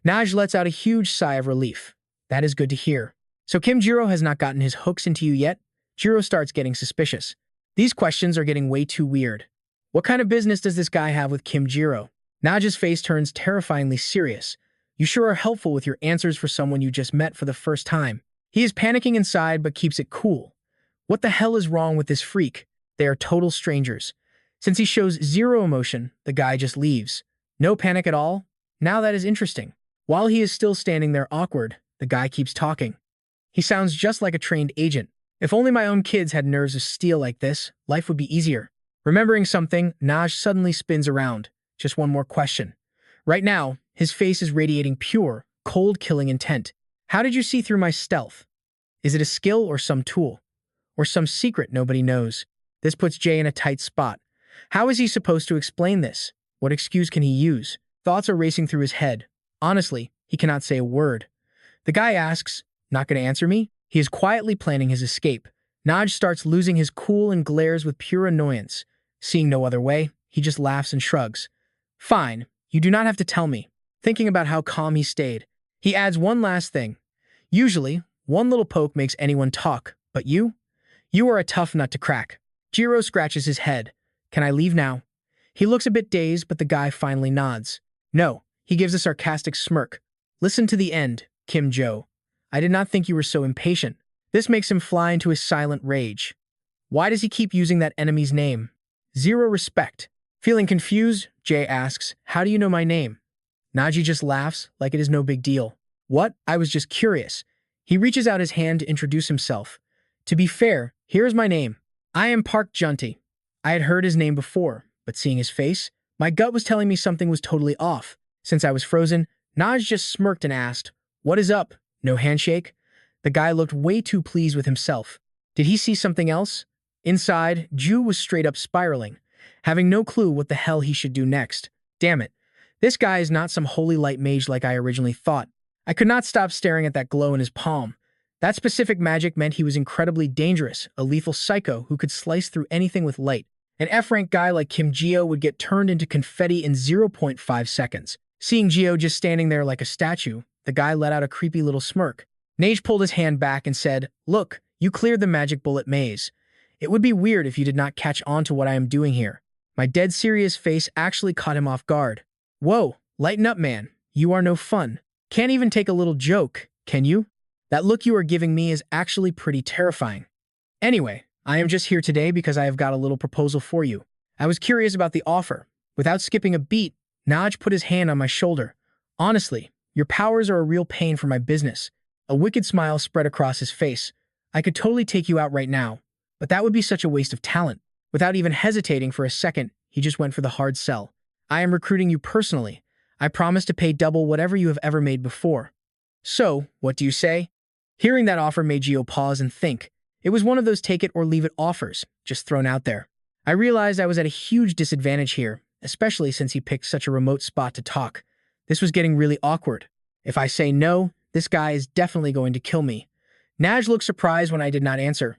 S1: Naj lets out a huge sigh of relief. That is good to hear. So Kim Jiro has not gotten his hooks into you yet? Jiro starts getting suspicious. These questions are getting way too weird. What kind of business does this guy have with Kim Jiro? Naj's face turns terrifyingly serious. You sure are helpful with your answers for someone you just met for the first time. He is panicking inside but keeps it cool. What the hell is wrong with this freak? They are total strangers. Since he shows zero emotion, the guy just leaves. No panic at all? Now that is interesting. While he is still standing there awkward, the guy keeps talking. He sounds just like a trained agent. If only my own kids had nerves of steel like this, life would be easier. Remembering something, Naj suddenly spins around. Just one more question. Right now, his face is radiating pure, cold-killing intent. How did you see through my stealth? Is it a skill or some tool? Or some secret nobody knows? This puts Jay in a tight spot. How is he supposed to explain this? What excuse can he use? Thoughts are racing through his head. Honestly, he cannot say a word. The guy asks, "Not gonna answer me?" He is quietly planning his escape. Naj starts losing his cool and glares with pure annoyance. Seeing no other way, he just laughs and shrugs. Fine, you do not have to tell me. Thinking about how calm he stayed, he adds one last thing. Usually, one little poke makes anyone talk, but you? You are a tough nut to crack. Jiro scratches his head. Can I leave now? He looks a bit dazed, but the guy finally nods. No, he gives a sarcastic smirk. Listen to the end, Kim Jo. I did not think you were so impatient. This makes him fly into his silent rage. Why does he keep using that enemy's name? Zero respect. Feeling confused, Jay asks, how do you know my name? Naji just laughs like it is no big deal. What? I was just curious. He reaches out his hand to introduce himself. To be fair, here is my name. I am Park Junti. I had heard his name before, but seeing his face, my gut was telling me something was totally off. Since I was frozen, Naj just smirked and asked, what is up? No handshake? The guy looked way too pleased with himself. Did he see something else? Inside, Ju was straight up spiraling, having no clue what the hell he should do next. Damn it. This guy is not some holy light mage like I originally thought. I could not stop staring at that glow in his palm. That specific magic meant he was incredibly dangerous, a lethal psycho who could slice through anything with light. An F-rank guy like Kim Gio would get turned into confetti in 0.5 seconds. Seeing Gio just standing there like a statue, the guy let out a creepy little smirk. Nage pulled his hand back and said, look, you cleared the magic bullet maze. It would be weird if you did not catch on to what I am doing here. My dead serious face actually caught him off guard. Whoa, lighten up, man. You are no fun. Can't even take a little joke, can you? That look you are giving me is actually pretty terrifying. Anyway, I am just here today because I have got a little proposal for you. I was curious about the offer. Without skipping a beat, Naj put his hand on my shoulder. Honestly, your powers are a real pain for my business. A wicked smile spread across his face. I could totally take you out right now, but that would be such a waste of talent. Without even hesitating for a second, he just went for the hard sell. I am recruiting you personally. I promise to pay double whatever you have ever made before. So, what do you say? Hearing that offer made Gio pause and think. It was one of those take it or leave it offers, just thrown out there. I realized I was at a huge disadvantage here, especially since he picked such a remote spot to talk. This was getting really awkward. If I say no, this guy is definitely going to kill me. Naj looked surprised when I did not answer.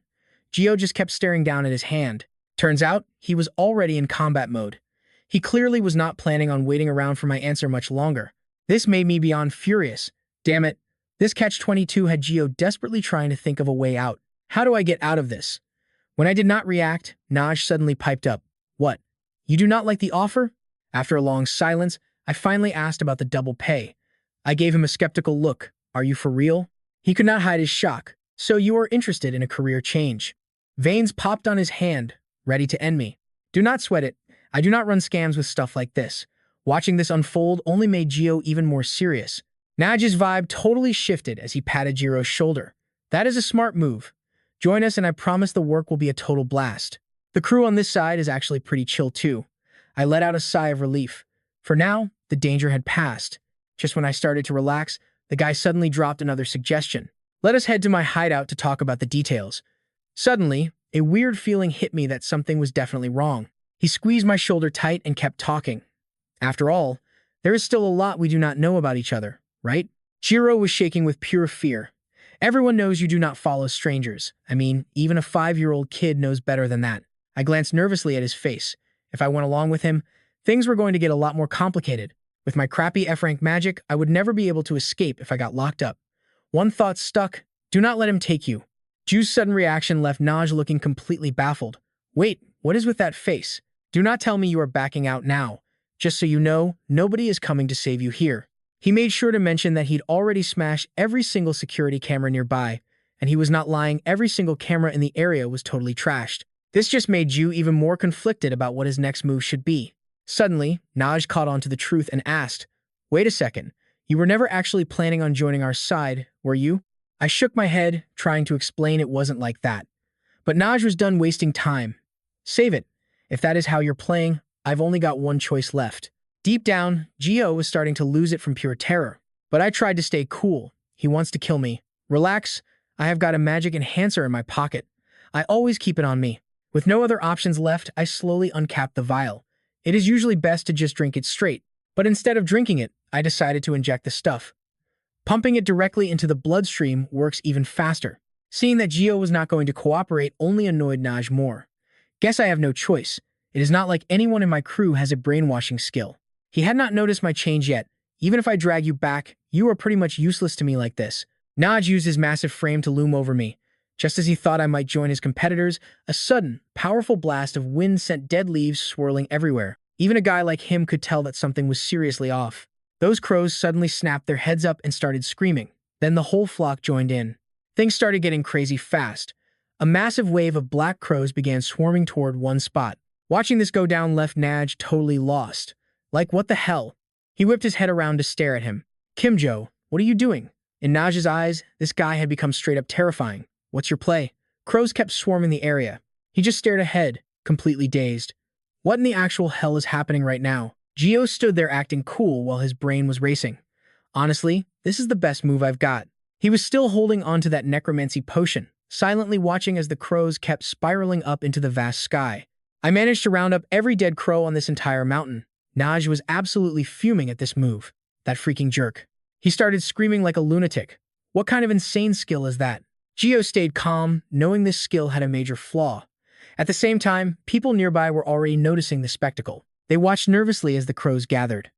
S1: Gio just kept staring down at his hand. Turns out, he was already in combat mode. He clearly was not planning on waiting around for my answer much longer. This made me beyond furious. Damn it. This catch-22 had Gio desperately trying to think of a way out. How do I get out of this? When I did not react, Naj suddenly piped up. What? You do not like the offer? After a long silence, I finally asked about the double pay. I gave him a skeptical look. Are you for real? He could not hide his shock. So you are interested in a career change. Veins popped on his hand, ready to end me. Do not sweat it. I do not run scams with stuff like this. Watching this unfold only made Gio even more serious. Naj's vibe totally shifted as he patted Jiro's shoulder. That is a smart move. Join us and I promise the work will be a total blast. The crew on this side is actually pretty chill too. I let out a sigh of relief. For now, the danger had passed. Just when I started to relax, the guy suddenly dropped another suggestion. Let us head to my hideout to talk about the details. Suddenly, a weird feeling hit me that something was definitely wrong. He squeezed my shoulder tight and kept talking. After all, there is still a lot we do not know about each other, right? Jiro was shaking with pure fear. Everyone knows you do not follow strangers. I mean, even a 5-year-old kid knows better than that. I glanced nervously at his face. If I went along with him, things were going to get a lot more complicated. With my crappy F-rank magic, I would never be able to escape if I got locked up. One thought stuck. Do not let him take you. Ju's sudden reaction left Naj looking completely baffled. Wait, what is with that face? Do not tell me you are backing out now. Just so you know, nobody is coming to save you here. He made sure to mention that he'd already smashed every single security camera nearby, and he was not lying, every single camera in the area was totally trashed. This just made Ju even more conflicted about what his next move should be. Suddenly, Naj caught on to the truth and asked, "Wait a second, you were never actually planning on joining our side, were you?" I shook my head, trying to explain it wasn't like that. But Naj was done wasting time. "Save it. If that is how you're playing, I've only got one choice left." Deep down, Gio was starting to lose it from pure terror. But I tried to stay cool. He wants to kill me. Relax, I have got a magic enhancer in my pocket. I always keep it on me. With no other options left, I slowly uncapped the vial. It is usually best to just drink it straight, but instead of drinking it, I decided to inject the stuff. Pumping it directly into the bloodstream works even faster. Seeing that Gio was not going to cooperate only annoyed Naj more. Guess I have no choice. It is not like anyone in my crew has a brainwashing skill. He had not noticed my change yet. Even if I drag you back, you are pretty much useless to me like this. Naj used his massive frame to loom over me. Just as he thought I might join his competitors, a sudden, powerful blast of wind sent dead leaves swirling everywhere. Even a guy like him could tell that something was seriously off. Those crows suddenly snapped their heads up and started screaming. Then the whole flock joined in. Things started getting crazy fast. A massive wave of black crows began swarming toward one spot. Watching this go down left Naj totally lost. Like, what the hell? He whipped his head around to stare at him. "Kimjo, what are you doing?" In Naj's eyes, this guy had become straight up terrifying. "What's your play?" Crows kept swarming the area. He just stared ahead, completely dazed. What in the actual hell is happening right now? Gio stood there acting cool while his brain was racing. Honestly, this is the best move I've got. He was still holding onto that necromancy potion, silently watching as the crows kept spiraling up into the vast sky. I managed to round up every dead crow on this entire mountain. Naj was absolutely fuming at this move. That freaking jerk. He started screaming like a lunatic. What kind of insane skill is that? Gio stayed calm, knowing this skill had a major flaw. At the same time, people nearby were already noticing the spectacle. They watched nervously as the crows gathered.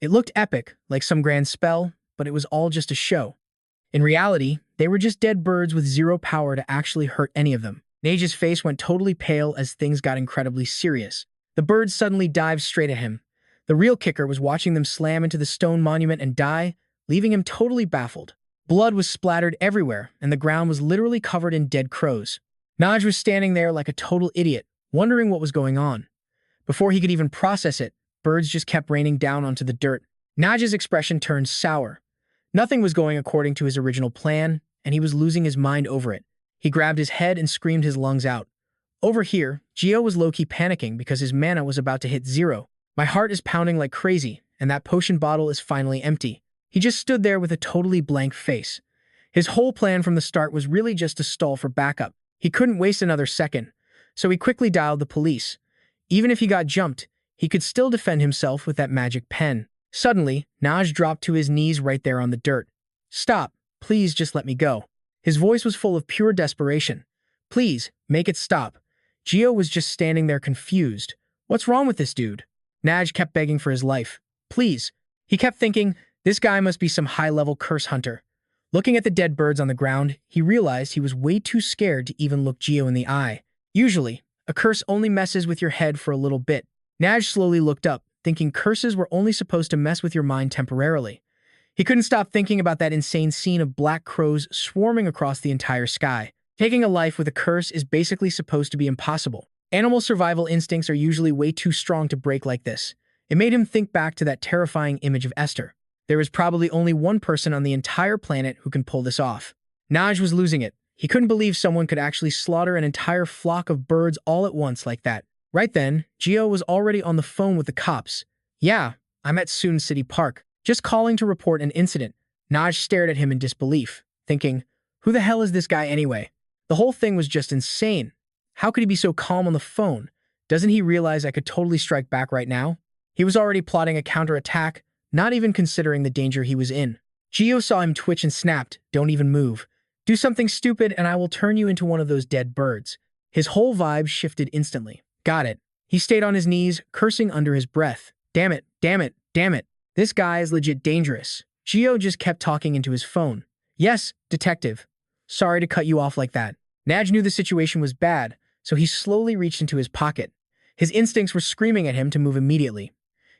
S1: It looked epic, like some grand spell, but it was all just a show. In reality, they were just dead birds with zero power to actually hurt any of them. Naj's face went totally pale as things got incredibly serious. The birds suddenly dived straight at him. The real kicker was watching them slam into the stone monument and die, leaving him totally baffled. Blood was splattered everywhere, and the ground was literally covered in dead crows. Naj was standing there like a total idiot, wondering what was going on. Before he could even process it, birds just kept raining down onto the dirt. Naj's expression turned sour. Nothing was going according to his original plan, and he was losing his mind over it. He grabbed his head and screamed his lungs out. Over here, Gio was low-key panicking because his mana was about to hit 0. My heart is pounding like crazy, and that potion bottle is finally empty. He just stood there with a totally blank face. His whole plan from the start was really just to stall for backup. He couldn't waste another second, so he quickly dialed the police. Even if he got jumped, he could still defend himself with that magic pen. Suddenly, Naj dropped to his knees right there on the dirt. "Stop, please just let me go." His voice was full of pure desperation. "Please, make it stop." Gio was just standing there confused. What's wrong with this dude? Naj kept begging for his life. "Please." He kept thinking, this guy must be some high-level curse hunter. Looking at the dead birds on the ground, he realized he was way too scared to even look Gio in the eye. Usually, a curse only messes with your head for a little bit. Naj slowly looked up, thinking curses were only supposed to mess with your mind temporarily. He couldn't stop thinking about that insane scene of black crows swarming across the entire sky. Taking a life with a curse is basically supposed to be impossible. Animal survival instincts are usually way too strong to break like this. It made him think back to that terrifying image of Esther. There is probably only one person on the entire planet who can pull this off. Naj was losing it. He couldn't believe someone could actually slaughter an entire flock of birds all at once like that. Right then, Gio was already on the phone with the cops. "Yeah, I'm at Soon City Park, just calling to report an incident." Naj stared at him in disbelief, thinking, who the hell is this guy anyway? The whole thing was just insane. How could he be so calm on the phone? Doesn't he realize I could totally strike back right now? He was already plotting a counterattack, not even considering the danger he was in. Gio saw him twitch and snapped, "Don't even move. Do something stupid and I will turn you into one of those dead birds." His whole vibe shifted instantly. Got it. He stayed on his knees, cursing under his breath. Damn it, damn it, damn it. This guy is legit dangerous. Gio just kept talking into his phone. "Yes, detective. Sorry to cut you off like that." Naj knew the situation was bad, so he slowly reached into his pocket. His instincts were screaming at him to move immediately.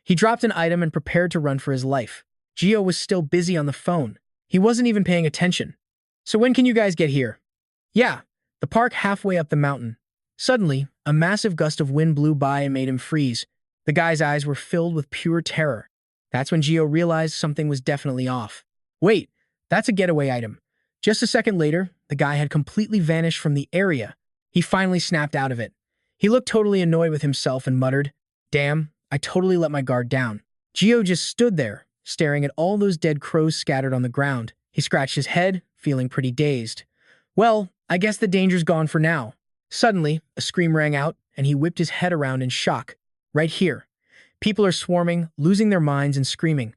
S1: He dropped an item and prepared to run for his life. Gio was still busy on the phone. He wasn't even paying attention. So when can you guys get here? Yeah, the park halfway up the mountain. Suddenly, a massive gust of wind blew by and made him freeze. The guy's eyes were filled with pure terror. That's when Gio realized something was definitely off. Wait, that's a getaway item. Just a second later, the guy had completely vanished from the area. He finally snapped out of it. He looked totally annoyed with himself and muttered, "Damn, I totally let my guard down." Gio just stood there, staring at all those dead crows scattered on the ground. He scratched his head, feeling pretty dazed. Well, I guess the danger's gone for now. Suddenly, a scream rang out, and he whipped his head around in shock. Right here. People are swarming, losing their minds and screaming.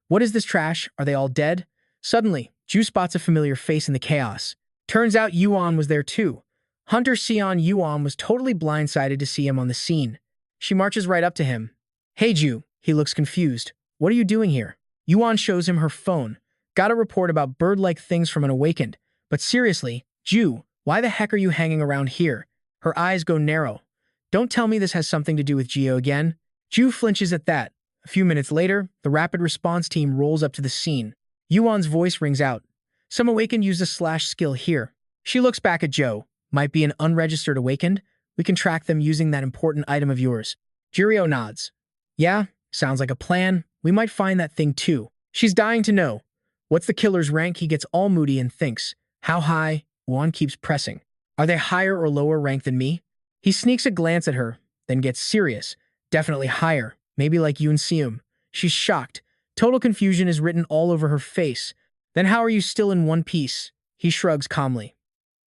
S1: What is this trash? Are they all dead? Suddenly, Ju spots a familiar face in the chaos. Turns out Yuan was there too. Hunter Sion Yuan was totally blindsided to see him on the scene. She marches right up to him. Hey Ju, he looks confused. What are you doing here? Yuan shows him her phone. Got a report about bird-like things from an awakened. But seriously, Ju, why the heck are you hanging around here? Her eyes go narrow. Don't tell me this has something to do with Gio again. Ju flinches at that. A few minutes later, the rapid response team rolls up to the scene. Yuan's voice rings out. Some awakened used a slash skill here. She looks back at Joe. Might be an unregistered awakened. We can track them using that important item of yours. Jirio nods. Yeah, sounds like a plan. We might find that thing too. She's dying to know. What's the killer's rank? He gets all moody and thinks. How high? Yuan keeps pressing. Are they higher or lower rank than me? He sneaks a glance at her, then gets serious. Definitely higher. Maybe like Yoon Seum. She's shocked. Total confusion is written all over her face. Then how are you still in one piece? He shrugs calmly.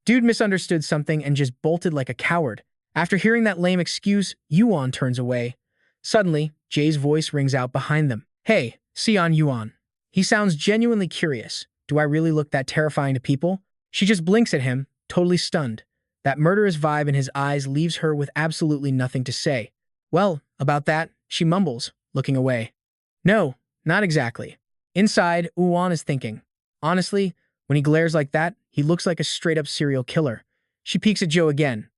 S1: Dude misunderstood something and just bolted like a coward. After hearing that lame excuse, Yuan turns away. Suddenly, Jay's voice rings out behind them. Hey, Sion Yuan. He sounds genuinely curious. Do I really look that terrifying to people? She just blinks at him, totally stunned. That murderous vibe in his eyes leaves her with absolutely nothing to say. Well, about that, she mumbles, looking away. No, not exactly. Inside, Yuan is thinking. Honestly, when he glares like that, he looks like a straight-up serial killer. She peeks at Joe again.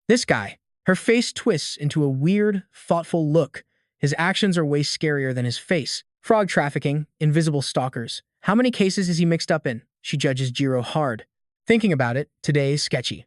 S1: This guy. Her face twists into a weird, thoughtful look. His actions are way scarier than his face. Frog trafficking, invisible stalkers. How many cases is he mixed up in? She judges Jiro hard. Thinking about it, today is sketchy.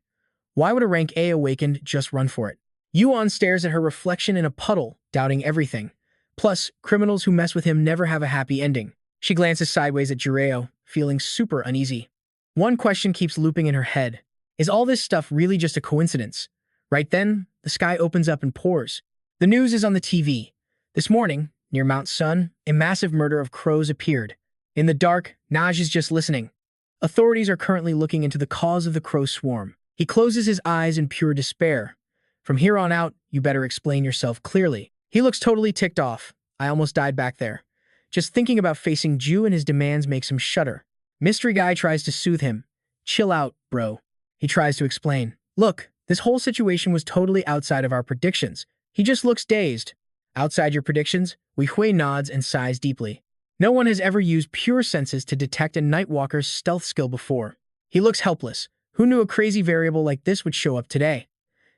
S1: Why would a rank A awakened just run for it? Yuan stares at her reflection in a puddle, doubting everything. Plus, criminals who mess with him never have a happy ending. She glances sideways at Jireo, feeling super uneasy. One question keeps looping in her head. Is all this stuff really just a coincidence? Right then, the sky opens up and pours. The news is on the TV. This morning, near Mount Sun, a massive murder of crows appeared. In the dark, Naj is just listening. Authorities are currently looking into the cause of the crow swarm. He closes his eyes in pure despair. From here on out, you better explain yourself clearly. He looks totally ticked off. I almost died back there. Just thinking about facing Ju and his demands makes him shudder. Mystery Guy tries to soothe him. Chill out, bro. He tries to explain. Look, this whole situation was totally outside of our predictions. He just looks dazed. Outside your predictions? Wei Hui nods and sighs deeply. No one has ever used pure senses to detect a Nightwalker's stealth skill before. He looks helpless. Who knew a crazy variable like this would show up today?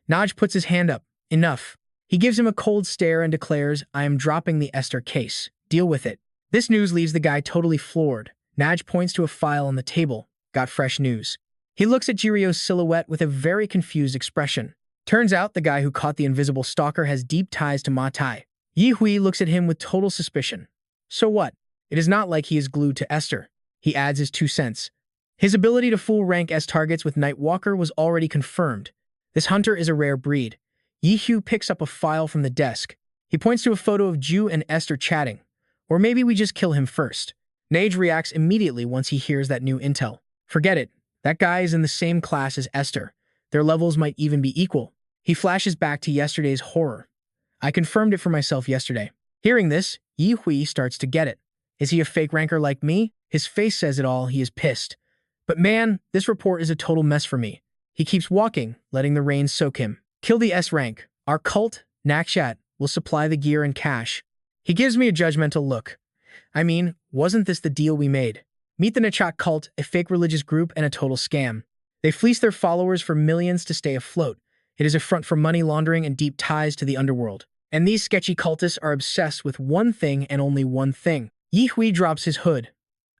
S1: Naj puts his hand up. Enough. He gives him a cold stare and declares, I am dropping the Esther case. Deal with it. This news leaves the guy totally floored. Naj points to a file on the table. Got fresh news. He looks at Jirio's silhouette with a very confused expression. Turns out the guy who caught the invisible stalker has deep ties to Ma Tai. Yi Hui looks at him with total suspicion. So what? It is not like he is glued to Esther. He adds his 2 cents. His ability to full rank S targets with Nightwalker was already confirmed. This hunter is a rare breed. Yi Hui picks up a file from the desk. He points to a photo of Ju and Esther chatting. Or maybe we just kill him first. Nage reacts immediately once he hears that new intel. Forget it. That guy is in the same class as Esther. Their levels might even be equal. He flashes back to yesterday's horror. I confirmed it for myself yesterday. Hearing this, Yi Hui starts to get it. Is he a fake ranker like me? His face says it all. He is pissed. But man, this report is a total mess for me. He keeps walking, letting the rain soak him. Kill the S rank. Our cult, Nakshat, will supply the gear and cash. He gives me a judgmental look. I mean, wasn't this the deal we made? Meet the Nachat cult, a fake religious group and a total scam. They fleece their followers for millions to stay afloat. It is a front for money laundering and deep ties to the underworld. And these sketchy cultists are obsessed with one thing and only one thing. Yi Hui drops his hood.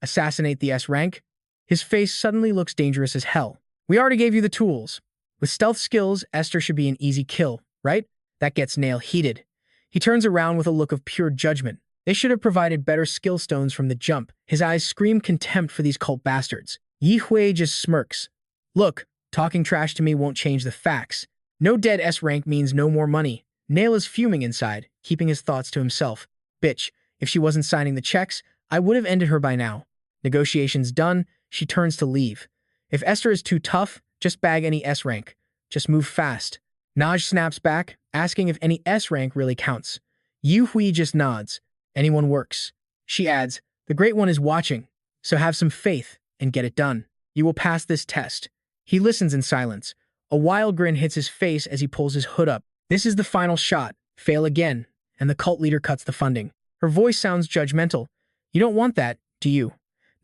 S1: Assassinate the S rank? His face suddenly looks dangerous as hell. We already gave you the tools. With stealth skills, Esther should be an easy kill, right? That gets Nail heated. He turns around with a look of pure judgment. They should have provided better skill stones from the jump. His eyes scream contempt for these cult bastards. Yi Hui just smirks. Look, talking trash to me won't change the facts. No dead S rank means no more money. Nail is fuming inside, keeping his thoughts to himself. Bitch, if she wasn't signing the checks, I would have ended her by now. Negotiations done, she turns to leave. If Esther is too tough, just bag any S rank. Just move fast. Naj snaps back, asking if any S rank really counts. Yu Hui just nods. Anyone works. She adds, the Great One is watching, so have some faith and get it done. You will pass this test. He listens in silence. A wild grin hits his face as he pulls his hood up. This is the final shot. Fail again, and the cult leader cuts the funding. Her voice sounds judgmental. You don't want that, do you?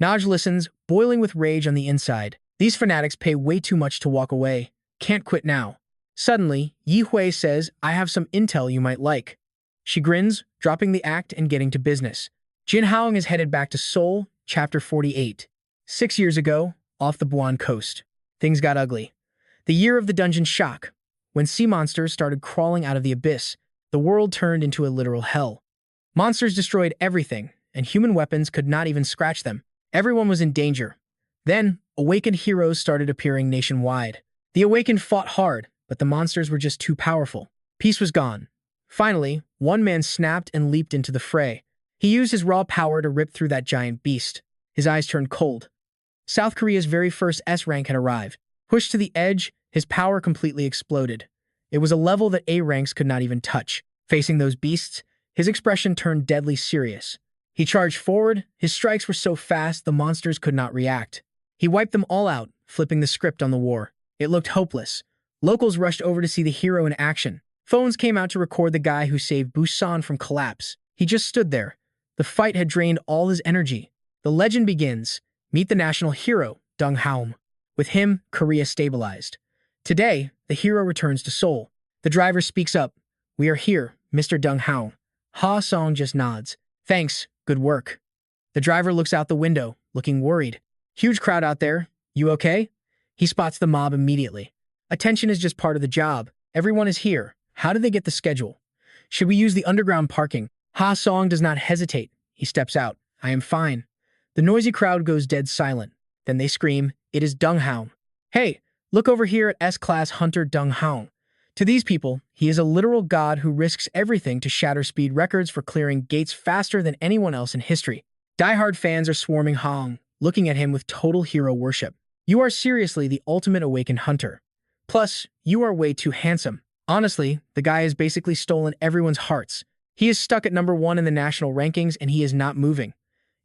S1: Naj listens, boiling with rage on the inside. These fanatics pay way too much to walk away. Can't quit now. Suddenly, Yi Hui says, I have some intel you might like. She grins, dropping the act and getting to business. Jin Haoing is headed back to Seoul, Chapter 48. 6 years ago, off the Buan coast, things got ugly. The year of the dungeon shock. When sea monsters started crawling out of the abyss, the world turned into a literal hell. Monsters destroyed everything, and human weapons could not even scratch them. Everyone was in danger. Then, awakened heroes started appearing nationwide. The awakened fought hard, but the monsters were just too powerful. Peace was gone. Finally, one man snapped and leaped into the fray. He used his raw power to rip through that giant beast. His eyes turned cold. South Korea's very first S rank had arrived. Pushed to the edge, his power completely exploded. It was a level that A ranks could not even touch. Facing those beasts, his expression turned deadly serious. He charged forward. His strikes were so fast the monsters could not react. He wiped them all out, flipping the script on the war. It looked hopeless. Locals rushed over to see the hero in action. Phones came out to record the guy who saved Busan from collapse. He just stood there. The fight had drained all his energy. The legend begins. Meet the national hero, Deng Haom. With him, Korea stabilized. Today, the hero returns to Seoul. The driver speaks up. We are here, Mr. Deng Haom. Ha Song just nods. Thanks, good work. The driver looks out the window, looking worried. Huge crowd out there. You okay? He spots the mob immediately. Attention is just part of the job. Everyone is here. How did they get the schedule? Should we use the underground parking? Ha Song does not hesitate. He steps out. I am fine. The noisy crowd goes dead silent. Then they scream, it is Deng Haom. Hey, look over here at S-Class Hunter Deng Haom. To these people, he is a literal god who risks everything to shatter speed records for clearing gates faster than anyone else in history. Die-hard fans are swarming Haong, looking at him with total hero worship. You are seriously the ultimate awakened hunter. Plus, you are way too handsome. Honestly, the guy has basically stolen everyone's hearts. He is stuck at number 1 in the national rankings and he is not moving.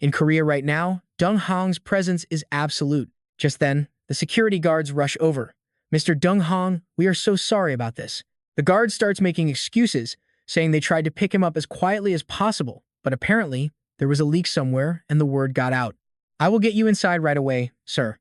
S1: In Korea right now, Deng Haong's presence is absolute. Just then, the security guards rush over. Mr. Deng Haong, we are so sorry about this. The guard starts making excuses, saying they tried to pick him up as quietly as possible, but apparently, there was a leak somewhere and the word got out. I will get you inside right away, sir.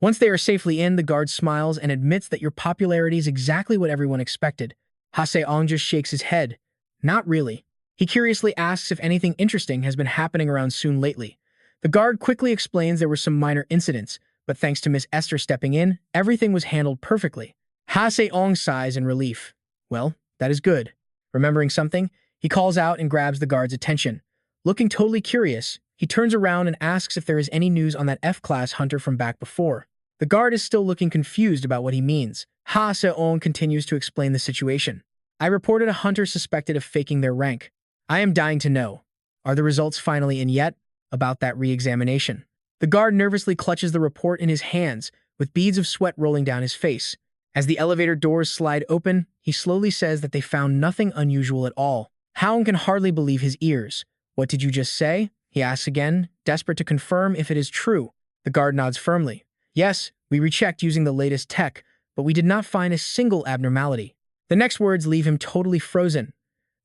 S1: Once they are safely in, the guard smiles and admits that your popularity is exactly what everyone expected. Ha-se-ong just shakes his head. Not really. He curiously asks if anything interesting has been happening around Soon lately. The guard quickly explains there were some minor incidents, but thanks to Miss Esther stepping in, everything was handled perfectly. Ha-se-ong sighs in relief. Well, that is good. Remembering something, he calls out and grabs the guard's attention. Looking totally curious, he turns around and asks if there is any news on that F-class hunter from back before. The guard is still looking confused about what he means. Ha-se-ong continues to explain the situation. I reported a hunter suspected of faking their rank. I am dying to know. Are the results finally in yet? About that re-examination. The guard nervously clutches the report in his hands, with beads of sweat rolling down his face. As the elevator doors slide open, he slowly says that they found nothing unusual at all. Haong can hardly believe his ears. What did you just say? He asks again, desperate to confirm if it is true. The guard nods firmly. Yes, we rechecked using the latest tech, but we did not find a single abnormality. The next words leave him totally frozen.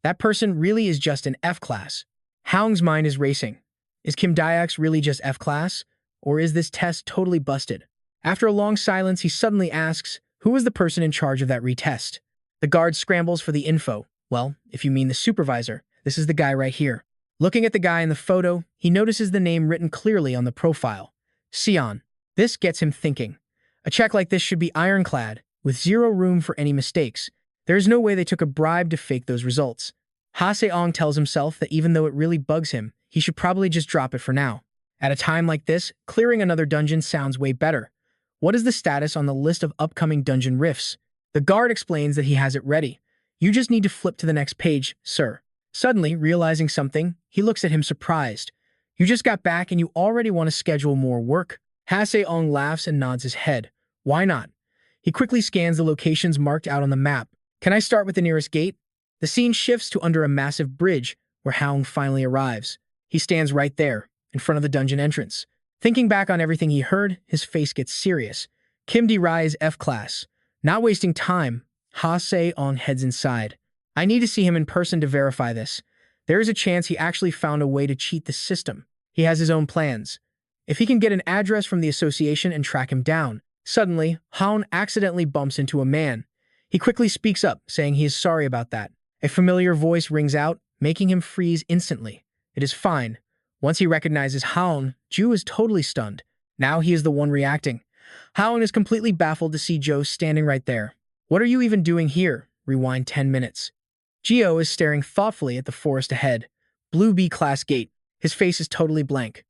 S1: That person really is just an F-class. Haong's mind is racing. Is Kim Daeok's really just F-class? Or is this test totally busted? After a long silence, he suddenly asks, Who was the person in charge of that retest? The guard scrambles for the info. Well, if you mean the supervisor, this is the guy right here. Looking at the guy in the photo, he notices the name written clearly on the profile. Sion. This gets him thinking. A check like this should be ironclad, with zero room for any mistakes. There is no way they took a bribe to fake those results. Ha Se-ong tells himself that even though it really bugs him, he should probably just drop it for now. At a time like this, clearing another dungeon sounds way better. What is the status on the list of upcoming dungeon rifts? The guard explains that he has it ready. You just need to flip to the next page, sir. Suddenly, realizing something, he looks at him surprised. You just got back and you already want to schedule more work? Ha Se-ong laughs and nods his head. Why not? He quickly scans the locations marked out on the map. Can I start with the nearest gate? The scene shifts to under a massive bridge, where Haung finally arrives. He stands right there, in front of the dungeon entrance. Thinking back on everything he heard, his face gets serious. Kim Di-rai is F-class. Not wasting time, Ha Se-ong heads inside. I need to see him in person to verify this. There is a chance he actually found a way to cheat the system. He has his own plans. If he can get an address from the association and track him down. Suddenly, Haun accidentally bumps into a man. He quickly speaks up, saying he is sorry about that. A familiar voice rings out, making him freeze instantly. It is fine. Once he recognizes Haun, Ju is totally stunned. Now he is the one reacting. Haun is completely baffled to see Joe standing right there. What are you even doing here? Rewind 10 minutes. Gio is staring thoughtfully at the forest ahead. Blue B-class gate. His face is totally blank.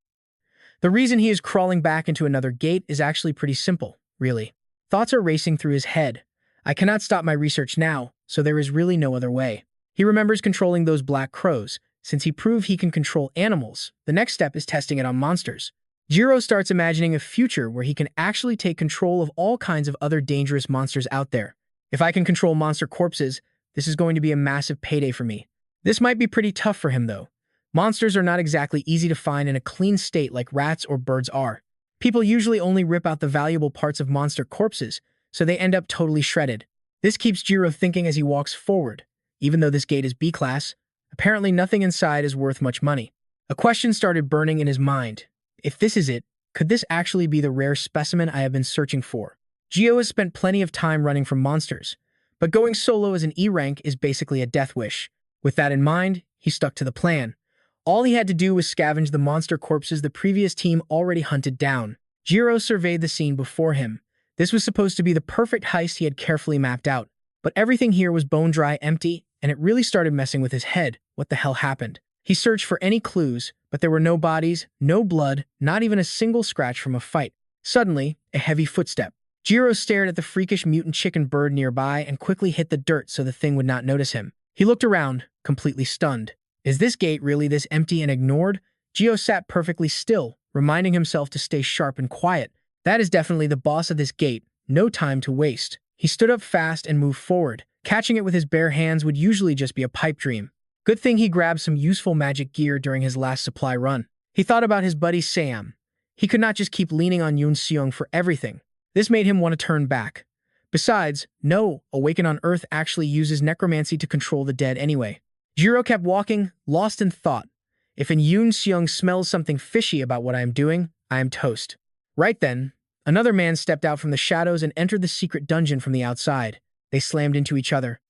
S1: The reason he is crawling back into another gate is actually pretty simple, really. Thoughts are racing through his head. I cannot stop my research now, so there is really no other way. He remembers controlling those black crows. Since he proved he can control animals, the next step is testing it on monsters. Jiro starts imagining a future where he can actually take control of all kinds of other dangerous monsters out there. If I can control monster corpses, this is going to be a massive payday for me. This might be pretty tough for him, though. Monsters are not exactly easy to find in a clean state like rats or birds are. People usually only rip out the valuable parts of monster corpses, so they end up totally shredded. This keeps Jiro thinking as he walks forward. Even though this gate is B-class, apparently nothing inside is worth much money. A question started burning in his mind. If this is it, could this actually be the rare specimen I have been searching for? Gio has spent plenty of time running from monsters, but going solo as an E rank is basically a death wish. With that in mind, he stuck to the plan. All he had to do was scavenge the monster corpses the previous team already hunted down. Jiro surveyed the scene before him. This was supposed to be the perfect heist he had carefully mapped out, but everything here was bone-dry empty, and it really started messing with his head. What the hell happened? He searched for any clues, but there were no bodies, no blood, not even a single scratch from a fight. Suddenly, a heavy footstep. Jiro stared at the freakish mutant chicken bird nearby and quickly hit the dirt so the thing would not notice him. He looked around, completely stunned. Is this gate really this empty and ignored? Gio sat perfectly still, reminding himself to stay sharp and quiet. That is definitely the boss of this gate. No time to waste. He stood up fast and moved forward. Catching it with his bare hands would usually just be a pipe dream. Good thing he grabbed some useful magic gear during his last supply run. He thought about his buddy Sam. He could not just keep leaning on Yoon Seong for everything. This made him want to turn back. Besides, no, Awaken on Earth actually uses necromancy to control the dead anyway. Jiro kept walking, lost in thought. If Yoon Seong smells something fishy about what I am doing, I am toast. Right then, another man stepped out from the shadows and entered the secret dungeon from the outside. They slammed into each other.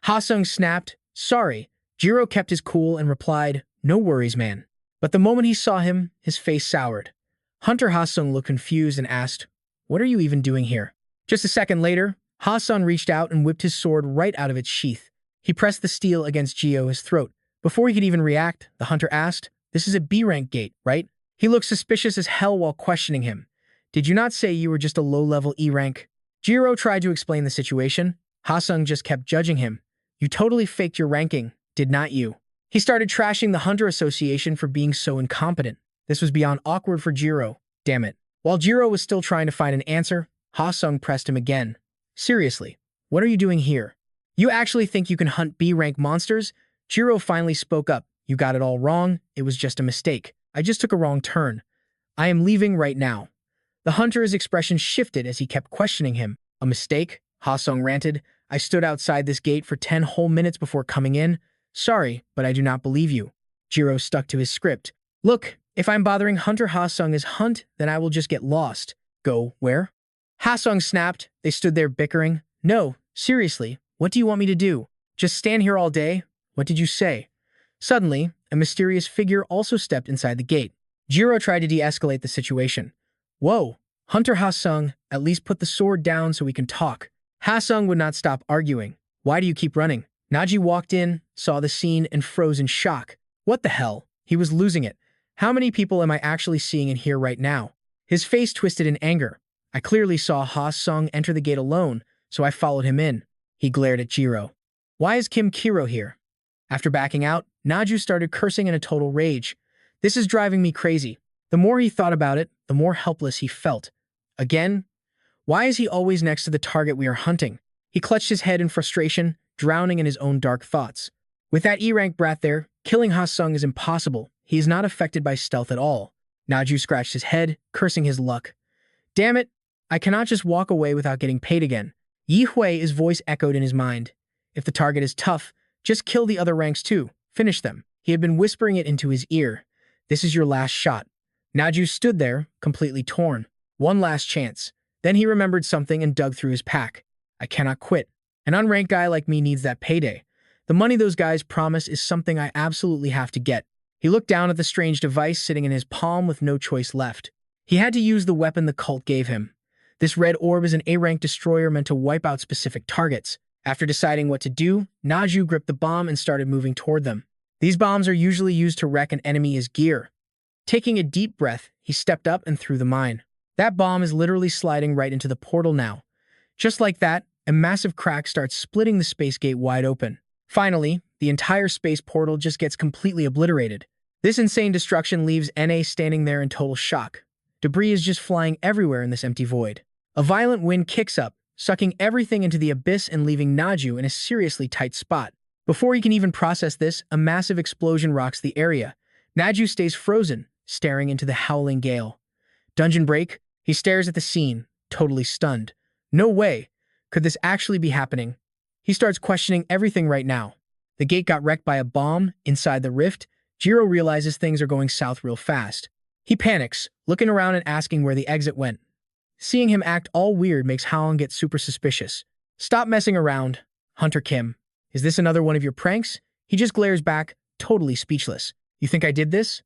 S1: Ha-sung snapped, sorry. Jiro kept his cool and replied, no worries, man. But the moment he saw him, his face soured. Hunter Ha-sung looked confused and asked, what are you even doing here? Just a second later, Ha-sung reached out and whipped his sword right out of its sheath. He pressed the steel against Gio's throat. Before he could even react, the hunter asked, this is a B-rank gate, right? He looked suspicious as hell while questioning him. Did you not say you were just a low-level E-rank? Jiro tried to explain the situation. Ha-sung just kept judging him. You totally faked your ranking, did not you? He started trashing the Hunter Association for being so incompetent. This was beyond awkward for Jiro. Damn it. While Jiro was still trying to find an answer, Ha-sung pressed him again. Seriously, what are you doing here? You actually think you can hunt B-rank monsters? Jiro finally spoke up. You got it all wrong. It was just a mistake. I just took a wrong turn. I am leaving right now. The hunter's expression shifted as he kept questioning him. A mistake? Ha-sung ranted. I stood outside this gate for 10 whole minutes before coming in. Sorry, but I do not believe you. Jiro stuck to his script. Look, if I'm bothering Hunter Ha-sung as Hunt, then I will just get lost. Go where? Ha-sung snapped. They stood there bickering. No, seriously, what do you want me to do? Just stand here all day? What did you say? Suddenly, a mysterious figure also stepped inside the gate. Jiro tried to de-escalate the situation. Whoa, Hunter Ha-sung, at least put the sword down so we can talk. Ha-sung would not stop arguing. Why do you keep running? Naji walked in, saw the scene, and froze in shock. What the hell? He was losing it. How many people am I actually seeing in here right now? His face twisted in anger. I clearly saw Ha-sung enter the gate alone, so I followed him in. He glared at Jiro. Why is Kim Kiro here? After backing out, Naju started cursing in a total rage. This is driving me crazy. The more he thought about it, the more helpless he felt. Again? Why is he always next to the target we are hunting? He clutched his head in frustration, drowning in his own dark thoughts. With that E-rank brat there, killing Ha-sung is impossible. He is not affected by stealth at all. Naju scratched his head, cursing his luck. Damn it, I cannot just walk away without getting paid again. Yi Hui's voice echoed in his mind. If the target is tough, just kill the other ranks too. Finish them. He had been whispering it into his ear. This is your last shot. Naju stood there, completely torn. One last chance. Then he remembered something and dug through his pack. I cannot quit. An unranked guy like me needs that payday. The money those guys promise is something I absolutely have to get. He looked down at the strange device sitting in his palm with no choice left. He had to use the weapon the cult gave him. This red orb is an A-rank destroyer meant to wipe out specific targets. After deciding what to do, Naju gripped the bomb and started moving toward them. These bombs are usually used to wreck an enemy's gear. Taking a deep breath, he stepped up and threw the mine. That bomb is literally sliding right into the portal now. Just like that, a massive crack starts splitting the space gate wide open. Finally, the entire space portal just gets completely obliterated. This insane destruction leaves NA standing there in total shock. Debris is just flying everywhere in this empty void. A violent wind kicks up, sucking everything into the abyss and leaving Naju in a seriously tight spot. Before he can even process this, a massive explosion rocks the area. Naju stays frozen, staring into the howling gale. Dungeon break? He stares at the scene, totally stunned. No way. Could this actually be happening? He starts questioning everything right now. The gate got wrecked by a bomb inside the rift. Jiro realizes things are going south real fast. He panics, looking around and asking where the exit went. Seeing him act all weird makes Haon get super suspicious. Stop messing around, Hunter Kim. Is this another one of your pranks? He just glares back, totally speechless. You think I did this?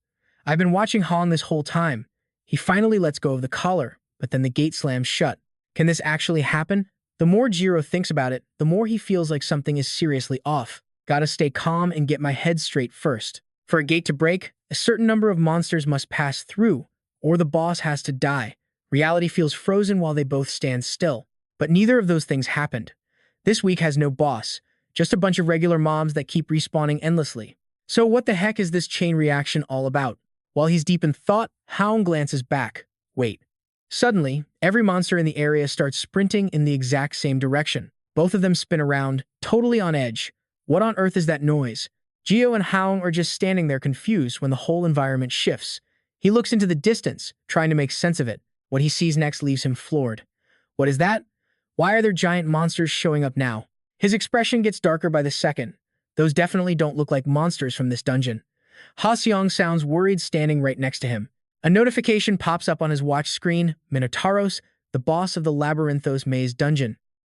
S1: I've been watching Haon this whole time. He finally lets go of the collar, but then the gate slams shut. Can this actually happen? The more Jiro thinks about it, the more he feels like something is seriously off. Gotta stay calm and get my head straight first. For a gate to break, a certain number of monsters must pass through, or the boss has to die. Reality feels frozen while they both stand still. But neither of those things happened. This week has no boss, just a bunch of regular mobs that keep respawning endlessly. So what the heck is this chain reaction all about? While he's deep in thought, Haon glances back. Wait. Suddenly, every monster in the area starts sprinting in the exact same direction. Both of them spin around, totally on edge. What on earth is that noise? Gio and Haon are just standing there confused when the whole environment shifts. He looks into the distance, trying to make sense of it. What he sees next leaves him floored. What is that? Why are there giant monsters showing up now? His expression gets darker by the second. Those definitely don't look like monsters from this dungeon. Ha-seong sounds worried standing right next to him. A notification pops up on his watch screen. Minotauros, the boss of the Labyrinthos Maze dungeon.